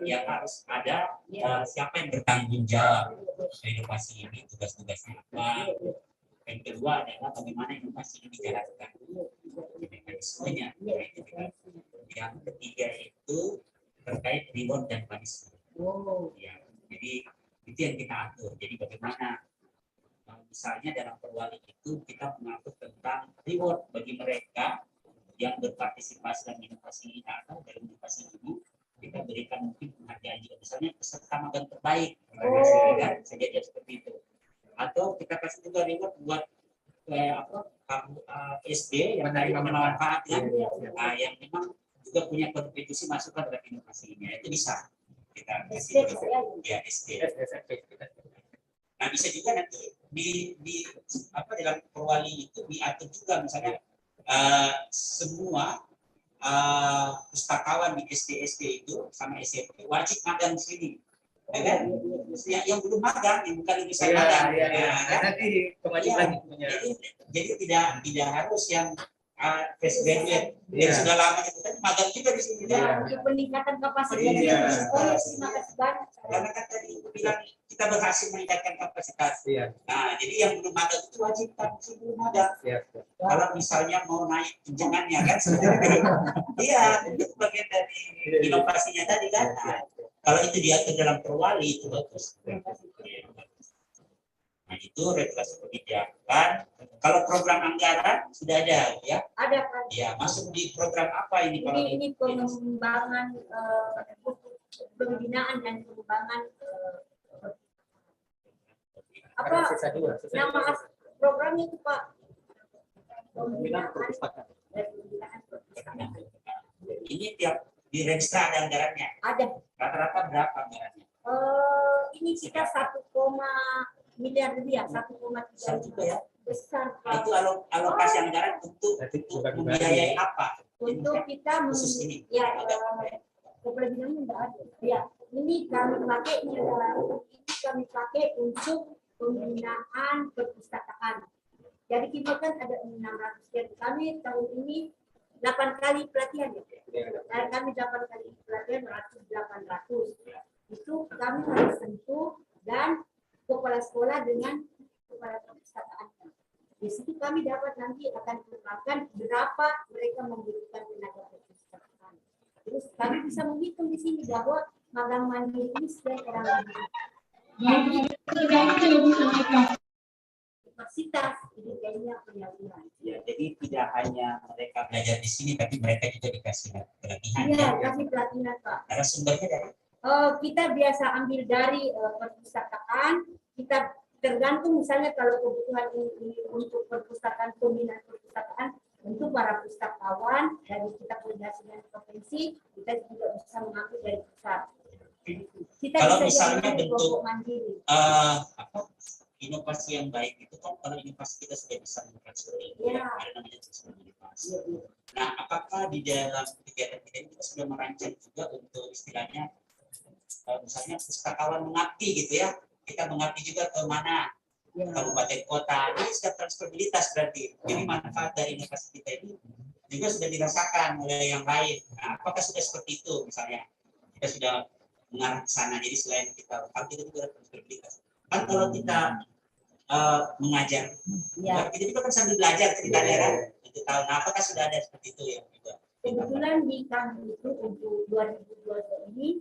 Speaker 11: yang harus ada siapa yang bertanggung jawab inovasi ini, tugas-tugasnya apa. Yang kedua adalah bagaimana inovasi ini dijalankan, mekanismenya. Yang ketiga itu terkait reward dan punishment. Ya, jadi itu yang kita atur. Jadi bagaimana misalnya dalam perwali itu kita mengatur tentang reward bagi mereka yang berpartisipasi dalam inovasi atau dalam inovasi ini, kita berikan mungkin penghargaan juga misalnya peserta magang terbaik, kan saja seperti itu. Atau kita kasih juga reward buat SD yang memanfaatkan, yang memang juga punya kontribusi masukan terhadap inovasi ini, itu bisa kita kasih ya SD. Nah bisa juga nanti di dalam perwali itu diatur juga misalnya semua pustakawan di SD itu sama SMP wajib magang di sini, ya kan? Yang belum magang, yang bukan lulusan magang.
Speaker 8: Nanti kewajiban punya.
Speaker 11: Jadi tidak harus yang fresh graduate yang sudah lama itu kan magang juga di sini.
Speaker 10: Ya, untuk peningkatan kapasitas.
Speaker 11: Iya.
Speaker 10: Oh ya, terima kasih banyak.
Speaker 11: Karena kan tadi aku bilang kita berhasil meningkatkan kapasitas. Nah, jadi yang belum magang itu wajib kan belum magang. Kalau misalnya mau naik tunjangannya kan sebenarnya. Iya, itu bagian dari inovasinya tadi kan. Nah, kalau itu diatur dalam perwali itu bagus. Nah, itu regulasi kebijakan. Kalau program anggaran sudah ada ya?
Speaker 10: Ada kan?
Speaker 11: Ya, masuk di program apa ini?
Speaker 10: Ini pengembangan pembinaan dan pengembangan apa nama programnya itu Pak?
Speaker 11: Pembinaan perpustakaan. Ini tiap di register ada anggarannya?
Speaker 10: Ada.
Speaker 11: Rata-rata berapa anggarannya?
Speaker 10: Ini kita 1, miliar rupiah, 1,3
Speaker 11: juga ya.
Speaker 10: Besar.
Speaker 11: Nah, itu alokasi anggaran untuk membiayai apa?
Speaker 10: Untuk kita
Speaker 11: khusus ini.
Speaker 10: Ya, kepelebinannya enggak ada. Ya, ini kami pakai untuk pembinaan perpustakaan. Jadi kita kan ada 600 ya. Kami tahun ini 8 kali pelatihan ya. Dan kami 8 kali pelatihan 800. Itu kami harus sentuh dan kepala sekolah dengan kepala perpustakaan. Di situ kami dapat nanti akan terapkan berapa mereka membutuhkan tenaga perpustakaan. Terus kami bisa menghitung di sini bahwa magang mandiri ini sekian orang kapasitas ini kayaknya penyaluran.
Speaker 11: Ya, jadi tidak hanya mereka belajar di sini, tapi mereka juga dikasih pelatihan.
Speaker 10: Iya, kasih pelatihan Pak.
Speaker 11: Karena sumbernya dari
Speaker 10: kita biasa ambil dari perpustakaan, kita tergantung misalnya kalau kebutuhan ini untuk perpustakaan, pembinaan perpustakaan untuk para pustakawan dari kita koordinasi dengan provinsi, kita juga bisa mengambil dari pusat. Kita
Speaker 11: kalau
Speaker 10: bisa
Speaker 11: misalnya bentuk inovasi yang baik itu kan kalau inovasi kita sudah bisa mengtransfer ada namanya transfer inovasi. Nah, apakah di dalam kegiatan kita ini kita sudah merancang juga untuk istilahnya misalnya pustakawan mengabdi gitu ya, kita mengabdi juga ke mana kabupaten kota, ini sudah transferabilitas berarti. Jadi manfaat dari inovasi kita ini juga sudah dirasakan oleh yang lain. Nah, apakah sudah seperti itu misalnya kita sudah mengarah ke sana, jadi selain kita juga transferabilitas. Kan kalau kita mengajar, kita juga kan sambil belajar cerita daerah untuk tahu. Nah, apakah sudah ada seperti itu ya juga?
Speaker 10: Kebetulan di kami itu untuk 2022 ini,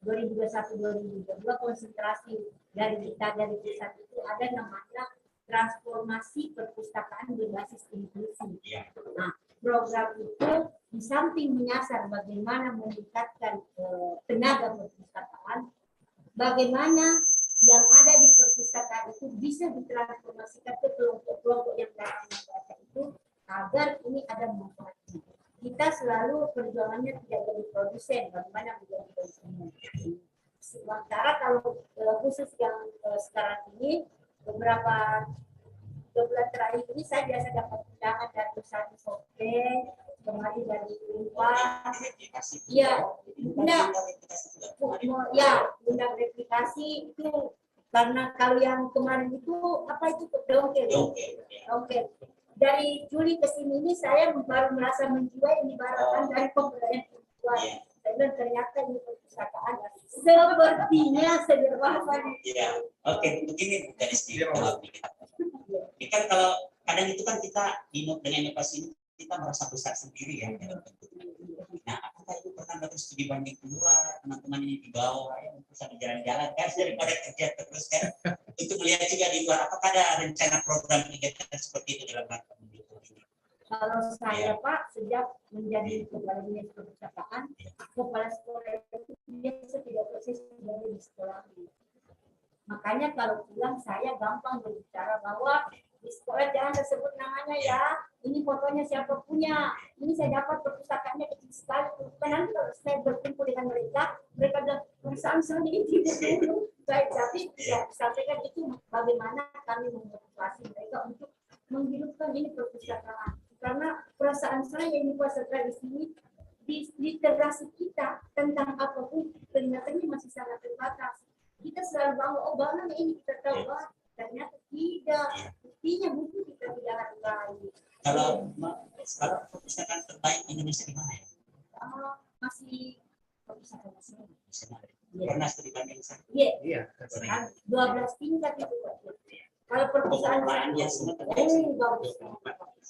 Speaker 10: 2021-2022 konsentrasi dari kita dari pusat itu ada namanya transformasi perpustakaan berbasis inklusi. Nah, program itu di samping menyasar bagaimana meningkatkan tenaga perpustakaan, bagaimana yang ada di perpustakaan itu bisa ditransformasikan ke kelompok-kelompok yang datang membaca itu agar ini ada manfaatnya. Kita selalu perjuangannya tidak jadi produsen, bagaimana menjadi konsumen. Sementara kalau khusus yang sekarang ini beberapa bulan terakhir ini saya biasa dapat undangan dari perusahaan software, kemarin dari Unpad, undang replikasi itu karena kalau yang kemarin itu apa itu dongkel. Dari Juli ke sini ini saya baru merasa menjiwai ini barang dari pemberdayaan perempuan. Dan ternyata ini perpustakaan sepertinya sederhana.
Speaker 11: Iya, oke, begini dari segi ini kan kalau kadang itu kan kita dengan inovasi ini kita merasa besar sendiri ya. Nah, apakah itu pernah terus dibanding keluar teman-teman ini di bawah ya, bisa jalan-jalan kan daripada kerja terus kan untuk melihat juga di luar, apakah ada rencana program kegiatan seperti itu dalam rangka mendukung ini?
Speaker 10: Kalau saya Pak sejak menjadi kepala dinas perpustakaan, kepala sekolah itu biasa tidak persis dari di sekolah. Makanya kalau pulang saya gampang berbicara bahwa di sekolah jangan tersebut namanya ya, ini fotonya siapa punya, ini saya dapat perpustakaannya kecil sekali. Nanti kalau saya berkumpul dengan mereka bilang perusahaan saya ini tidak dulu. Tapi ya sampaikan itu bagaimana kami memotivasi mereka untuk menghidupkan ini perpustakaan. Karena perasaan saya ini peserta di sini di literasi kita tentang apapun ternyata ini masih sangat terbatas. Kita selalu bangga, ini kita tahu, ternyata tidak. Buktinya buku kita tidak hargai.
Speaker 11: Kalau Sekarang perpustakaan terbaik Indonesia di mana ya?
Speaker 10: Masih perpustakaan nasional.
Speaker 11: Pernah studi banding sana?
Speaker 10: Iya. 12 tingkat itu. Kalau perpustakaan
Speaker 11: lainnya
Speaker 10: bagus.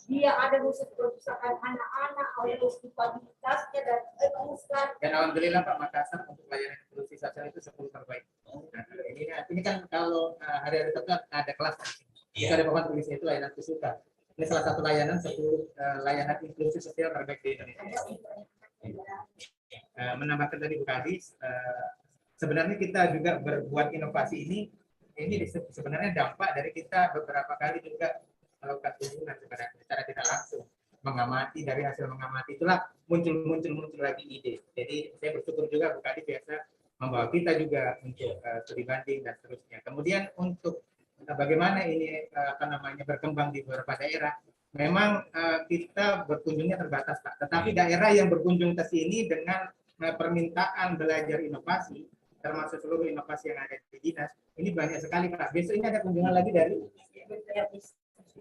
Speaker 10: Dia ada khusus perpustakaan anak-anak, ada disabilitasnya dan eksklusif.
Speaker 12: Dan alhamdulillah Pak, Makassar untuk layanan inklusi sosial itu 10 terbaik. Nah, ini kan kalau hari-hari tertentu ada kelas. Itu ada papan tulisnya itu layanan Kusuka. Ini salah satu layanan 10 layanan inklusi sosial terbaik di Indonesia. Menambahkan tadi Bu Kadis, sebenarnya kita juga berbuat inovasi ini sebenarnya dampak dari kita beberapa kali juga melakukan kunjungan secara tidak langsung, mengamati. Dari hasil mengamati itulah muncul lagi ide. Jadi saya bersyukur juga Bu Kadis biasa membawa kita juga untuk studi banding dan seterusnya. Kemudian untuk bagaimana ini berkembang di beberapa daerah, memang kita berkunjungnya terbatas Pak. Tetapi daerah yang berkunjung ke sini dengan permintaan belajar inovasi, termasuk seluruh inovasi yang ada di dinas, ini banyak sekali Pak. Besok ini ada kunjungan lagi dari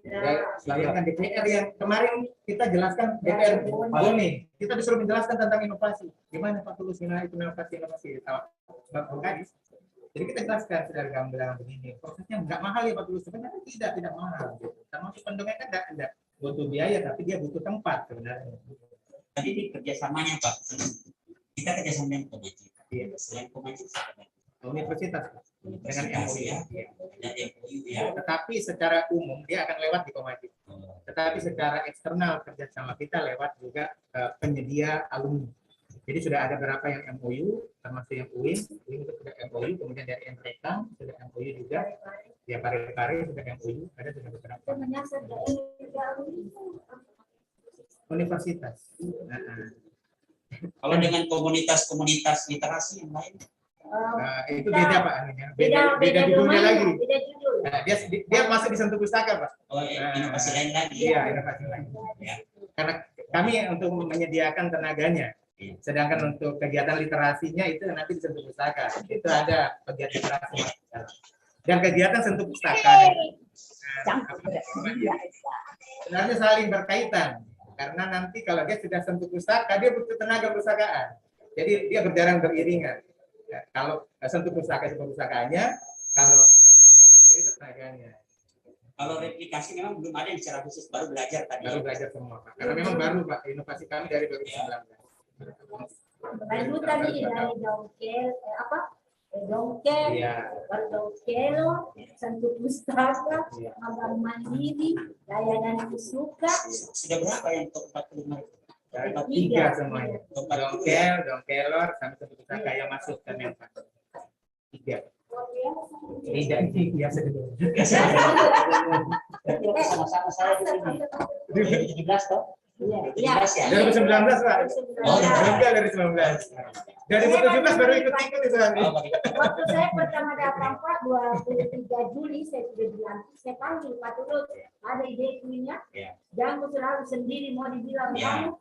Speaker 12: DPR yang kemarin kita jelaskan, DPR Bone. Kita disuruh menjelaskan tentang inovasi. Gimana Pak Tulus inovasi Bang Kadis? Jadi kita jelaskan secara gamblang begini. Prosesnya nggak mahal ya Pak Tulus, sebenarnya tidak mahal. Gitu. Termasuk pendongeng kan enggak butuh biaya, tapi dia butuh tempat sebenarnya.
Speaker 11: Tadi di kerjasamanya Pak, kita kerjasama dengan pemerintah. Selain pemerintah,
Speaker 12: universitas dengan MOU
Speaker 11: ya.
Speaker 12: Tetapi secara umum dia akan lewat di Komajib. Tetapi secara eksternal kerjasama kita lewat juga penyedia alumni. Jadi sudah ada beberapa yang MOU, termasuk yang UIN itu sudah MOU, kemudian dari Entrekang sudah MOU juga, ya Pare sudah MOU, ada sudah beberapa. Universitas.
Speaker 11: Kalau dengan komunitas literasi yang lain,
Speaker 12: itu beda Pak, beda judulnya lagi. Nah, dia masuk di Sentuh Pustaka Pak.
Speaker 11: Oh, inovasi lain lagi.
Speaker 12: Iya, inovasi lain. Ya. Karena kami untuk menyediakan tenaganya. Sedangkan untuk kegiatan literasinya itu nanti di Sentuh Pustaka. Itu ada kegiatan literasi. Dan kegiatan Sentuh Pustaka sebenarnya saling berkaitan. Karena nanti kalau dia sudah Sentuh Pustaka, dia butuh tenaga perpustakaan. Jadi dia berjalan beriringan. Ya, kalau Sentuh Pustaka itu perpustakaannya, kalau mandiri itu tenaganya.
Speaker 11: Kalau replikasi memang belum ada yang secara khusus, baru belajar tadi.
Speaker 12: Baru belajar semua Pak. Karena memang baru Pak, inovasi kami dari 2019.
Speaker 10: Baru tadi dari dongkel, dongkel, baru dongkelo, Sentuh Pustaka, Magang Mandiri, layanan Kusuka.
Speaker 11: Sudah berapa yang untuk 45 itu?
Speaker 12: Tiga semuanya. Dongkelor, sampai Sentuh Pustaka yang masuk ke Menpan. 3. Tidak biasa dulu.
Speaker 11: Sama-sama saya di sini. 17 toh?
Speaker 10: Iya.
Speaker 12: 2019 Pak. Oh, enggak dari 19. 2017 baru ikut-ikut itu kan.
Speaker 10: Waktu saya pertama datang Pak 23 Juli saya sudah dilantik, saya panggil Pak Tulus, ada ide punya, jangan selalu sendiri mau dibilang kamu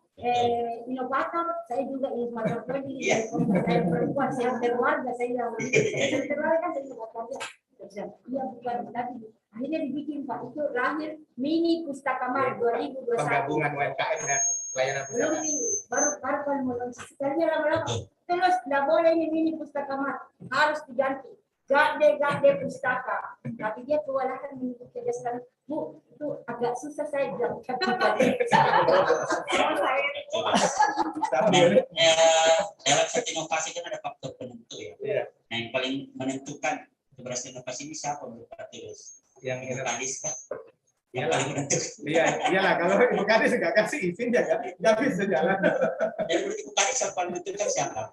Speaker 10: inovator, saya juga inovator sendiri. Saya perempuan, saya terwarga, saya bilang terwarga kan saya inovator. Iya bukan tadi. Akhirnya dibikin Pak, itu lahir mini Pustaka Mart 2021.
Speaker 12: Penggabungan UMKM dan layanan pustaka.
Speaker 10: Baru kali mulai sekalinya lama-lama. Terus tidak boleh ini mini Pustaka Mart, harus diganti. Gade pustaka. Tapi dia kewalahan menyebutnya sekali. Bu, itu agak susah saya bilang.
Speaker 11: Dalam satu inovasi kan ada faktor penentu ya. Nah, yang paling menentukan keberhasilan inovasi ini siapa menurut Pak Tulus? Yang Kadis kan? Yang paling menentukan.
Speaker 12: Iyalah, kalau Ibu Kadis nggak kasih izin ya nggak bisa jalan.
Speaker 11: Yang menurut Ibu Kadis yang paling menentukan siapa?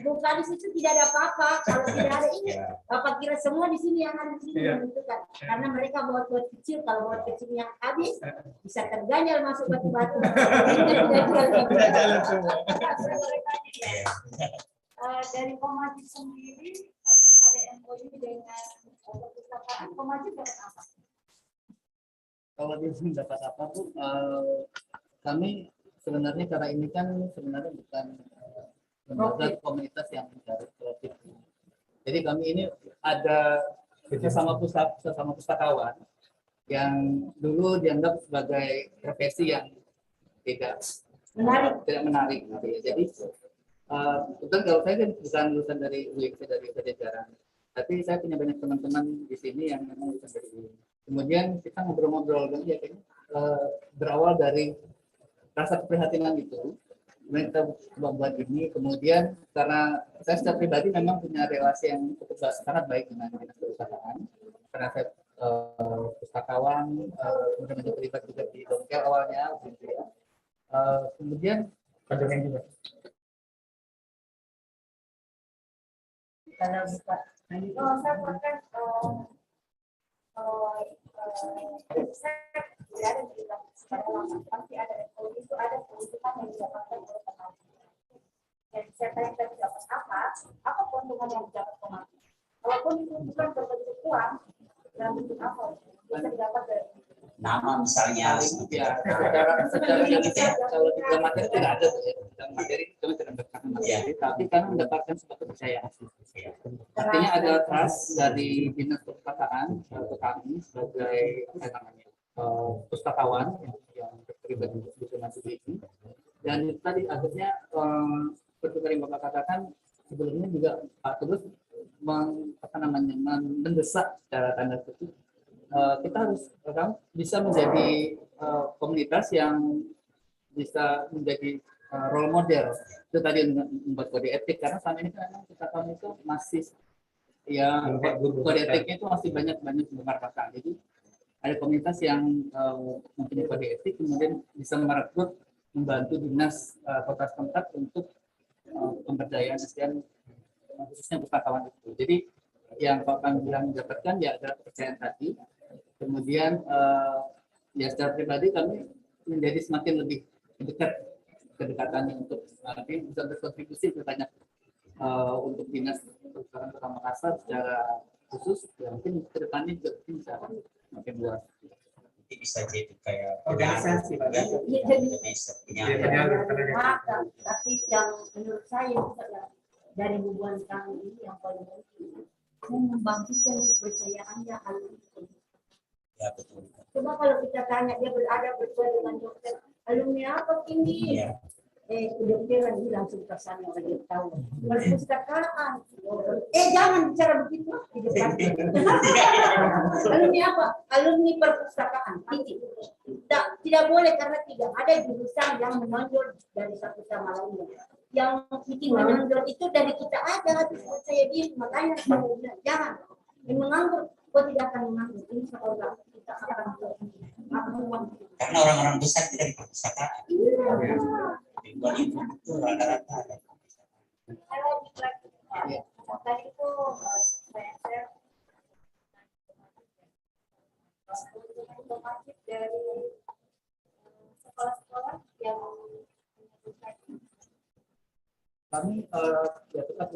Speaker 10: Bu Kadis itu tidak ada apa-apa kalau tidak ada ini. Bapak kira semua di sini yang ada di sini menentukan. Karena mereka buat kecil, kalau buat kecilnya habis bisa terganjal masuk batu-batu.
Speaker 12: Tidak jalan semua.
Speaker 7: Dari Komajib sendiri ada MOU dengan perpustakaan. Komajib dapat apa?
Speaker 14: Kalau dia dapat apa tuh, kami sebenarnya karena ini kan sebenarnya bukan lembaga komunitas yang mencari profit. Jadi kami ini ada sesama pustakawan yang dulu dianggap sebagai profesi yang tidak menarik gitu ya. Jadi betul kalau saya kan bukan lulusan dari UIK dari Pajajaran, tapi saya punya banyak teman-teman di sini yang memang lulusan dari UIK. Kemudian kita ngobrol-ngobrol dan ya kayaknya berawal dari rasa keprihatinan itu. Kemudian kita coba buat ini, kemudian karena saya secara pribadi memang punya relasi yang cukup sangat baik dengan dinas perpustakaan, karena saya pustakawan, kemudian terlibat juga di Dongkel awalnya, gitu ya. Kemudian
Speaker 12: pendongeng juga.
Speaker 10: Kalau buka,
Speaker 7: saya makan saya tidak ada di dalam secara langsung, pasti ada itu ada keuntungan yang didapatkan oleh pemakai. Dan siapa yang tidak dapat apa keuntungan yang didapat pemakai? Walaupun itu bukan berbentuk uang, dalam bentuk apa? Bisa didapat dari
Speaker 11: nama misalnya
Speaker 14: ya, secara kalau di dalam materi tidak ada tuh ya. Dalam materi kami tidak mendapatkan materi, tapi kami mendapatkan sebuah kepercayaan. Artinya ada trust dari dinas perpustakaan ke kami sebagai pustakawan yang terlibat di zonasi ini. Dan itu tadi akhirnya seperti yang Bapak katakan sebelumnya juga Pak Tulus mendesak secara tanda kutip kita harus bisa menjadi komunitas yang bisa menjadi role model. Itu tadi membuat kode etik, karena selama ini kan pustakawan itu masih ya kode etiknya itu masih banyak membakar kata. Jadi ada komunitas yang mempunyai kode etik, kemudian bisa merekrut, membantu dinas kota setempat untuk pemberdayaan SDM khususnya pustakawan itu. Jadi yang Pak Pan bilang mendapatkan ya adalah kepercayaan tadi. Kemudian ya secara pribadi kami menjadi semakin lebih dekat kedekatannya untuk bisa berkontribusi banyak untuk dinas perpustakaan Kota Makassar secara khusus. Ya, mungkin ke depannya juga bisa makin luas.
Speaker 11: Bisa jadi kayak
Speaker 12: organisasi,
Speaker 10: tapi yang menurut saya dari hubungan kami ini yang paling penting membangkitkan kepercayaannya alumni.
Speaker 11: Ya betul.
Speaker 10: Coba kalau kita tanya dia berada bersama dengan dokter, alumni apa ini?
Speaker 11: Ya.
Speaker 10: Kedokteran dia langsung ke sana dia tahu. Perpustakaan. Jangan bicara begitu. Alumni apa? Alumni perpustakaan. Tidak boleh karena tidak ada jurusan yang menonjol dari satu sama lainnya. Yang bikin menonjol itu dari kita aja, saya diri, makanya saya bilang jangan. Yang menganggur, kok tidak akan menganggur. Ini sekolah kita akan
Speaker 11: karena orang-orang besar tidak di perpustakaan. Itu rata-rata ada.
Speaker 7: tadi itu saya otomatis dari sekolah-sekolah yang
Speaker 14: kami ya tetap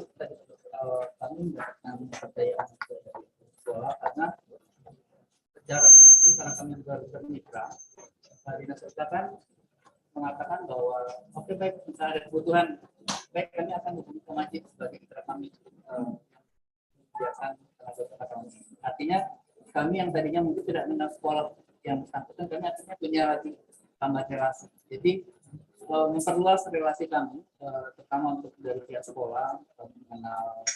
Speaker 14: kami mendapatkan kepercayaan dari sekolah karena secara karena kami juga bermitra dinas perpustakaan mengatakan bahwa oke baik misalnya ada kebutuhan baik kami akan hubungi Komajid sebagai mitra kami kebiasaan tenaga perpustakaan. Artinya kami yang tadinya mungkin tidak mengenal sekolah yang bersangkutan kami akhirnya punya lagi tambah relasi. Jadi memperluas relasi kami terutama untuk dari pihak sekolah mengenal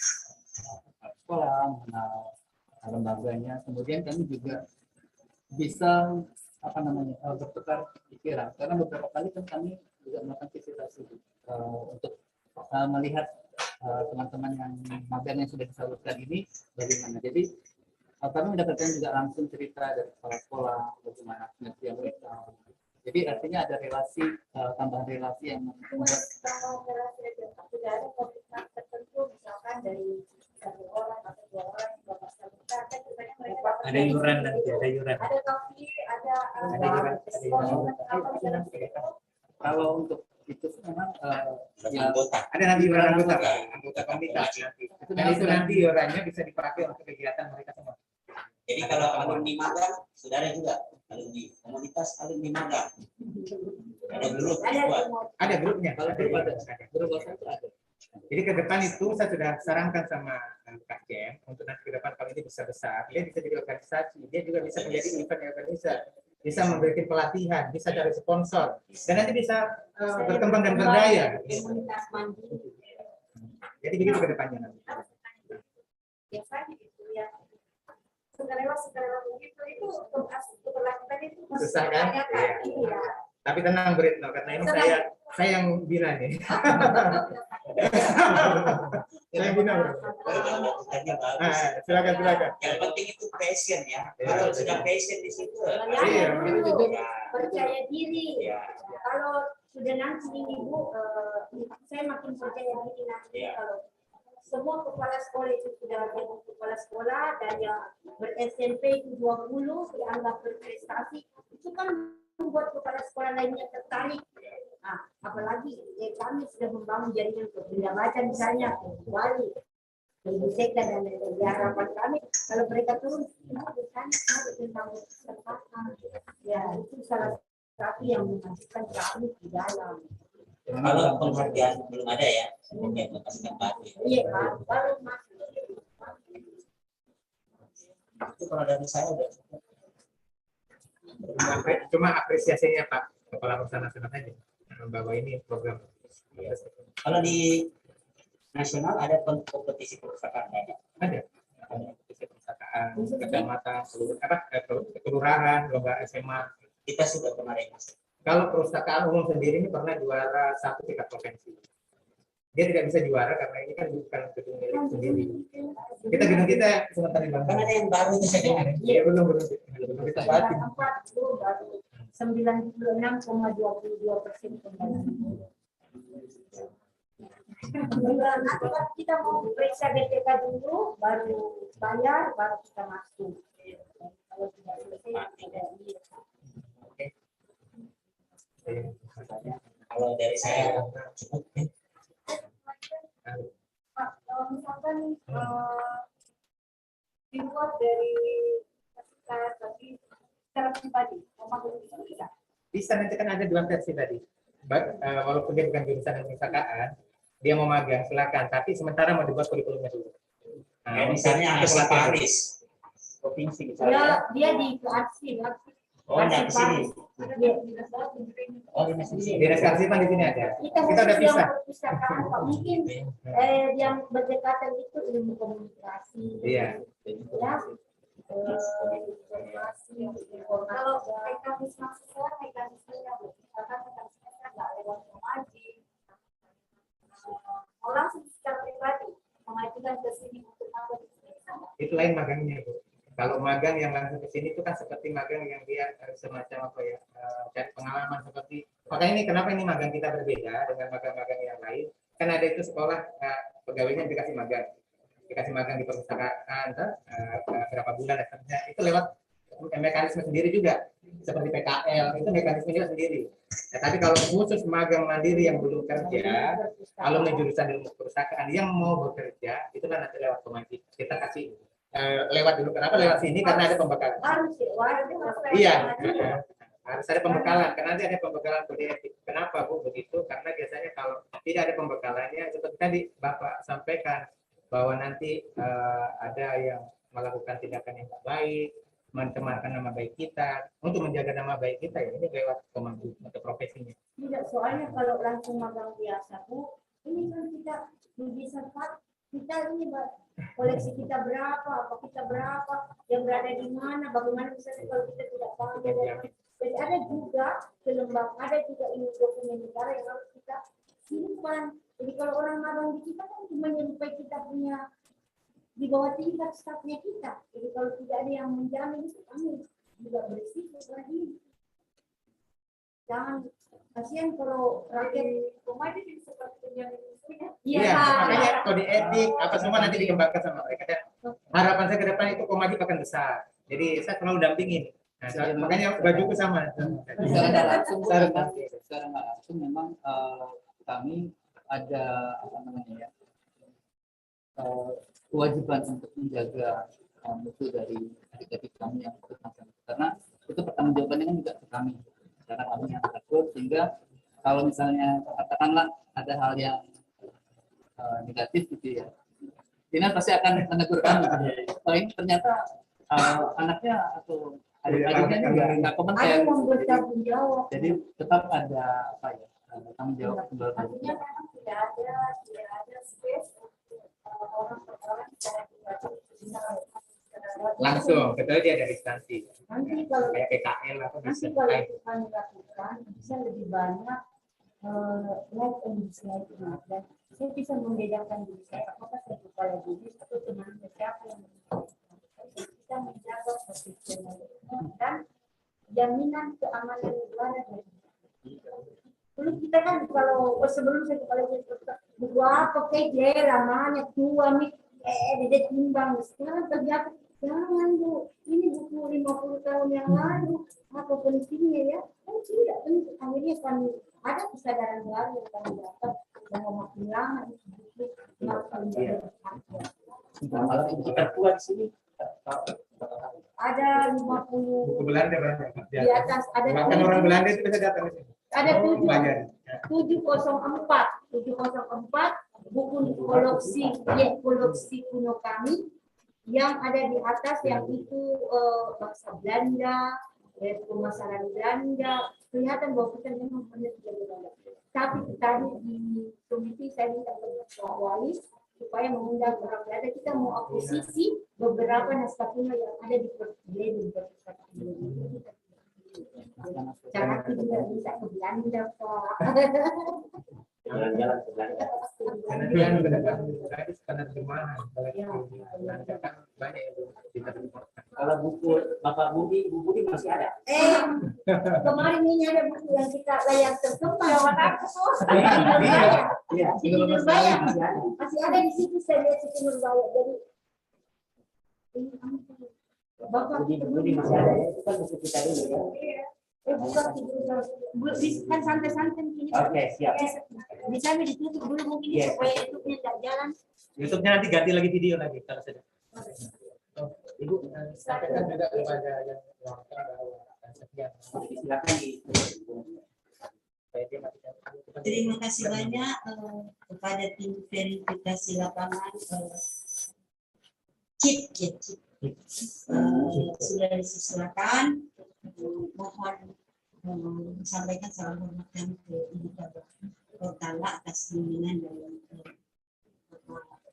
Speaker 14: sekolah, mengenal lembaganya. Kemudian kami juga bisa bertukar pikiran karena beberapa kali kan kami juga melakukan visitasi untuk melihat teman-teman yang magang yang sudah disalurkan ini bagaimana. Jadi kami mendapatkan juga langsung cerita dari kepala sekolah bagaimana kinerja mereka. Jadi artinya ada relasi tambahan relasi yang membuat
Speaker 7: tidak ada komitmen tertentu misalkan dari satu orang atau dua orang yang bapak salurkan mereka
Speaker 12: ada iuran dan ada iuran.
Speaker 7: Ada kopi, ada
Speaker 14: kalau untuk itu memang
Speaker 12: ada nanti iuran anggota komunitas dan itu nanti iurannya bisa dipakai untuk kegiatan mereka semua.
Speaker 11: Jadi kalau alumni magang sudah ada juga alumni komunitas alumni magang. Ada grup
Speaker 12: ada grupnya.
Speaker 14: Kalau grup ada.
Speaker 12: Jadi ke depan itu saya sudah sarankan sama Kak Jem untuk nanti ke depan harapan ini bisa besar, dia bisa jadi organisasi, dia juga bisa menjadi event organisasi, bisa memberikan pelatihan, bisa cari sponsor, dan nanti bisa berkembang dan berdaya.
Speaker 10: Komunitas mandiri.
Speaker 12: Jadi begitu ke depannya nanti.
Speaker 10: Biasanya gitu ya. Sukarela begitu itu untuk berlakukan itu
Speaker 12: Susah kan?
Speaker 10: Iya.
Speaker 12: Tapi tenang Britno, karena ini saya yang bina nih. Saya bina bro. Silakan.
Speaker 11: Yang penting itu passion ya. Kalau sudah passion di situ.
Speaker 12: Iya.
Speaker 10: Percaya diri. Kalau sudah nanti ini Bu, saya makin percaya diri nanti kalau semua kepala sekolah itu sudah jadi kepala sekolah dan yang ber-SMP itu 20 dianggap berprestasi, itu kan membuat kepala sekolah lainnya tertarik. Nah, apalagi kami sudah membangun jaringan Bunda Baca misalnya, Wali, Ibu Sekda dan lain-lain. Harapan kami kalau mereka turun bertanya tentang kesempatan. Ya, itu salah satu yang memastikan kami di dalam.
Speaker 11: Kalau penghargaan belum ada ya, sebenarnya lepaskan batu.
Speaker 10: Iya, baru masuk.
Speaker 11: Itu kalau dari saya udah.
Speaker 12: Cuma apresiasinya Pak Kepala Usaha Nasional aja bahwa ini program.
Speaker 11: Kalau di nasional ada kompetisi perpustakaan ada?
Speaker 12: Ada kompetisi perpustakaan, kecamatan, kelurahan, lomba SMA.
Speaker 11: Kita sudah kemarin masuk.
Speaker 12: Kalau perpustakaan umum sendiri ini pernah juara 1 tingkat provinsi. Dia tidak bisa juara karena ini kan bukan gedung milik sendiri. Gedung kita sebentar di Bangka.
Speaker 11: Kan ada yang baru itu saya dengar.
Speaker 12: Iya belum kita batin.
Speaker 10: 96,22% kembali. Nanti kita mau periksa BPK dulu, baru bayar, baru kita masuk. Kalau tidak selesai, tidak bisa.
Speaker 11: Kalau dari saya cukup.
Speaker 7: Pak, misalkan dibuat dari tapi secara pribadi, bisa.
Speaker 12: Bisa, nanti kan ada 2 versi tadi. Walaupun dia bukan jurusan perpustakaan, dia mau magang silakan. Tapi sementara mau dibuat kurikulumnya dulu.
Speaker 11: Nah, misalnya aksesoris provinsi misalnya.
Speaker 10: Dia di Arsip.
Speaker 11: Oh, enggak di sini. Oh,
Speaker 12: Dinas Kearsipan di sini ada.
Speaker 10: Kita
Speaker 12: udah bisa.
Speaker 10: Perpustakaan, Pak. Mungkin yang berdekatan itu ilmu komunikasi.
Speaker 12: Iya.
Speaker 10: Ya. Kalau mekanisme sesuai mekanismenya karena mekanismenya nggak lewat mengaji, orang secara pribadi mengajukan ke sini untuk apa di sini.
Speaker 12: Itu lain magangnya Bu. Kalau magang yang langsung ke sini itu kan seperti magang yang dia semacam apa ya, cari pengalaman seperti. Makanya ini kenapa ini magang kita berbeda dengan magang-magang yang lain? Kan ada itu sekolah pegawainya dikasih magang di perpustakaan berapa bulan dan itu lewat mekanisme sendiri juga seperti PKL itu mekanismenya sendiri. Ya, tapi kalau khusus magang mandiri yang belum kerja, alumni jurusan ilmu perpustakaan yang mau bekerja itu kan nanti lewat komisi kita kasih lewat dulu. Kenapa lewat sini? Karena ada pembekalan. Iya, harus ada pembekalan. Karena nanti ada pembekalan kode etik. Kenapa Bu begitu? Karena biasanya kalau tidak ada pembekalannya seperti tadi Bapak sampaikan bahwa nanti ada yang melakukan tindakan yang tidak baik, mencemarkan nama baik kita. Untuk menjaga nama baik kita ya ini lewat komando atau profesinya.
Speaker 10: Tidak, soalnya kalau langsung magang biasa Bu, ini kan kita bisa kita ini koleksi kita berapa, apa kita berapa, yang berada di mana, bagaimana misalnya kalau kita tidak tahu. Jadi ada juga kelembagaan, ada juga ini dokumen negara yang harus kita simpan. Jadi kalau orang magang di kita kan cuma sampai kita punya di bawah tingkat stafnya kita. Jadi kalau tidak ada yang menjamin itu kami juga berisiko lagi. Jangan kasihan kalau rakyat rumah itu seperti penjamin ya.
Speaker 12: Iya, makanya kode etik apa semua nanti dikembangkan sama mereka. Dan harapan saya ke depan itu Komaji akan besar. Jadi saya selalu dampingin. Nah, makanya bajuku sama.
Speaker 14: Secara nggak langsung memang kami ada apa namanya ya kewajiban untuk menjaga mutu dari adik-adik kami yang ikut magang karena itu pertanggungjawabannya kan juga ke kami karena kami yang takut sehingga kalau misalnya katakanlah ada hal yang negatif gitu ya dinas pasti akan menegur kami ini ternyata anaknya atau adik-adiknya
Speaker 12: Tidak,
Speaker 14: juga
Speaker 12: tidak.
Speaker 14: nggak kompeten.
Speaker 10: Ada yang bertanggung jawab.
Speaker 14: Jadi tetap ada apa ya, tanggung jawab kembali.
Speaker 7: Artinya memang tidak ada space untuk orang per orang secara pribadi bisa
Speaker 12: Langsung, kecuali dia ada instansi.
Speaker 10: Nanti kalau
Speaker 12: Kayak PKL atau
Speaker 10: nanti
Speaker 12: bisa.
Speaker 10: kalau itu kami lakukan bisa lebih banyak like and dislike ini. Dan saya bisa membedakan diri saya apakah saya kepala bisnis atau teman siapa yang bisa menjaga profesionalisme dan jaminan keamanan negara. Dulu kita kan kalau sebelum saya kepala bisnis buku apa kayak ramanya tua nih dia timbang sekarang terjadi. Jangan Bu, ini buku 50 tahun yang lalu, apa pentingnya ya? Kan tidak penting, akhirnya kami ada kesadaran baru yang kami dapat bahwa makin lama itu buku makin berharga.
Speaker 11: Kalau kita tua di sini
Speaker 10: Ada 50
Speaker 12: Buku Belanda banyak.
Speaker 10: di atas, ada
Speaker 12: Bahkan orang Belanda itu bisa datang ke sini.
Speaker 10: ada
Speaker 12: Banyak.
Speaker 10: 704 buku koleksi kuno kami yang ada di atas yang itu bahasa Belanda, pemasaran Belanda, kelihatan bahwa kita memang pernah di Belanda. Tapi tadi di komisi saya minta Pak Wali supaya mengundang orang Belanda, kita mau akuisisi beberapa naskah kuno yang ada di perpustakaan Indonesia. Jangan tidak bisa ke Belanda, Pak.
Speaker 11: jalan-jalan ke Belanda.
Speaker 12: Karena dia benar-benar tadi standar terjemahan. Kalau di Belanda kan banyak yang diterjemahkan.
Speaker 11: Kalau buku Bapak Budi, Bu Budi masih ada.
Speaker 10: Kemarin ini ada buku yang kita layar terkembang lewat aku.
Speaker 11: Iya,
Speaker 10: Di Nurbaya masih ada di situ, saya lihat di Nurbaya. Jadi ini Bapak
Speaker 11: Budi masih ada. Itu kan buku kita ini ya.
Speaker 10: kan santai-santai ini.
Speaker 11: Oke, siap.
Speaker 10: Bisa ditutup dulu mungkin supaya YouTube-nya nggak jalan.
Speaker 12: YouTube-nya nanti ganti lagi video lagi kalau sudah. Ibu sampaikan juga kepada yang melakukan bahwa akan sekian.
Speaker 11: Silakan di.
Speaker 9: Terima kasih banyak kepada tim verifikasi lapangan CIP ya, CIP. Sudah disilakan. Mohon sampaikan salam hormat kami ke Ibu Kabak Kotala atas bimbingan dalam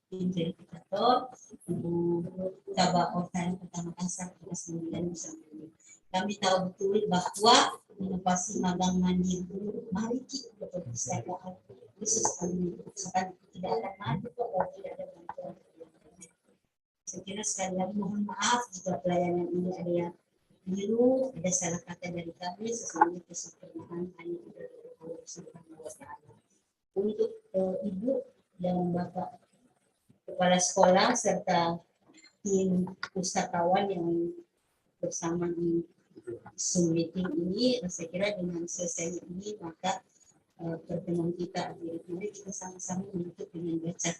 Speaker 9: tim verifikator, Ibu Kabak Kotala Kota Makassar atas bimbingan bersama ini. Kami tahu betul bahwa inovasi magang mandiri mari kita perpustakaan khusus kami perpustakaan tidak akan maju kalau tidak ada bantuan. Saya kira sekali lagi mohon maaf jika pelayanan ini ada yang biru, ada salah kata dari kami, sesungguhnya kesempurnaan hanya dari Allah Subhanahu wa Ta'ala. Untuk Ibu dan Bapak Kepala Sekolah serta tim pustakawan yang bersama di Zoom meeting ini, saya kira dengan selesai ini maka pertemuan kita akhir ini kita sama-sama menutup dengan baca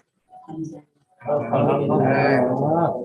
Speaker 9: hamdalah.
Speaker 12: Alhamdulillah.